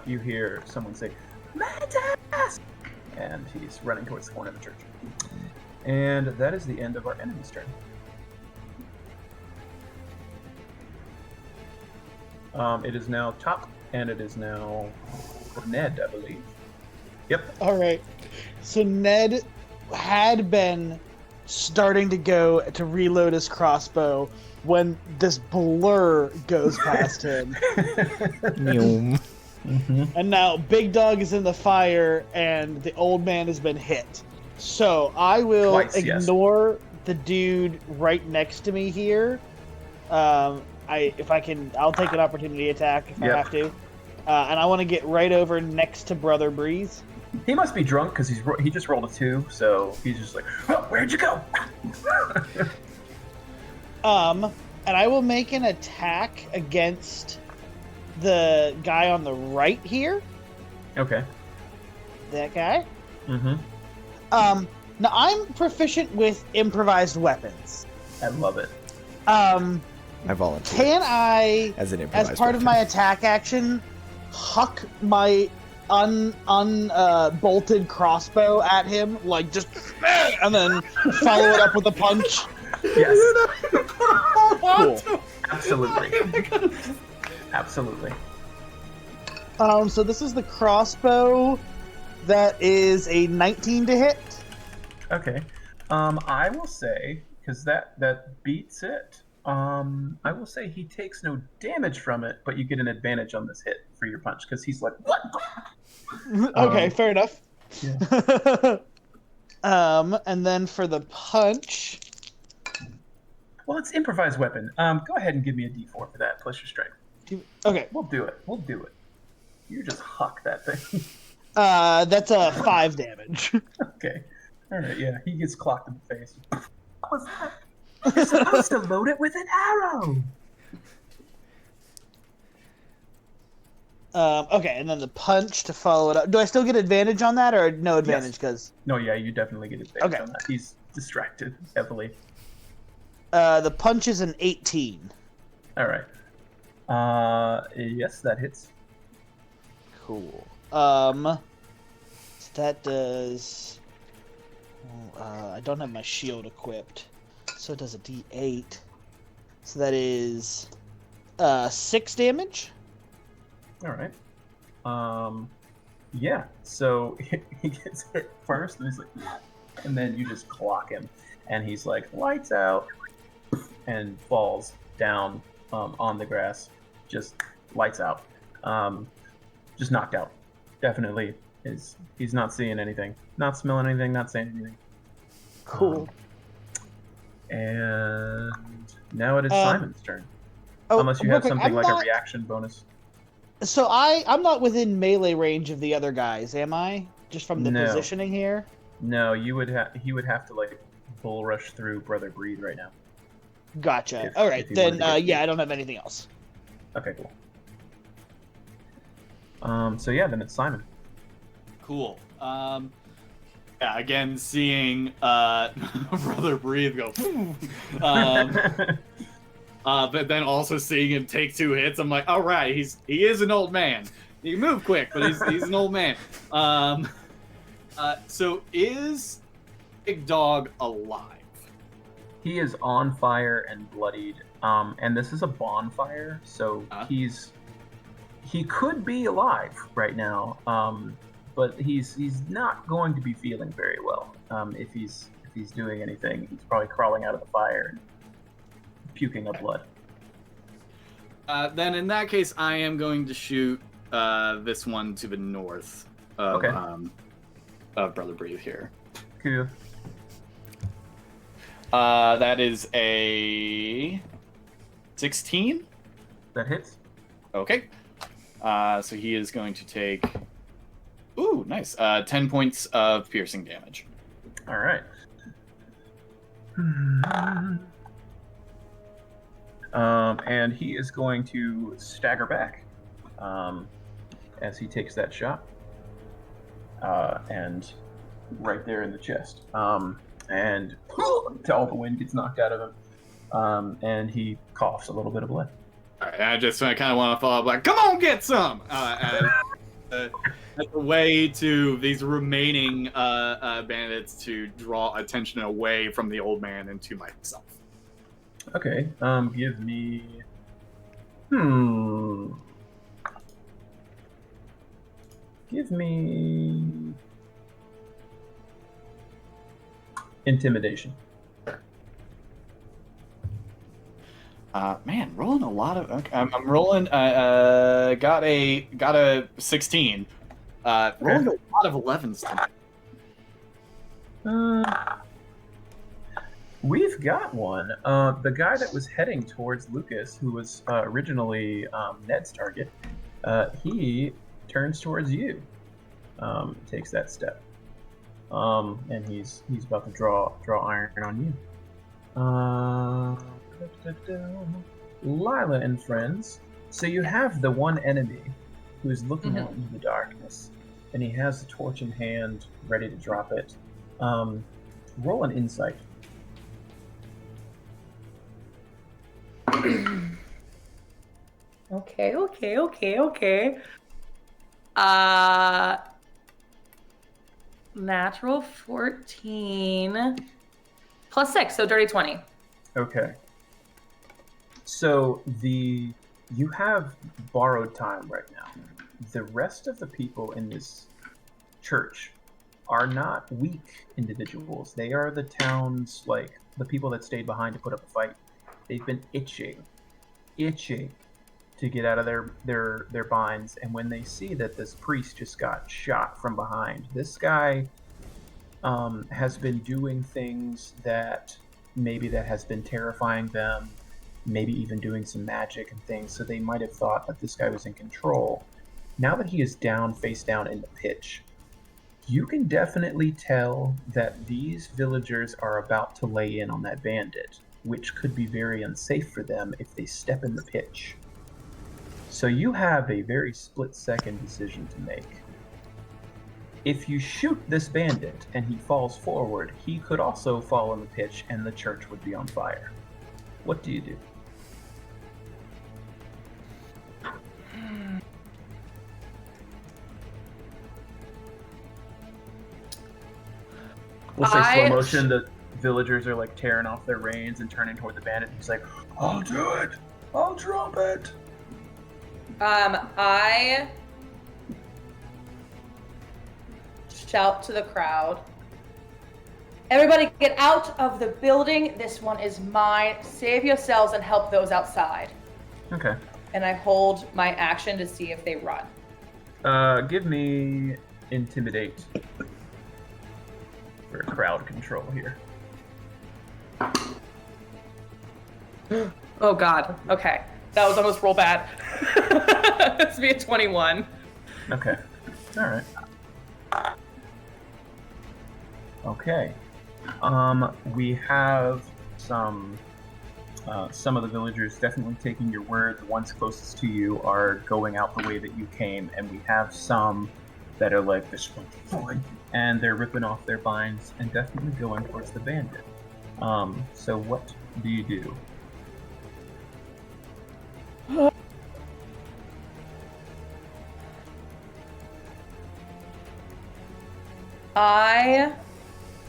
you hear someone say, "Mantis!" And he's running towards the corner of the church. And that is the end of our enemy's turn. It is now top, and it is now Ned, I believe. Yep. All right. So Ned had been starting to go to reload his crossbow when this blur goes past him. And now Big Dog is in the fire, and the old man has been hit. So I will ignore the dude right next to me here. I'll take an opportunity attack if I have to. And I want to get right over next to Brother Breathe. He must be drunk because he just rolled a 2, so he's just like, "Oh, where'd you go?" And I will make an attack against the guy on the right here. Okay. That guy. Mm-hmm. Now I'm proficient with improvised weapons. I love it. I volunteer. Can I, as part of my attack action, huck my bolted crossbow at him, like just, and then follow it up with a punch? Yes. Cool. Absolutely. Absolutely. So this is the crossbow. That is a 19 to hit. Okay. I will say, because that beats it, I will say he takes no damage from it, but you get an advantage on this hit for your punch, because he's like, "What?" Okay, fair enough. Yeah. And then for the punch... Well, it's improvised weapon. Go ahead and give me a d4 for that, plus your strength. Okay. We'll do it. You just huck that thing. That's a 5 damage. Okay. All right, yeah. He gets clocked in the face. What was that? You're supposed to load it with an arrow! Okay, and then the punch to follow it up. Do I still get advantage on that, or no advantage? Because No, yeah, you definitely get advantage on that. He's distracted heavily. The punch is an 18. All right. Yes, that hits. Cool. So that does... I don't have my shield equipped. So it does a d8. So that is 6 damage. All right. Yeah. So he gets hit first, and he's like, and then you just clock him, and he's like, "Lights out," and falls down on the grass, just lights out, just knocked out. Definitely he's not seeing anything, not smelling anything, not saying anything. Cool. And now it is Simon's turn. Oh, unless you have quick, something like a reaction bonus. So I'm not within melee range of the other guys, am I? Just from the positioning here? No, he would have to like bull rush through Brother Breathe right now. Gotcha. All right, then yeah, I don't have anything else. Okay, cool. So yeah, then it's Simon. Cool. Yeah, again, seeing Brother Breathe go, but then also seeing him take 2 hits, I'm like, all right, he is an old man. He can move quick, but he's an old man. So is Big Dog alive? He is on fire and bloodied. And this is a bonfire, so he could be alive right now. But he's not going to be feeling very well. If he's doing anything, he's probably crawling out of the fire and puking up blood. Then in that case, I am going to shoot this one to the north of, of Brother Breathe here. Cool. That is a 16. That hits. Okay. So he is going to take... Ooh, nice. 10 points of piercing damage. All right. And he is going to stagger back as he takes that shot. And right there in the chest. And all the wind gets knocked out of him. And he coughs a little bit of blood. All right, I kind of want to follow up like, come on, get some! as a way to these remaining bandits to draw attention away from the old man and to myself. Okay. Give me. Give me intimidation. Man, rolling a lot of. Okay, I'm rolling. Got a 16. Rolling a lot of 11s tonight. We've got one. The guy that was heading towards Lucas, who was originally Ned's target, he turns towards you. Takes that step. And he's about to draw iron on you. Lila and friends. So you have the one enemy who's looking out into the darkness, and he has the torch in hand, ready to drop it. Roll an insight. Okay. Natural 14 plus 6, so dirty 20. Okay. So you have borrowed time right now. The rest of the people in this church are not weak individuals. They are the town's, like, the people that stayed behind to put up a fight. They've been itching to get out of their binds, and when they see that this priest just got shot from behind, this guy has been doing things that has been terrifying them, maybe even doing some magic and things, so they might have thought that this guy was in control. Now that he is down, face down in the pitch, you can definitely tell that these villagers are about to lay in on that bandit, which could be very unsafe for them if they step in the pitch. So you have a very split-second decision to make. If you shoot this bandit and he falls forward, he could also fall in the pitch and the church would be on fire. What do you do? We'll say slow motion, the villagers are like tearing off their reins and turning toward the bandit. He's like, I'll do it! I'll drop it! I shout to the crowd. Everybody get out of the building. This one is mine. Save yourselves and help those outside. Okay. And I hold my action to see if they run. Give me intimidate for crowd control here. Oh God. Okay. That was almost roll bad. It's be a 21. Okay. All right. Okay. We have some of the villagers definitely taking your word. The ones closest to you are going out the way that you came, and we have some that are like, this one's fine, and they're ripping off their binds and definitely going towards the bandit. So what do you do?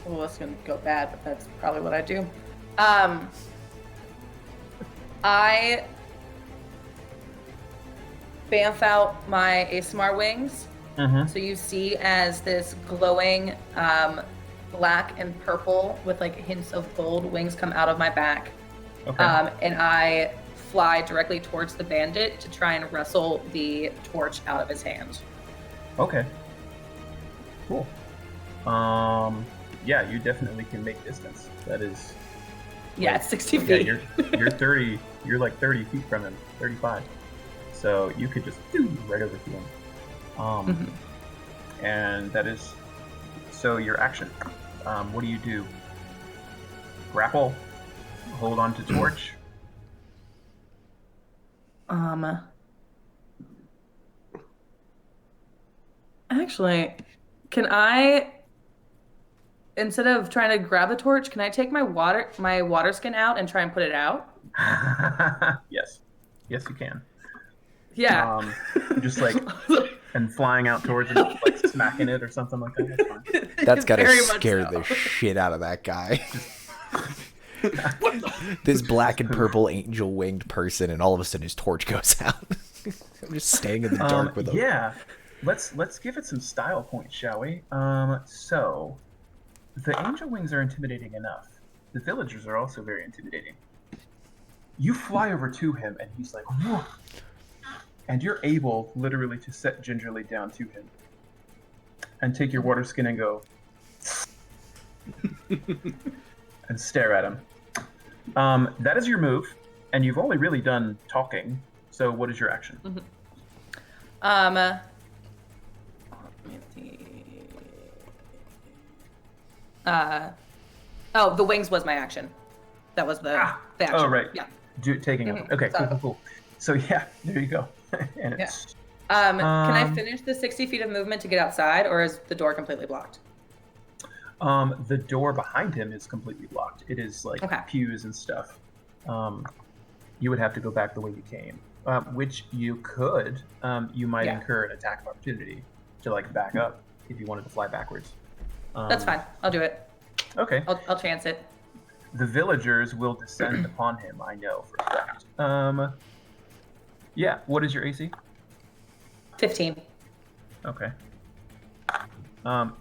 Well, that's gonna go bad, but that's probably what I do. I bamf out my ASMR wings. So you see as this glowing black and purple with like hints of gold wings come out of my back. Okay. And I fly directly towards the bandit to try and wrestle the torch out of his hand. Okay. Cool. Yeah, you definitely can make distance. That is. Yeah, like, it's 60 feet. Yeah, you're 30. You're like 30 feet from him, 35. So you could just right over to him. And that is. So your action. What do you do? Grapple. Hold on to torch. Actually, can I, instead of trying to grab the torch, can I take my water skin out and try and put it out? Yes. Yes, you can. Yeah. Just like and flying out towards it, like smacking it or something like that. That's fine. That's gotta Very much scare so. the shit out of that guy. This black and purple angel winged person, and all of a sudden his torch goes out. I'm just staying in the dark with him. Yeah, let's give it some style points, shall we? So the angel wings are intimidating enough. The villagers are also very intimidating. You fly over to him, and he's like, whoa. And you're able, literally, to set gingerly down to him. And take your water skin and go... and stare at him. That is your move, and you've only really done talking, so what is your action? Let me see. Oh, the wings was my action. That was the action. Oh, right. Yeah. Taking it. Okay, cool. So, yeah, there you go. And it's... Can I finish the 60 feet of movement to get outside, or is the door completely blocked? The door behind him is completely blocked. It is like pews and stuff. You would have to go back the way you came, which you could. You might incur an attack of opportunity to like back up if you wanted to fly backwards. That's fine. I'll do it. Okay. I'll chance it. The villagers will descend upon him. I know for a fact. Yeah. What is your AC? 15. Okay.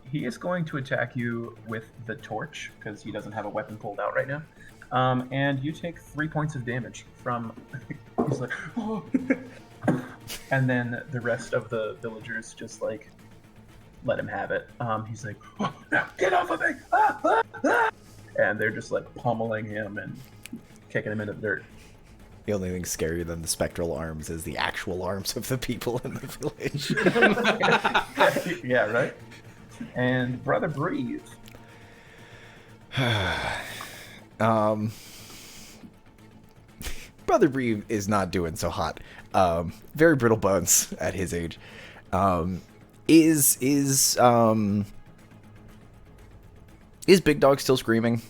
He is going to attack you with the torch because he doesn't have a weapon pulled out right now. And you take 3 points of damage from. He's like, oh. And then the rest of the villagers just like let him have it. He's like, oh, no, get off of me! Ah, ah, ah! And they're just like pummeling him and kicking him into the dirt. The only thing scarier than the spectral arms is the actual arms of the people in the village. Yeah, right? And Brother Breathe. Brother Breathe is not doing so hot. Very brittle bones at his age. Is Big Dog still screaming?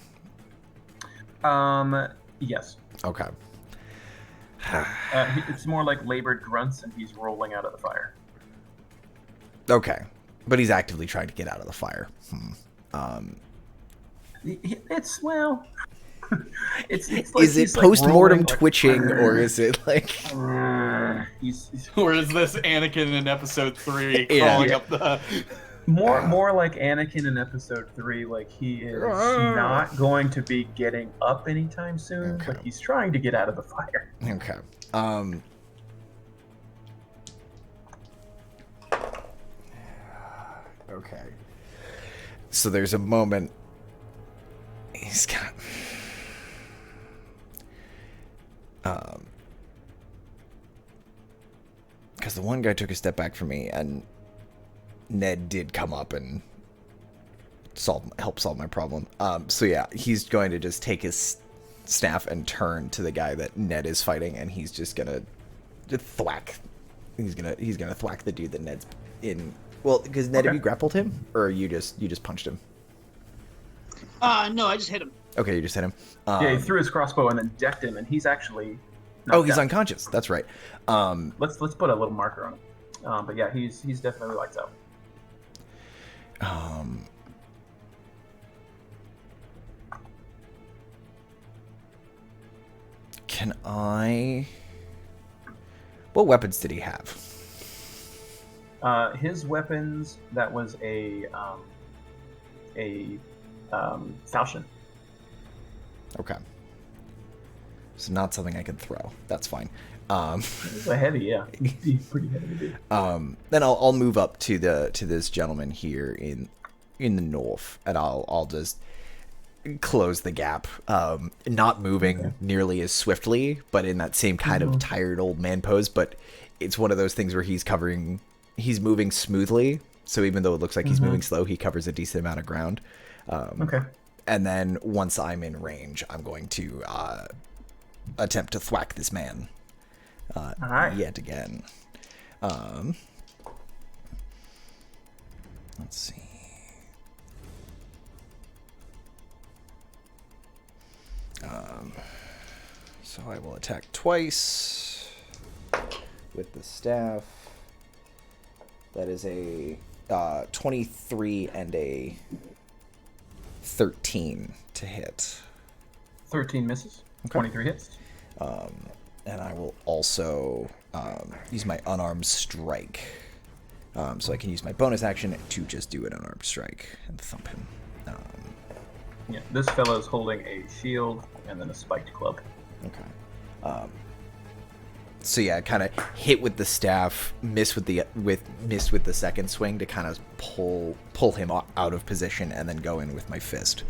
Yes. Okay. It's more like labored grunts, and he's rolling out of the fire. Okay. But he's actively trying to get out of the fire. It's, well... it's like is it post-mortem like, twitching, or is it like... Or is this Anakin in episode 3 crawling up the... More like Anakin in episode 3, like he is not going to be getting up anytime soon, but he's trying to get out of the fire. Okay. Okay. So there's a moment he's got because the one guy took a step back from me, and Ned did come up and help solve my problem. So yeah, he's going to just take his staff and turn to the guy that Ned is fighting, and he's just gonna thwack. He's gonna thwack the dude that Ned's in. Well, because Ned, have you grappled him, or you just punched him? No, I just hit him. Okay, you just hit him. Yeah, he threw his crossbow and then decked him, and he's actually. He's down. Unconscious. That's right. Let's put a little marker on him. But yeah, he's definitely lights out. Can I? What weapons did he have? His weapons. That was a falchion. Okay. So not something I can throw. That's fine. It's a heavy, yeah. He's pretty heavy to do. Then I'll move up to this gentleman here in the north, and I'll just close the gap. Not moving nearly as swiftly, but in that same kind of tired old man pose. But it's one of those things where he's moving smoothly. So even though it looks like he's moving slow, he covers a decent amount of ground. Okay. And then once I'm in range, I'm going to attempt to thwack this man yet again. Let's see. So I will attack twice with the staff. That is a 23 and a 13 to hit. 13 misses. Okay. 23 hits. And I will also use my unarmed strike. So I can use my bonus action to just do an unarmed strike and thump him. Yeah, this fellow's holding a shield and then a spiked club. Okay. So yeah, kind of hit with the staff, miss with the second swing to kind of pull him out of position, and then go in with my fist.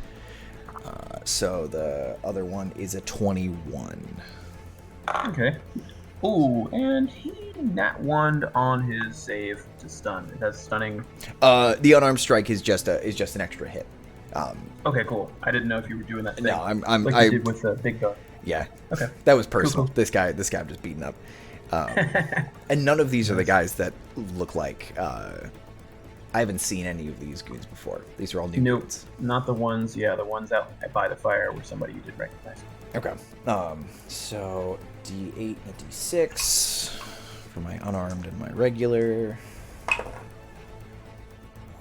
So the other one is a 21. Okay. Ooh, and he nat one on his save to stun. It has stunning. The unarmed strike is just an extra hit. Okay, cool. I didn't know if you were doing that thing. No, you did with the big dog. Yeah. Okay. That was personal. Cool. This guy I'm just beating up. And none of these are the guys that look like. I haven't seen any of these goons before. These are all new goons. Not the ones. Yeah, the ones out by the fire were somebody you did recognize. Okay. So D8 and D6 for my unarmed and my regular.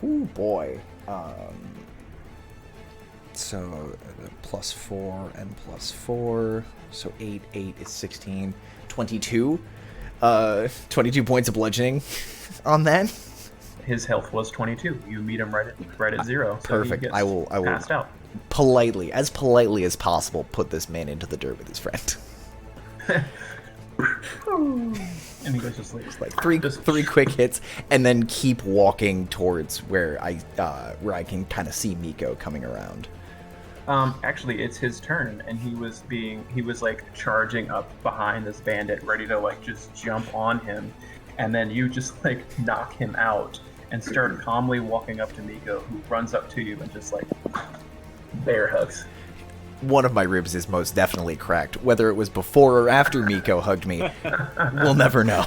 Ooh boy. So +4 and +4. So 8 is 16. 22. 22 points of bludgeoning on that. His health was 22. You meet him right at 0. So Perfect. He gets I will passed out. politely as possible, put this man into the dirt with his friend. And he goes to sleep. Like three quick hits, and then keep walking towards where I can kind of see Miko coming around. Actually, it's his turn, and he was like charging up behind this bandit, ready to like just jump on him, and then you just like knock him out and start calmly walking up to Miko, who runs up to you and just like bear hugs. One of my ribs is most definitely cracked. Whether it was before or after Miko hugged me, we'll never know.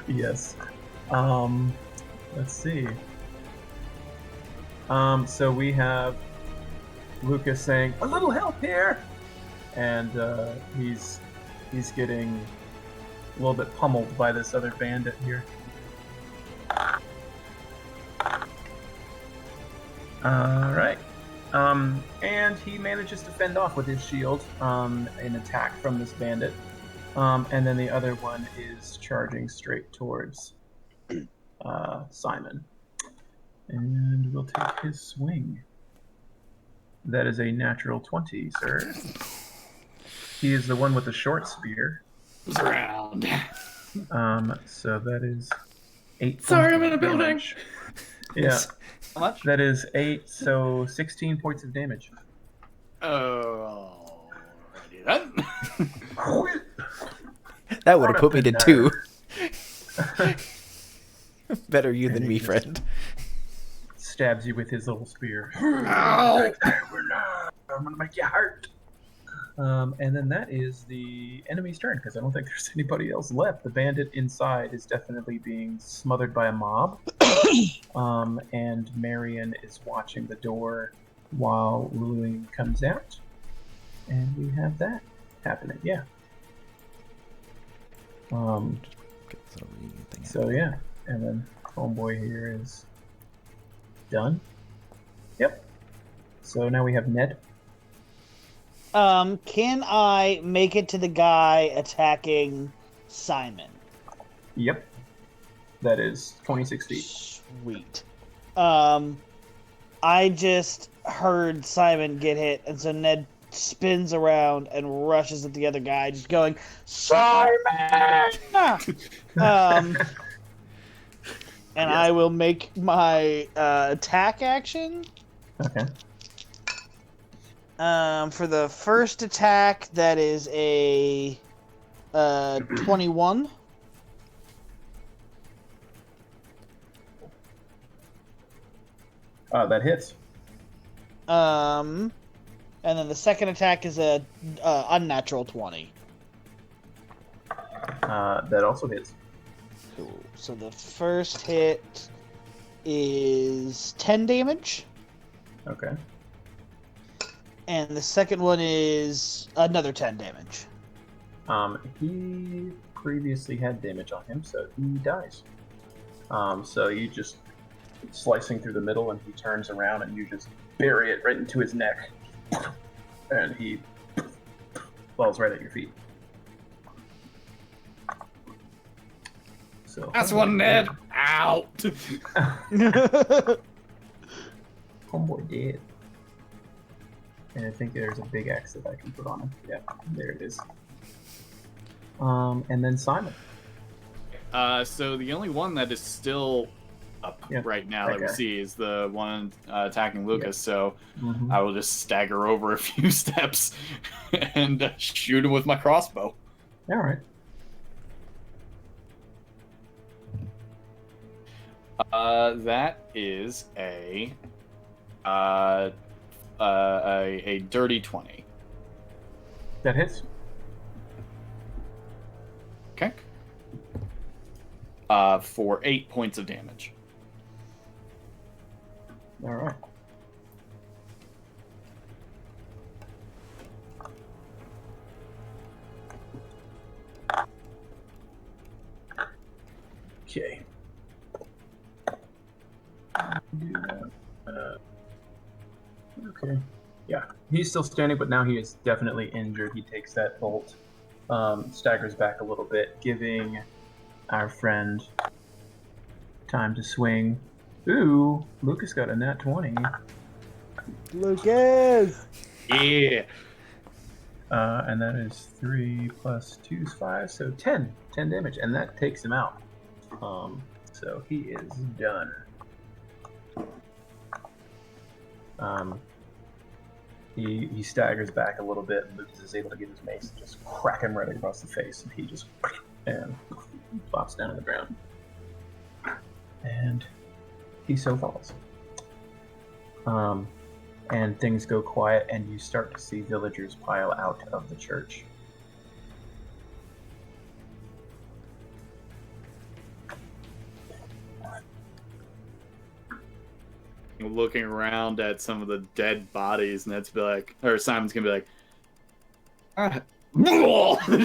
Yes. Let's see. So we have Lucas saying, "A little help here," and he's getting a little bit pummeled by this other bandit here. All right. And he manages to fend off with his shield an attack from this bandit. And then the other one is charging straight towards Simon. And we'll take his swing. That is a natural 20, sir. He is the one with the short spear. It's around. So that is 8 Sorry, I'm in a points of building. damage. Yeah. How much? That is 8, so 16 points of damage. Oh, then. That would have put me to 2. Better you than me, friend. Stabs you with his little spear. Ow! I'm gonna make you hurt. And then that is the enemy's turn, because I don't think there's anybody else left. The bandit inside is definitely being smothered by a mob. And Marion is watching the door while Luluing comes out. And we have that happening, yeah. So yeah, and then homeboy here is done. Yep. So now we have Ned. Can I make it to the guy attacking Simon? Yep. That is 26 feet. Sweet. I just heard Simon get hit, and so Ned spins around and rushes at the other guy, just going, Simon! And I will make my attack action. Okay. For the first attack, that is a 21. That hits. And then the second attack is a unnatural 20. That also hits. Cool. So the first hit is 10 damage. Okay. And the second one is another 10 damage. He previously had damage on him, so he dies. So you just slicing through the middle, and he turns around, and you just bury it right into his neck, and he falls right at your feet. So That's one dead. Ow! Homeboy dead. And I think there's a big X that I can put on him. Yeah, there it is. And then Simon. So the only one that is still up right now that we see is the one attacking Lucas. So I will just stagger over a few steps and shoot him with my crossbow. All right. That is a dirty 20. That hits. Okay. For 8 points of damage. All right. Okay. Okay. Yeah, he's still standing, but now he is definitely injured. He takes that bolt, staggers back a little bit, giving our friend time to swing. Ooh, Lucas got a nat 20. Lucas! Yeah. And that is 3 plus 2 is 5, so 10 damage, and that takes him out. So he is done. He staggers back a little bit, and Lucas is able to get his mace and just crack him right across the face, and he just flops down on the ground. And he so falls. And things go quiet, and you start to see villagers pile out of the church. Looking around at some of the dead bodies, and that's be like, or Simon's gonna be like,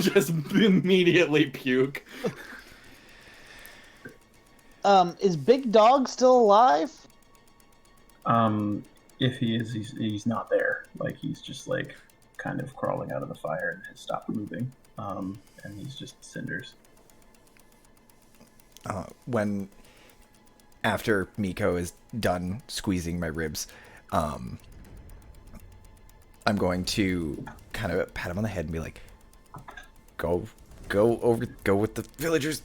just immediately puke. Is Big Dog still alive? If he is, he's not there. Like, he's just like kind of crawling out of the fire and has stopped moving. And he's just cinders. When after Miko is done squeezing my ribs, I'm going to kind of pat him on the head and be like, go with the villagers.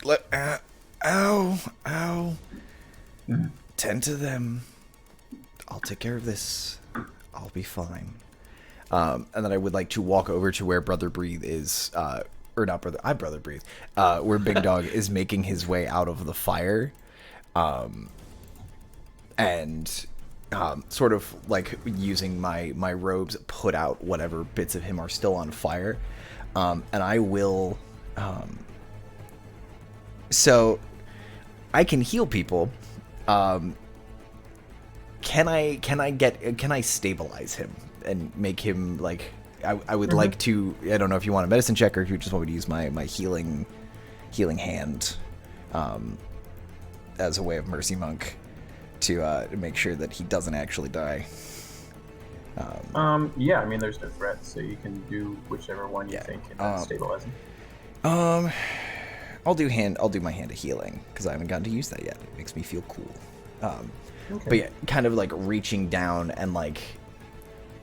Ow. Tend to them. I'll take care of this. I'll be fine. And then I would like to walk over to where Brother Breathe is, or not Brother, Brother Breathe, where Big Dog is making his way out of the fire. And sort of like using my robes, put out whatever bits of him are still on fire. And I will, so I can heal people. Can I stabilize him and make him like, I would like to, I don't know if you want a medicine check or if you just want me to use my healing hand, as a way of Mercy Monk to make sure that he doesn't actually die. Yeah, I mean, there's no threat, so you can do whichever one you think can stabilize him. I'll do my hand of healing because I haven't gotten to use that yet. It makes me feel cool. Okay. But yeah, kind of like reaching down and like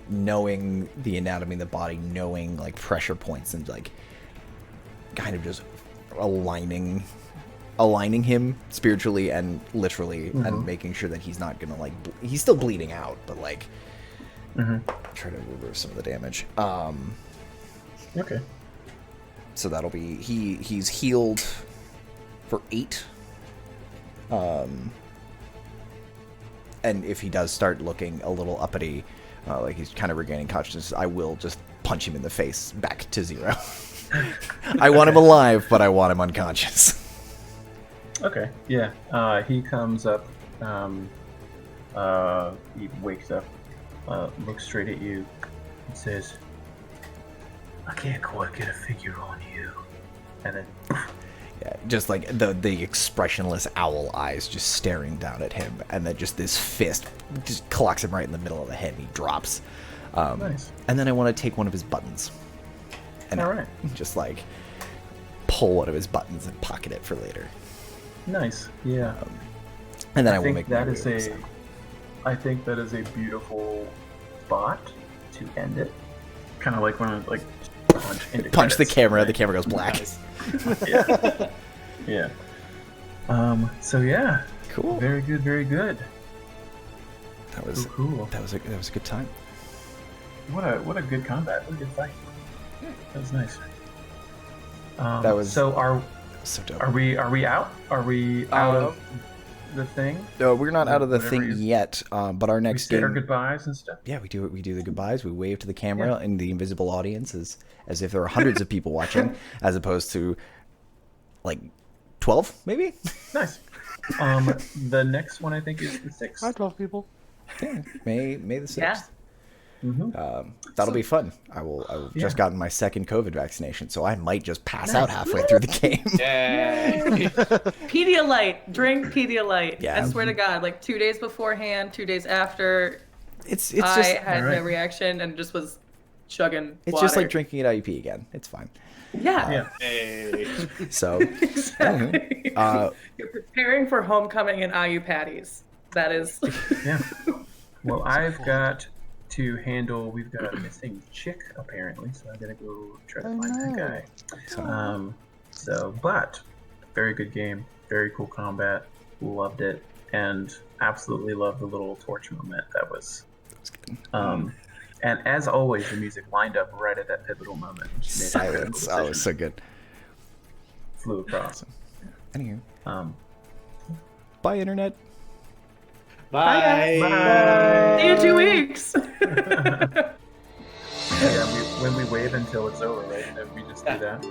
knowing the anatomy of the body, knowing like pressure points and like kind of just aligning him spiritually and literally, and making sure that he's not gonna like he's still bleeding out, but like try to reverse some of the damage. Okay. So that'll be he's healed for 8. And if he does start looking a little uppity, like he's kind of regaining consciousness, I will just punch him in the face back to 0. I want him alive, but I want him unconscious. Okay, yeah. He comes up, he wakes up, looks straight at you, and says, "I can't quite get a figure on you." And then Yeah, just like the expressionless owl eyes just staring down at him, and then just this fist just clocks him right in the middle of the head, and he drops. Nice. And then I want to take one of his buttons, and All right. just like pull one of his buttons and pocket it for later. Nice. Yeah. And then I will think make my that way is over a. south. I think that is a beautiful spot to end it. Kind of like when I like Punch the credits, camera. right? The camera goes black. Yeah. Yeah. So yeah. Cool. Very good. Very good. That was Cool. that was a good time. What a good combat. What a good fight. That was nice. That was- So So dope. are we out? Are we out of the thing? No, we're not out of the Whatever thing it is. yet. But our We next say our game. goodbyes and stuff. Yeah, we do it. We do the goodbyes. We wave to the camera and the invisible audience as if there are hundreds of people watching, as opposed to like 12, maybe. Nice. The next one I think is the 6th. 12 people. Yeah, May the 6th. Yeah. Mm-hmm. That'll be fun. I've just gotten my second COVID vaccination, so I might just pass out Nice. halfway through the game. Yay. Pedialyte. Drink Pedialyte. Yeah. I swear to God, like 2 days beforehand, 2 days after, It's I just had Alright. no reaction and just was chugging it's water. just like drinking at IUP again. It's fine. Yeah. Yeah. Hey. So Exactly. uh, You're preparing for homecoming and IU patties. That is. Yeah. Well, I've got to handle. We've got a missing chick apparently, so I gotta go try to Oh, find that no. guy. so But very good game, very cool combat. Loved it, and absolutely loved the little torch moment. That was. And as always, the music lined up right at that pivotal moment. which made it a silence. critical Oh, it's so decision. good. Flew across. Anywho, Um, bye internet. Bye. Bye. See you in 2 weeks. Yeah, when we wave until it's over, right? We just do that.